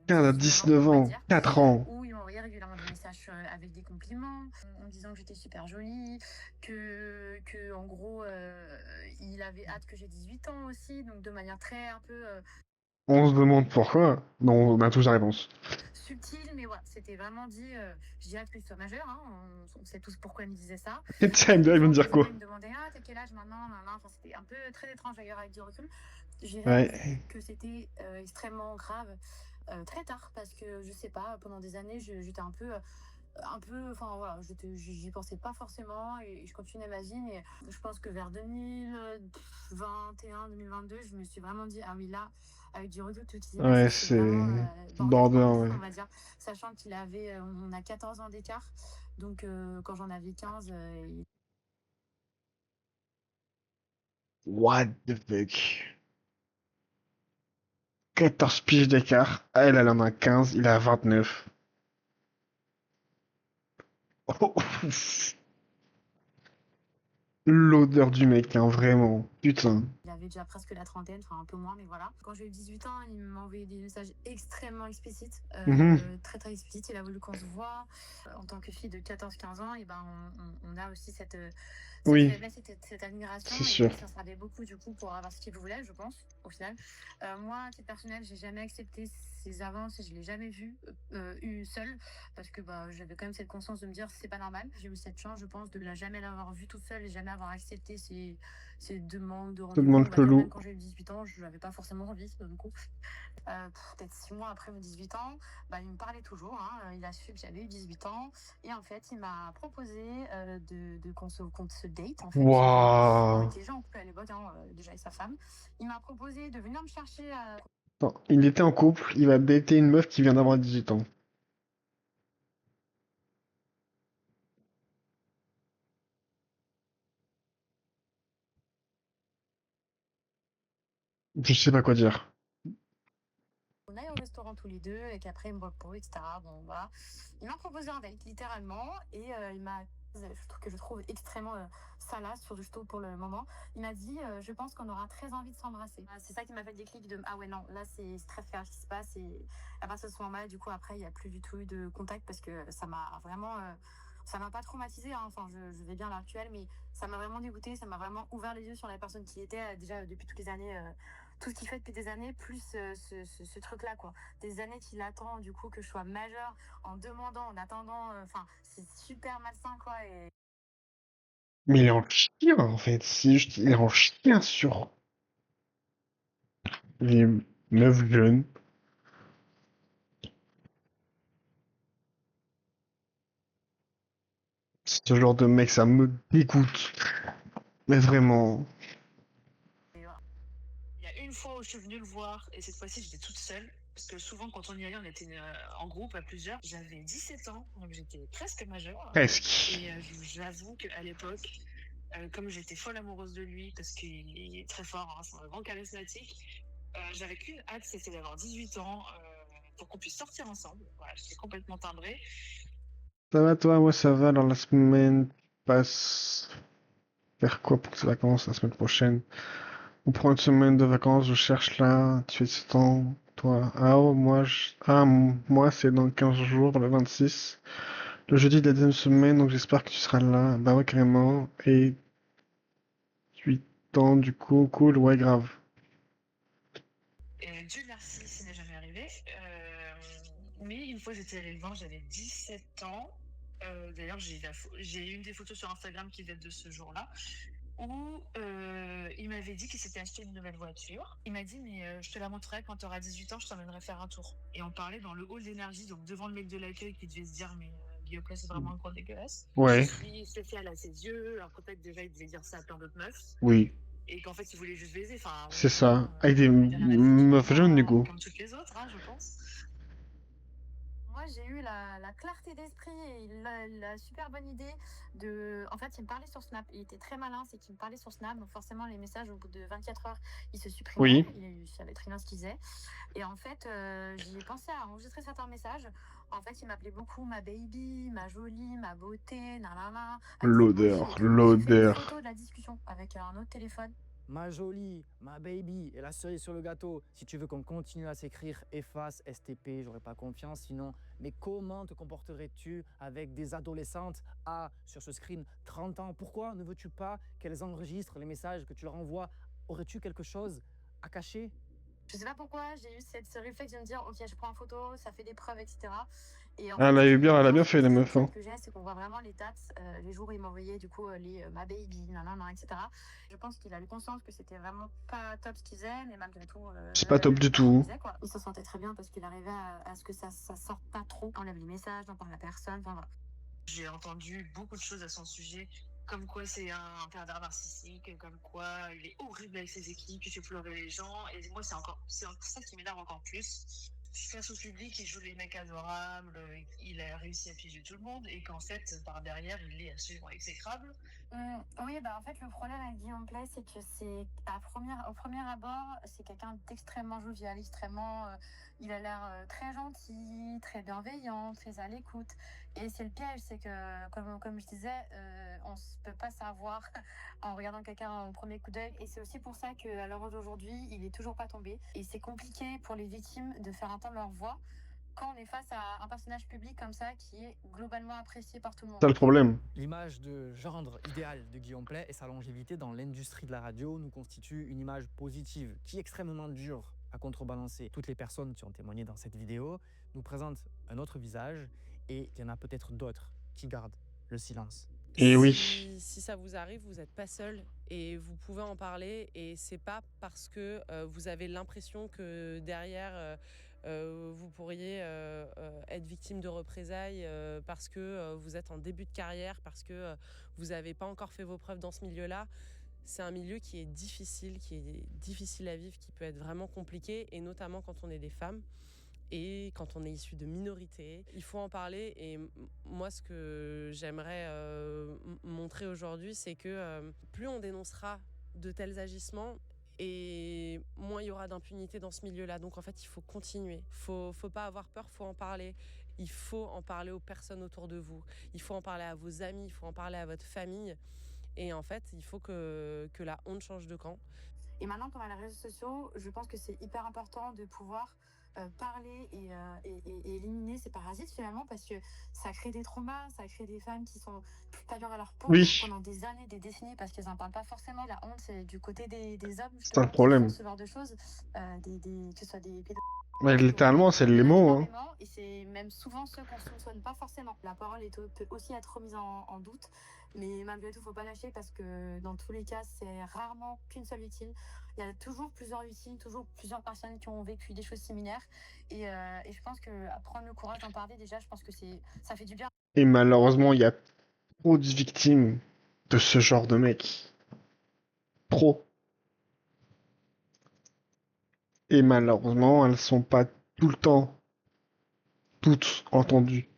15 à 19 ans, 4 ans. Où il m'envoyait régulièrement des messages avec des compliments, en disant que j'étais super jolie, que en gros, il avait hâte que j'ai 18 ans aussi, donc de manière très un peu... On se demande pourquoi. Non, on a tous la réponse. Subtil, mais voilà, c'était vraiment dit, j'ai hâte que tu sois majeur, hein, on sait tous pourquoi il me disait ça. Et tiens, ils vont dire quoi? Il me demandait, ah, t'as quel âge maintenant? Enfin, c'était un peu très étrange d'ailleurs avec du recul. J'ai Ouais. que c'était extrêmement grave. Très tard parce que je sais pas, pendant des années j'étais un peu enfin voilà, j'y pensais pas forcément et je continuais ma vie, mais je pense que vers 2021 2022 je me suis vraiment dit, ah oui, là avec du recul tout de Ouais, c'est border, ouais. on va dire, sachant qu'il avait on a 14 ans d'écart, donc quand j'en avais 15 What the fuck? 14 piges d'écart. Elle en a 15, il a 29. Oh. L'odeur du mec, hein, vraiment. Putain. Il avait déjà presque la trentaine, enfin un peu moins, mais voilà. Quand j'ai eu 18 ans, il m'a envoyé des messages extrêmement explicites, très très explicites. Il a voulu qu'on se voit. En tant que fille de 14-15 ans, et ben on a aussi cette Oui. faiblesse, cette admiration. C'est Et sûr. ça servait beaucoup du coup pour avoir ce qu'il voulait, je pense, au final. Moi, à titre personnel, j'ai jamais accepté ses avances et je l'ai jamais eu seule, parce que bah, j'avais quand même cette conscience de me dire c'est pas normal. J'ai eu cette chance, je pense, de la jamais l'avoir vu toute seule et jamais avoir accepté ses demandes de rendez-vous. Demande On va dire, chelou. même quand j'ai eu 18 ans, je n'avais pas forcément envie, du coup. Peut-être 6 mois après mes 18 ans, bah, il me parlait toujours, hein. Il a su que j'avais eu 18 ans et en fait il m'a proposé qu'on se date, en fait. Waouh. On était déjà en couple à l'époque, hein, déjà avec sa femme. Il m'a proposé de venir me chercher Attends, il était en couple, il va dater une meuf qui vient d'avoir 18 ans. Je sais pas quoi dire. on aille au restaurant tous les deux et qu'après il me repose, etc. Bon, voilà. Il m'a proposé un date, littéralement, et il m'a, je trouve extrêmement salace, surtout pour le moment. Il m'a dit, je pense qu'on aura très envie de s'embrasser. C'est ça qui m'a fait le déclic de, ah ouais, non, là c'est très clair ce qui se passe. Et à partir de ce moment-là, du coup, après, il n'y a plus du tout eu de contact parce que ça m'a vraiment... ça m'a pas traumatisé, hein. Enfin, je vais bien à l'heure actuelle, mais ça m'a vraiment dégoûté, ça m'a vraiment ouvert les yeux sur la personne qui était déjà depuis toutes les années, tout ce qu'il fait depuis des années, plus ce truc-là, quoi. Des années qu'il attend, du coup, que je sois majeure, en demandant, en attendant, enfin, c'est super malsain, quoi. Et... Mais il est en chien, en fait. C'est juste, il est en chien sur les meufs jeunes. Ce genre de mec, ça me dégoûte. Mais vraiment. Il y a une fois où je suis venue le voir, et cette fois-ci j'étais toute seule, Parce que souvent, quand on y allait, on était en groupe à plusieurs. J'avais 17 ans, donc j'étais presque majeure. Presque. Et j'avoue qu'à l'époque, comme j'étais folle amoureuse de lui, parce qu'il est très fort, hein, c'est un grand charismatique, j'avais qu'une hâte, c'était d'avoir 18 ans pour qu'on puisse sortir ensemble. Voilà, j'étais complètement timbrée. Ça va toi? Moi ça va. Dans la semaine passe. Faire quoi pour tes vacances la semaine prochaine? On prend une semaine de vacances, je cherche là. Tu es temps, toi. Ah, oh, moi c'est dans 15 jours, le 26. Le jeudi de la deuxième semaine, donc j'espère que tu seras là. Bah ouais, carrément. Et 8 ans, du coup, cool, ouais, grave. Et Dieu merci, ça n'est jamais arrivé. Mais une fois j'étais allée le voir, j'avais 17 ans. D'ailleurs, j'ai une des photos sur Instagram qui date de ce jour-là, où il m'avait dit qu'il s'était acheté une nouvelle voiture. Il m'a dit, mais je te la montrerai quand tu auras 18 ans, je t'emmènerai faire un tour. Et on parlait dans le hall d'énergie, donc devant le mec de l'accueil qui devait se dire, mais Guillaume, c'est vraiment un coin dégueulasse. Ouais. Je suis spéciale à ses yeux, alors peut-être déjà il devait dire ça à plein d'autres meufs. Oui, Et qu'en fait, il voulait juste baiser. Enfin, c'est ça. Avec des meufs jeunes, du coup. comme toutes les autres, hein, je pense. Moi, j'ai eu la clarté d'esprit et la super bonne idée de. En fait, il me parlait sur Snap. Il était très malin, c'est qu'il me parlait sur Snap. Donc, forcément, les messages, au bout de 24 heures, ils se supprimaient. Oui. Il savait très bien ce qu'il faisait. Et en fait, j'y ai pensé à enregistrer certains messages. En fait, il m'appelait beaucoup ma baby, ma jolie, ma beauté, nanana. L'odeur, J'ai fait une l'odeur. photo de la discussion avec un autre téléphone. Ma jolie, ma baby et la cerise sur le gâteau. Si tu veux qu'on continue à s'écrire, efface STP, j'aurais pas confiance sinon. Mais comment te comporterais-tu avec des adolescentes sur ce screen, 30 ans? Pourquoi ne veux-tu pas qu'elles enregistrent les messages que tu leur envoies? Aurais-tu quelque chose à cacher? Je sais pas pourquoi, j'ai eu ce réflexe de me dire, ok, je prends en photo, ça fait des preuves, etc. Et en Elle a eu bien, elle a bien fait, les meufs. Ce que j'ai, c'est qu'on voit vraiment les dates, les jours où il m'envoyait du coup les ma baby, nanana, etc. Je pense qu'il a eu conscience que c'était vraiment pas top ce qu'il faisait, mais malgré tout. C'est pas top du tout. Il se sentait très bien parce qu'il arrivait à ce que ça sorte pas trop. On enlève les messages, on parle à personne, enfin voilà. J'ai entendu beaucoup de choses à son sujet, comme quoi c'est un pervers narcissique, comme quoi il est horrible avec ses équipes, il fait pleurer les gens. Et moi, c'est ça qui m'énerve encore plus. Face au public, il joue les mecs adorables, il a réussi à piéger tout le monde, et qu'en fait, par derrière, il est absolument exécrable. Oui, bah en fait, le problème avec Guillaume Play, c'est que au premier abord, c'est quelqu'un d'extrêmement jovial, extrêmement. Il a l'air très gentil, très bienveillant, très à l'écoute. Et c'est le piège, c'est que, comme je disais, on ne peut pas savoir en regardant quelqu'un au premier coup d'œil. Et c'est aussi pour ça qu'à l'heure d'aujourd'hui, il n'est toujours pas tombé. Et c'est compliqué pour les victimes de faire entendre leur voix quand on est face à un personnage public comme ça qui est globalement apprécié par tout le monde. C'est le problème. L'image de gendre idéal de Guillaume Play et sa longévité dans l'industrie de la radio nous constitue une image positive qui est extrêmement dure à contrebalancer. Toutes les personnes qui ont témoigné dans cette vidéo nous présentent un autre visage et il y en a peut-être d'autres qui gardent le silence. Et oui. Si ça vous arrive, vous n'êtes pas seul et vous pouvez en parler et c'est pas parce que vous avez l'impression que derrière vous pourriez être victime de représailles parce que vous êtes en début de carrière, parce que vous n'avez pas encore fait vos preuves dans ce milieu-là. C'est un milieu qui est difficile à vivre, qui peut être vraiment compliqué, et notamment quand on est des femmes et quand on est issu de minorités. Il faut en parler, et moi, ce que j'aimerais montrer aujourd'hui, c'est que plus on dénoncera de tels agissements, et moins il y aura d'impunité dans ce milieu-là. Donc en fait, il faut continuer. Faut pas avoir peur, faut en parler. Il faut en parler aux personnes autour de vous. Il faut en parler à vos amis, il faut en parler à votre famille. Et en fait, il faut que la honte change de camp. Et maintenant qu'on a les réseaux sociaux, je pense que c'est hyper important de pouvoir parler et éliminer ces parasites finalement, parce que ça crée des traumas, ça crée des femmes qui sont pas bien à leur peau pendant des années, des décennies, parce qu'elles n'en parlent pas forcément. La honte, c'est du côté des hommes. C'est un problème. Ce genre de choses, que ce soit des Mais littéralement, c'est les mots. Hein. Et c'est même souvent ceux qu'on ne soupçonne pas forcément. La parole peut aussi être remise en doute, mais malgré tout, il ne faut pas lâcher, parce que dans tous les cas, c'est rarement qu'une seule victime. Il y a toujours plusieurs victimes, toujours plusieurs personnes qui ont vécu des choses similaires. Et je pense que prendre le courage d'en parler, déjà, je pense que ça fait du bien. Et malheureusement, il y a trop de victimes de ce genre de mec. Trop. Et malheureusement, elles sont pas tout le temps, toutes entendues.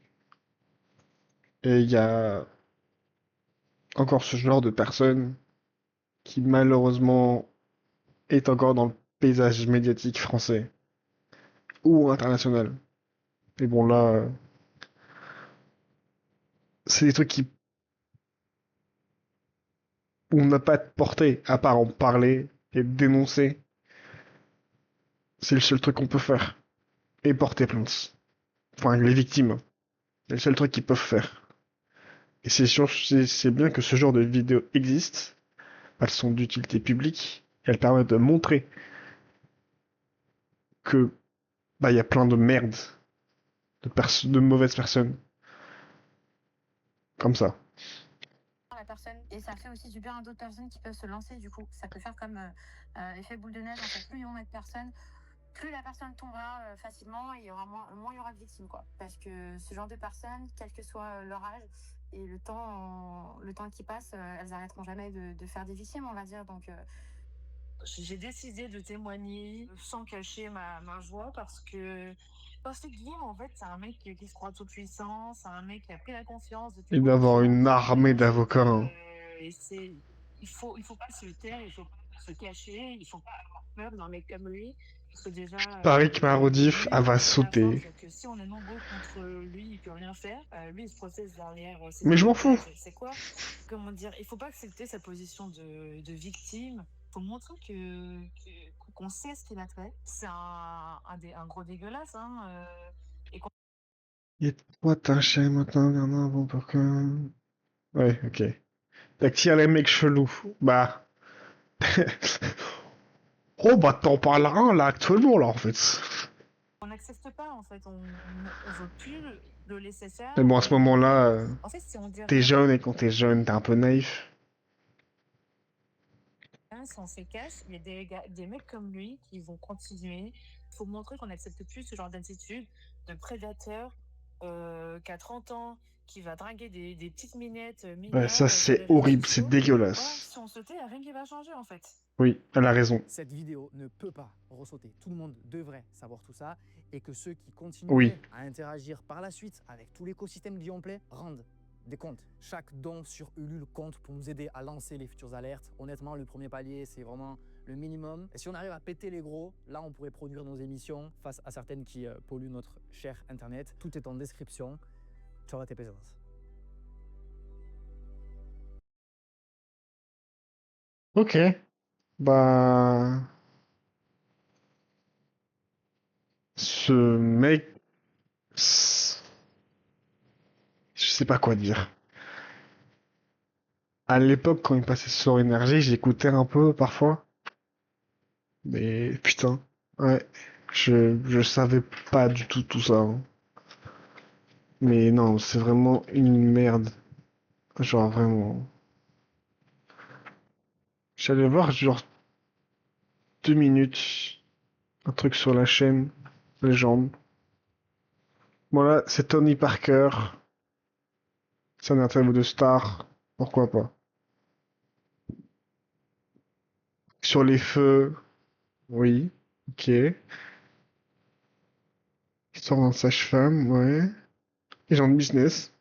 Et il y a encore ce genre de personne qui malheureusement est encore dans le paysage médiatique français ou international. Et bon là, c'est des trucs qui où on n'a pas de portée à part en parler et dénoncer. C'est le seul truc qu'on peut faire. Et porter plainte. Enfin, les victimes. C'est le seul truc qu'ils peuvent faire. Et c'est sûr, c'est bien que ce genre de vidéos existe. Elles sont d'utilité publique. Et elles permettent de montrer que bah il y a plein de merde, de mauvaises personnes comme ça. La personne et ça fait aussi du bien à d'autres personnes qui peuvent se lancer du coup. Ça peut faire comme effet boule de neige. En fait, plus il y aura de personnes, plus la personne tombera facilement et il y aura moins il y aura de victimes quoi. Parce que ce genre de personnes, quel que soit leur âge et le temps qui passe, elles arrêteront jamais de faire des victimes, on va dire. Donc j'ai décidé de témoigner sans cacher ma joie parce que Guillaume, en fait, c'est un mec qui se croit tout puissant, c'est un mec qui a pris la confiance de tout Et le monde. d'avoir une armée d'avocats. Hein. Et il faut pas se taire, il faut pas se cacher, il faut pas avoir peur d'un mec comme lui. Parce que déjà, Tariq Maroudif, elle va sauter. que si on est nombreux contre lui, il peut rien faire. Lui, il se processe derrière. Mais je m'en fous. C'est quoi? Comment dire? Il faut pas accepter sa position de victime. Faut montrer qu'on sait ce qu'il a fait. C'est un gros dégueulasse, hein. Et toi, t'as un chien maintenant, Bernard, bon, pourquoi? Ouais, ok. T'attires les mecs chelous. Bah. Oh, bah, t'en parles un, là, actuellement, là, en fait. On n'accepte pas, en fait. On veut plus le laisser faire. Mais bon, à ce moment-là, En fait, si on dirait... t'es jeune, et quand t'es jeune, t'es un peu naïf. Si on se casse, il y a des mecs comme lui qui vont continuer. Il faut montrer qu'on n'accepte plus ce genre d'attitude de prédateur qui a 30 ans, qui va draguer des petites minettes mineures. Ouais, ça, c'est horrible, c'est dégueulasse. Voilà, si on se tait, il n'y a rien qui va changer, en fait. Oui, elle a raison. Cette vidéo ne peut pas ressauter. Tout le monde devrait savoir tout ça et que ceux qui continuent Oui. à interagir par la suite avec tout l'écosystème Guillaume Play rendent des comptes. Chaque don sur Ulule compte pour nous aider à lancer les futures alertes. Honnêtement, le premier palier, c'est vraiment le minimum. Et si on arrive à péter les gros, là, on pourrait produire nos émissions face à certaines qui polluent notre cher Internet. Tout est en description. Ciao, tes présence. Ok. Bah... Ce mec... Je sais pas quoi dire. À l'époque, quand il passait sur Énergie, j'écoutais un peu parfois. Mais putain, ouais, je savais pas du tout ça. Hein. Mais non, c'est vraiment une merde. Genre vraiment. J'allais voir genre 2 minutes un truc sur la chaîne Légende. Voilà, c'est Tony Parker. C'est un interview de star. Pourquoi pas. Sur les feux. Oui. Ok. Histoire d'un sage-femme, ouais. Et genre de business.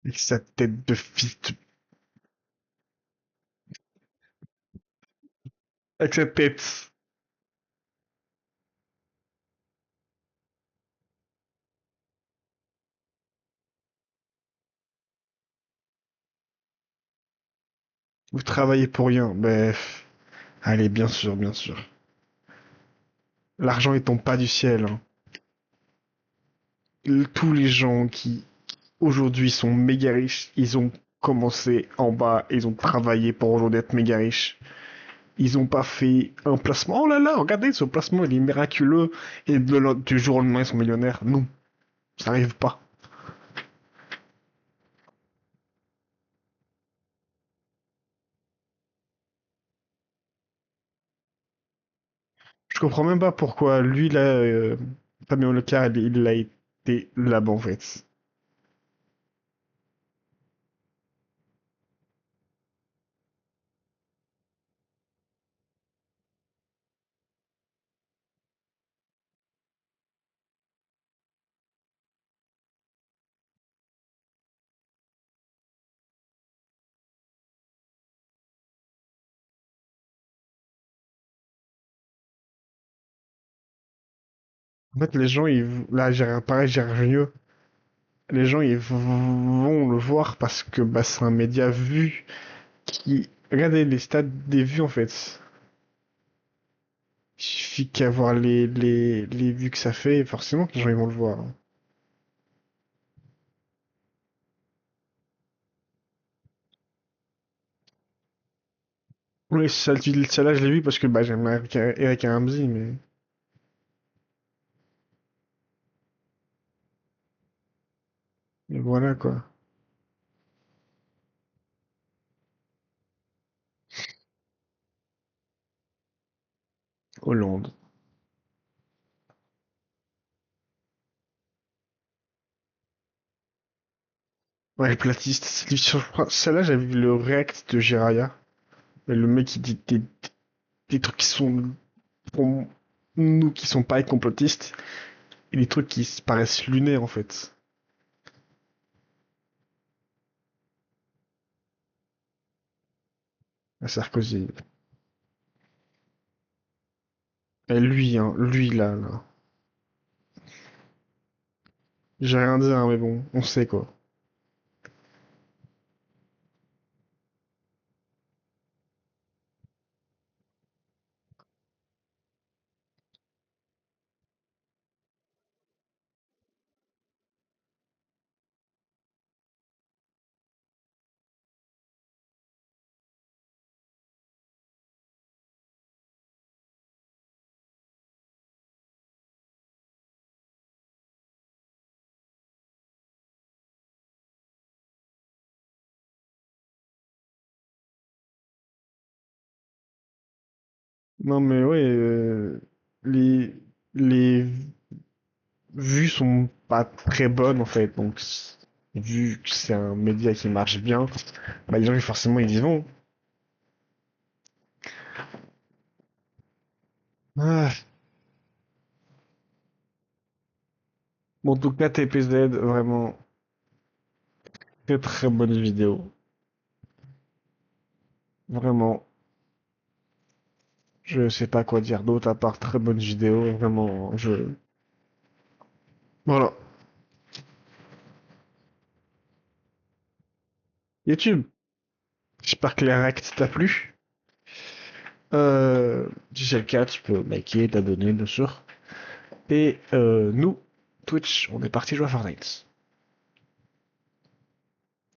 Avec sa tête de fils de... Avec sa tête. Vous travaillez pour rien. Bref. Allez, bien sûr, bien sûr. L'argent il tombe pas du ciel. Hein. tous les gens qui aujourd'hui sont méga riches, ils ont commencé en bas, ils ont travaillé pour aujourd'hui être méga riches. Ils ont pas fait un placement. Oh là là, regardez, ce placement, il est miraculeux. Et du jour au lendemain, ils sont millionnaires. Non, ça arrive pas. Je comprends même pas pourquoi lui, là, Fabien Leclerc, il a été là-bas, en fait. En fait, les gens, là, pareil, Gérard Jugnot, les gens, ils vont le voir parce que bah, c'est un média vu qui... Regardez les stats des vues, en fait. Il suffit qu'à voir les vues que ça fait, forcément que les gens, ils vont le voir. Oui, celle-là, je l'ai vu parce que bah, j'aime Eric Ramsey, mais voilà, quoi. Hollande. Ouais, le platiste. Celle-là, j'avais vu le react de Jiraya. Et le mec, il dit des trucs qui sont, pour nous, qui sont pas complotistes, et des trucs qui paraissent lunaires, en fait. À Sarkozy. Et lui, hein, lui, là. J'ai rien dit, hein, mais bon, on sait, quoi. Non, mais ouais, les vues sont pas très bonnes, en fait. Donc, vu que c'est un média qui marche bien, bah, les gens, forcément, ils y vont. Ah. Bon, en tout cas, TPZ, vraiment, très très bonne vidéo. Vraiment, je sais pas quoi dire d'autre à part très bonne vidéo. Vraiment, Voilà. YouTube. J'espère que les reacts t'a plu. Si c'est le cas, tu peux liker, t'abonner, bien sûr. Et nous, Twitch, on est parti jouer à Fortnite.